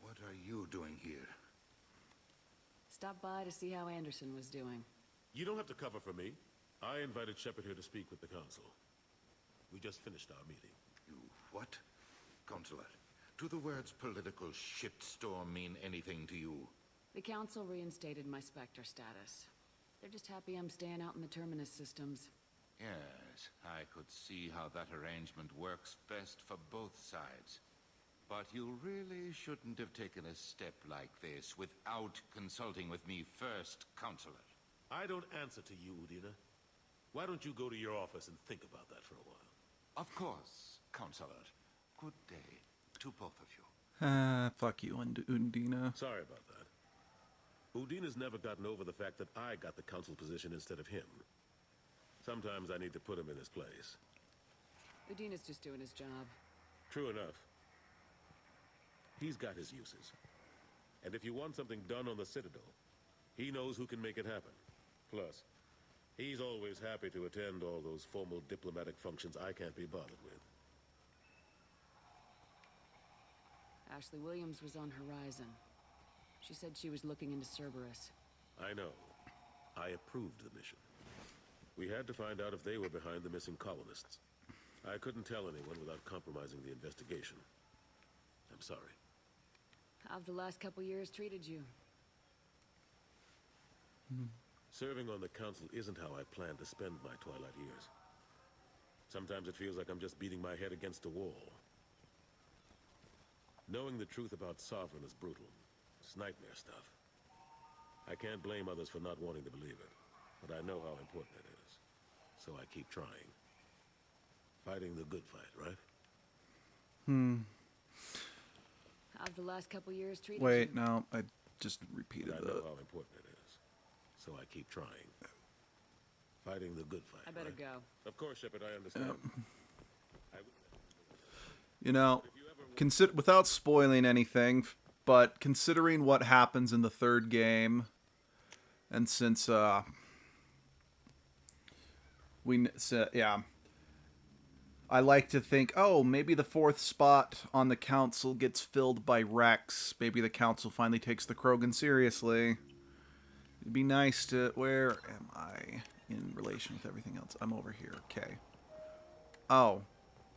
what are you doing here? Stop by to see how Anderson was doing. You don't have to cover for me. I invited Shepard here to speak with the Council. We just finished our meeting. You what? Consular, do the words political shitstorm mean anything to you? The Council reinstated my Spectre status. They're just happy I'm staying out in the Terminus systems. Yes, I could see how that arrangement works best for both sides. But you really shouldn't have taken a step like this without consulting with me first, Counselor. I don't answer to you, Udina. Why don't you go to your office and think about that for a while? Of course, Counselor. Good day to both of you. Fuck you, Undina. Sorry about that. Udina's never gotten over the fact that I got the Council position instead of him. Sometimes I need to put him in his place. Udina's just doing his job. True enough. He's got his uses. And if you want something done on the Citadel, he knows who can make it happen. Plus, he's always happy to attend all those formal diplomatic functions I can't be bothered with. Ashley Williams was on Horizon. She said she was looking into Cerberus. I know. I approved the mission. We had to find out if they were behind the missing colonists. I couldn't tell anyone without compromising the investigation. I'm sorry. How've the last couple years treated you? Serving on the Council isn't how I plan to spend my twilight years. Sometimes it feels like I'm just beating my head against a wall. Knowing the truth about Sovereign is brutal. It's nightmare stuff. I can't blame others for not wanting to believe it, but I know how important it is. So I keep trying. Fighting the good fight, right? How've the last couple years treated Wait, you? no, I just repeated I the... know how important it is. So I keep trying. Fighting the good fight, I better right? go. Of course, Shepard, I understand. You know, without spoiling anything, but considering what happens in the third game, and since I like to think, oh, maybe the fourth spot on the council gets filled by Rex. Maybe the council finally takes the Krogan seriously. It'd be nice to... Where am I in relation with everything else? I'm over here. Okay. Oh.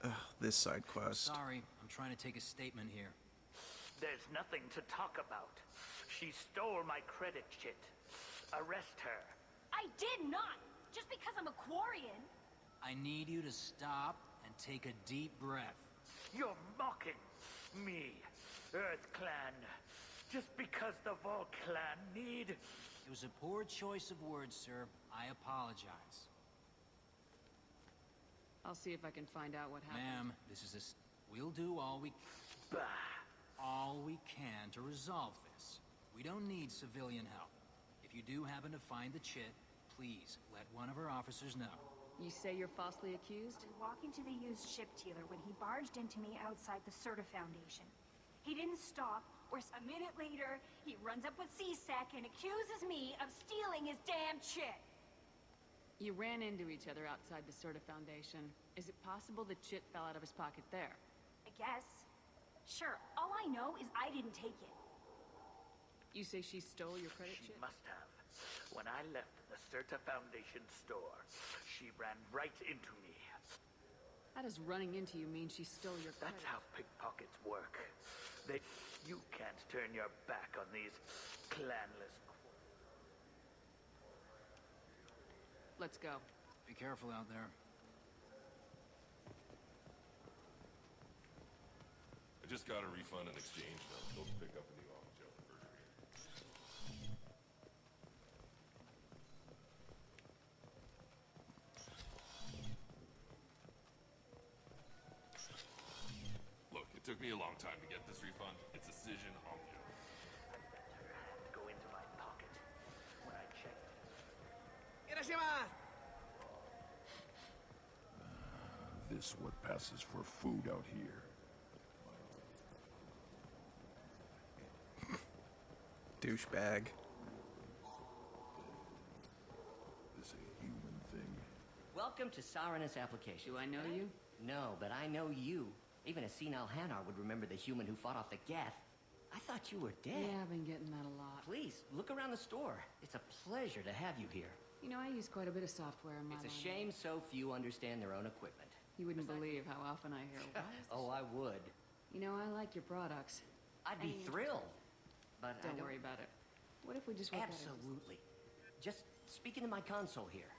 Ugh, this side quest. Sorry, I'm trying to take a statement here. There's nothing to talk about. She stole my credit chit. Arrest her. I did not! Just because I'm a Quarian! I need you to stop and take a deep breath. You're mocking me, Earth Clan. Just because the Vol Clan need... It was a poor choice of words, sir. I apologize. I'll see if I can find out what happened. Ma'am, this is we'll do all we can to resolve this. We don't need civilian help. If you do happen to find the chit, please let one of our officers know. You say you're falsely accused? I was walking to the used ship dealer when he barged into me outside the Serta Foundation. He didn't stop, or a minute later, he runs up with C-Sec and accuses me of stealing his damn chit. You ran into each other outside the Serta Foundation. Is it possible the chit fell out of his pocket there? I guess. Sure, all I know is I didn't take it. You say she stole your credit chit? She must have. When I left the Serta Foundation store, she ran right into me. How does running into you mean she stole your credit? That's how pickpockets work. You can't turn your back on these clanless... Let's go. Be careful out there. I just got a refund and exchange note. Go pick up a new off-the-shelf version. Look, it took me a long time to get this refund. It's a decision on the job. Go into my pocket. When I checked... This what passes for food out here. Douchebag. This a human thing. Welcome to Sarenus application. Do I know you? No, but I know you. Even a senile Hanar would remember the human who fought off the Geth. I thought you were dead. Yeah, I've been getting that a lot. Please, look around the store. It's a pleasure to have you here. You know, I use quite a bit of software in my It's a line. shame so few understand their own equipment. You wouldn't believe how often I hear, why is Oh, I would. You know, I like your products. I'd be thrilled. But I Don't worry about it. What if we just work out a- Absolutely. Just speak into my console here.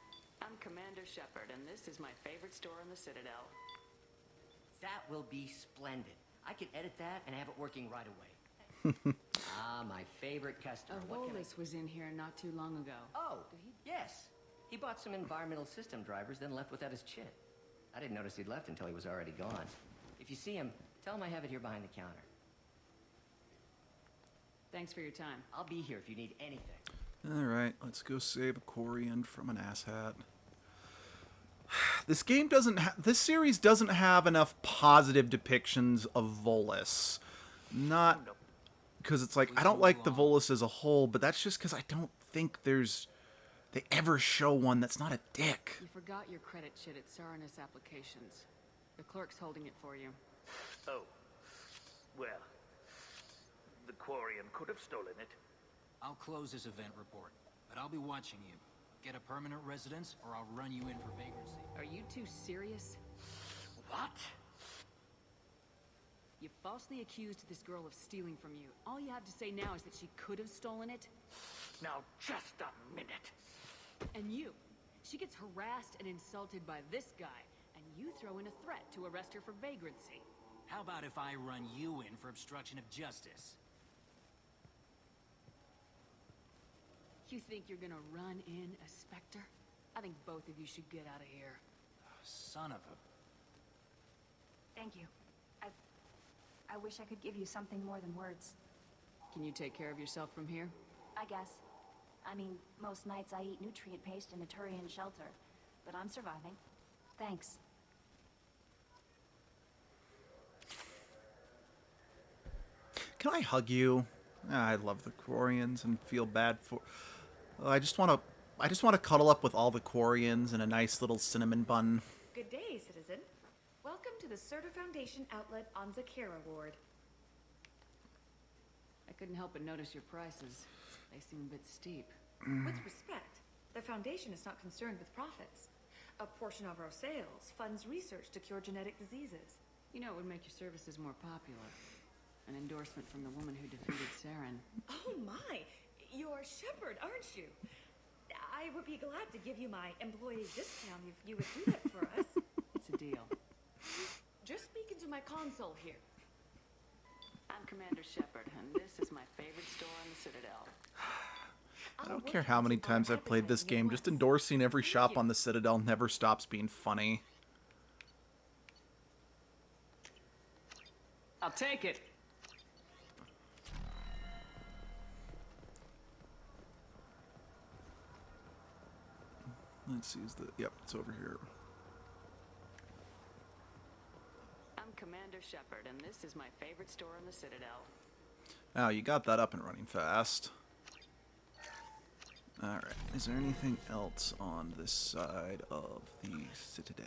I'm Commander Shepard, and this is my favorite store in the Citadel. That will be splendid. I can edit that and have it working right away. My favorite customer. What can I... Volus was in here not too long ago. Oh, yes. He bought some environmental system drivers, then left without his chit. I didn't notice he'd left until he was already gone. If you see him, tell him I have it here behind the counter. Thanks for your time. I'll be here if you need anything. Alright, let's go save a Quarian from an asshat. This game doesn't this series doesn't have enough positive depictions of Volus. Not because it's like, I don't like the Volus as a whole, but that's just because I don't think they ever show one that's not a dick. You forgot your credit chit at Sarenus Applications. The clerk's holding it for you. Oh. Well. The Quarian could have stolen it. I'll close this event report, but I'll be watching you. Get a permanent residence, or I'll run you in for vagrancy. Are you two serious? What? You falsely accused this girl of stealing from you. All you have to say now is that she could have stolen it. Now, just a minute. And you. She gets harassed and insulted by this guy, and you throw in a threat to arrest her for vagrancy. How about if I run you in for obstruction of justice? You think you're gonna run in a Spectre? I think both of you should get out of here. Son of a... Thank you. I wish I could give you something more than words. Can you take care of yourself from here? I guess. I mean, most nights I eat nutrient paste in a Turian shelter, but I'm surviving. Thanks. Can I hug you? I love the Quarians and feel bad for... I just want to cuddle up with all the Quarians in a nice little cinnamon bun. Good day, citizen. Welcome to the Surtur Foundation outlet on Zakera Ward. I couldn't help but notice your prices. They seem a bit steep. With respect, the Foundation is not concerned with profits. A portion of our sales funds research to cure genetic diseases. You know, it would make your services more popular. An endorsement from the woman who defeated Saren. Oh my! You're Shepard, aren't you? I would be glad to give you my employee discount if you would do that for us. It's a deal. Just speak into my console here. I'm Commander Shepard, and this is my favorite store on the Citadel. I don't care how many times I've played this game, just endorsing every shop on the Citadel never stops being funny. I'll take it. Let's see, yep, it's over here. I'm Commander Shepard, and this is my favorite store on the Citadel. Oh, you got that up and running fast. Alright, is there anything else on this side of the Citadel?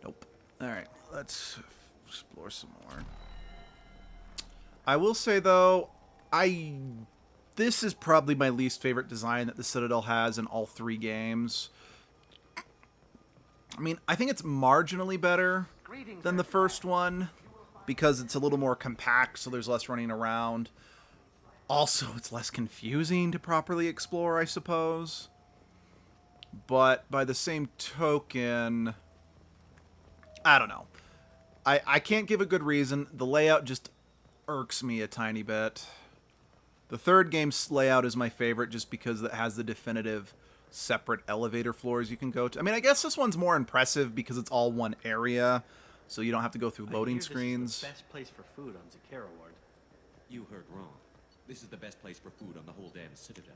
Nope. Alright, let's explore some more. I will say, though, this is probably my least favorite design that the Citadel has in all 3 games. I mean, I think it's marginally better than the first one because it's a little more compact, so there's less running around. Also, it's less confusing to properly explore, I suppose. But by the same token, I don't know. I can't give a good reason. The layout just irks me a tiny bit. The third game's layout is my favorite just because it has the definitive separate elevator floors you can go to. I mean, I guess this one's more impressive because it's all one area, so you don't have to go through loading screens. This is the best place for food on Zakera Ward. You heard wrong. This is the best place for food on the whole damn Citadel.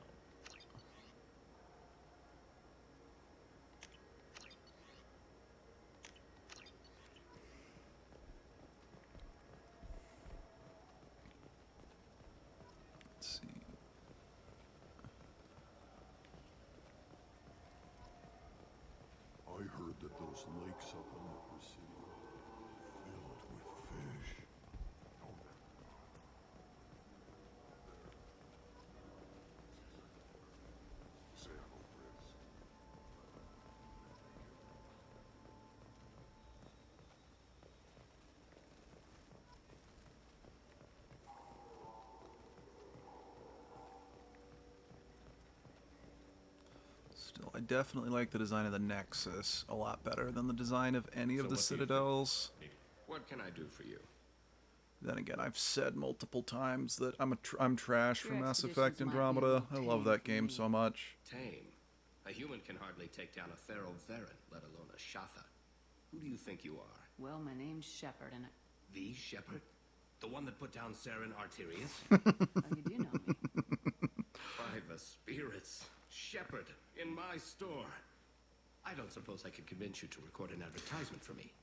Let's see. I heard that those lakes up on the Presidio filled with fish. Still, I definitely like the design of the Nexus a lot better than the design of any of the what do you think? Citadels. What can I do for you? Then again, I've said multiple times that I'm trash for Your Mass expeditions Effect might be a Andromeda. I little love tame that for game me. so much. Tame. A human can hardly take down a Thero Varen, let alone a Shatha. Who do you think you are? Well, my name's Shepard, and The Shepherd? The one that put down Saren Arterius? you do know me. By the spirits. Shepherd, in my store. I don't suppose I could convince you to record an advertisement for me.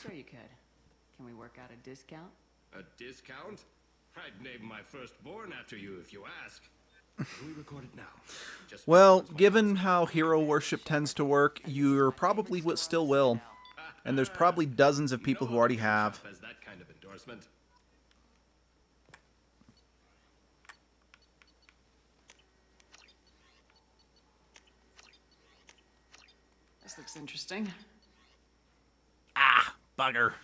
Sure you could. Can we work out a discount? A discount? I'd name my firstborn after you if you ask. Can we record it now? Just Well, given how hero worship tends to work, you're probably still will. And there's probably dozens of people who already have. as that kind of endorsement. This looks interesting. Ah, bugger.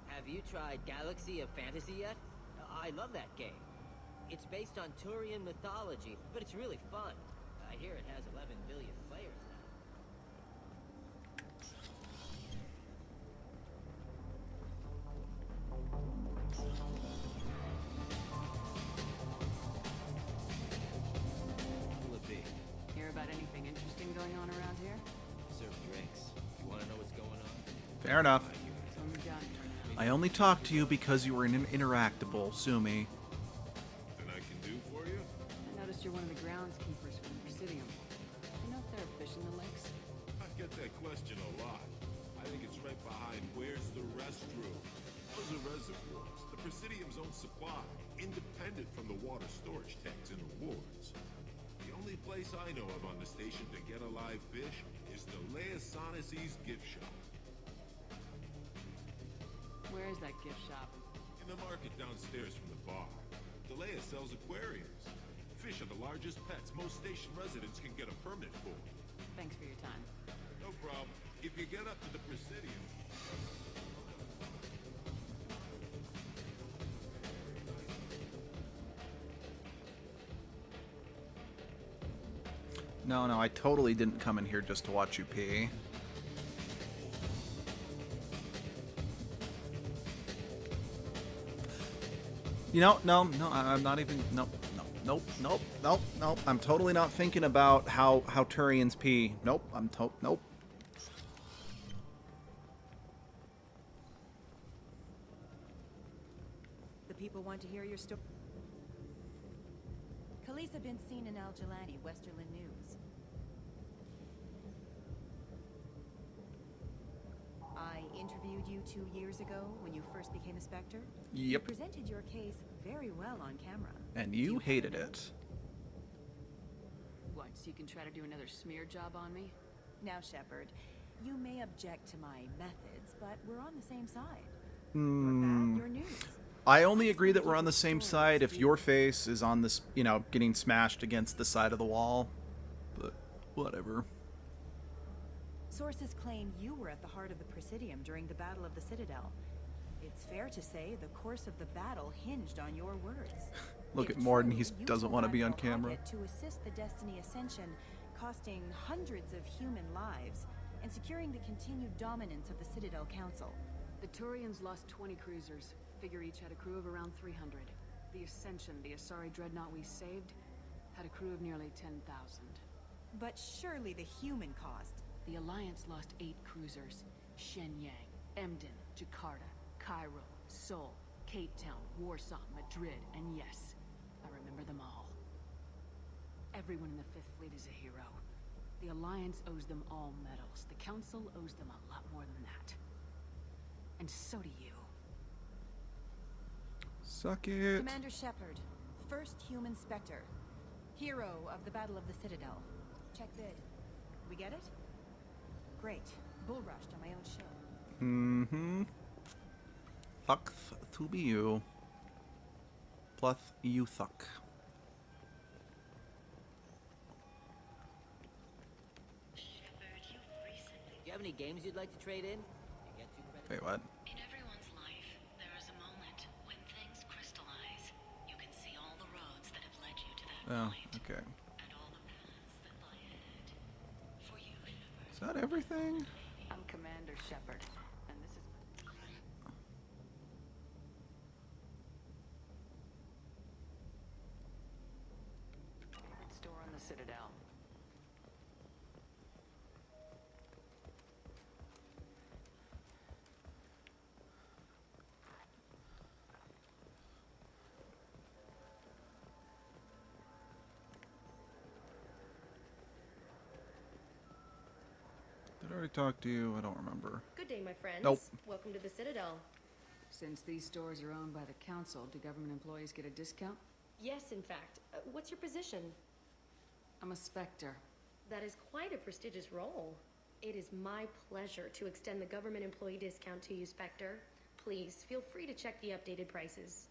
Have you tried Galaxy of Fantasy yet? I love that game. It's based on Turian mythology, but it's really fun. I hear it has 11 billion players now. Who will it be? Hear about anything interesting going on around here? Serve drinks. You want to know what's going on? Fair enough. It's only done for now. I only talked to you because you were an interactable, sue me. Nothing I can do for you? I noticed you're one of the groundskeepers for the Presidium. You know if there are fish in the lakes? I get that question a lot. I think it's right behind where's the restroom. Those are reservoirs, the Presidium's own supply, independent from the water storage tanks in the wards. The only place I know of on the station to get a live fish is the Leia Sonasy's gift shop. Where is that gift shop? In the market downstairs from the bar. Delea sells aquariums. Fish are the largest pets most station residents can get a permit for. Thanks for your time. No problem. If you get up to the Presidium... No, I totally didn't come in here just to watch you pee. No, I'm not even, nope. I'm totally not thinking about how Turians pee. Nope, nope. The people want to hear your story. Khaleesa been seen in Al Jalani, Westerland News. I interviewed you 2 years ago when you first became a Spectre. Yep. You presented your case very well on camera. And you hated it. What, so you can try to do another smear job on me? Now, Shepard, you may object to my methods, but we're on the same side. Your news. I only agree that we're on the same side if your face is on this, getting smashed against the side of the wall. But whatever. Sources claim you were at the heart of the Presidium during the Battle of the Citadel. It's fair to say the course of the battle hinged on your words. Look If at Morden, true, he you doesn't want to be on provided a camera. rocket to assist the Destiny Ascension, costing hundreds of human lives, and securing the continued dominance of the Citadel Council. The Turians lost 20 cruisers. Figure each had a crew of around 300. The Ascension, the Asari dreadnought we saved, had a crew of nearly 10,000. But surely the human cost. The Alliance lost 8 cruisers. Shenyang, Emden, Jakarta, Cairo, Seoul, Cape Town, Warsaw, Madrid, and yes, I remember them all. Everyone in the Fifth Fleet is a hero. The Alliance owes them all medals. The Council owes them a lot more than that. And so do you. Suck it. Commander Shepard, first human Spectre. Hero of the Battle of the Citadel. Check bid. We get it? Great. Bull rushed on my own show. Mm-hmm. Thuck to be you. Pluth you thuck. Do you have any games you'd like to trade in? Wait, what? In everyone's life, there is a moment when things crystallize. You can see all the roads that have led you to that Oh, point. okay. And all the paths that lie ahead. For you, Shepard. Is that everything? I'm Commander Shepard, and this is... Favorite store on the Citadel. Did I already talk to you? I don't remember. Good day, my friends. Nope. Welcome to the Citadel. Since these stores are owned by the Council, do government employees get a discount? Yes, in fact. What's your position? I'm a Spectre. That is quite a prestigious role. It is my pleasure to extend the government employee discount to you, Spectre. Please, feel free to check the updated prices.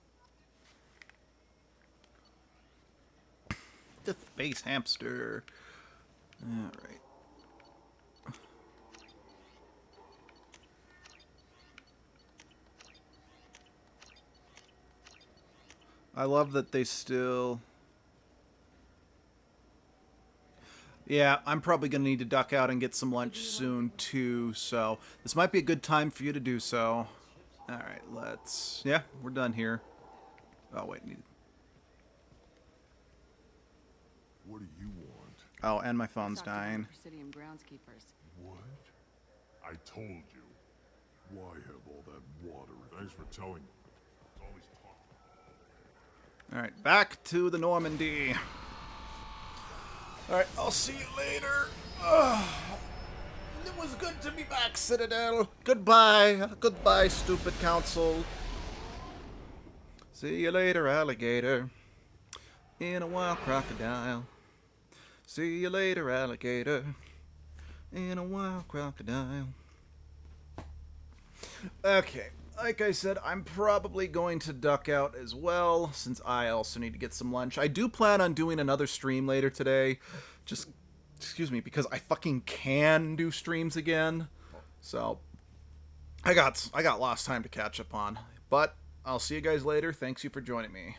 The space hamster. Alright. I love that they still... Yeah, I'm probably going to need to duck out and get some lunch soon, too, so this might be a good time for you to do so. Alright, let's... Yeah, we're done here. Oh, wait. What do you want? Oh, and my phone's dying. Presidium groundskeepers. What? I told you. Why have all that water? Thanks for telling me. It's always talk. Alright, back to the Normandy. Alright, I'll see you later. It was good to be back, Citadel. Goodbye. Goodbye, stupid council. See you later, alligator. In a wild crocodile. See you later, alligator. In a wild crocodile. Okay, like I said, I'm probably going to duck out as well, since I also need to get some lunch. I do plan on doing another stream later today. Just, excuse me, because I fucking can do streams again. So, I got lost time to catch up on. But, I'll see you guys later. Thanks you for joining me.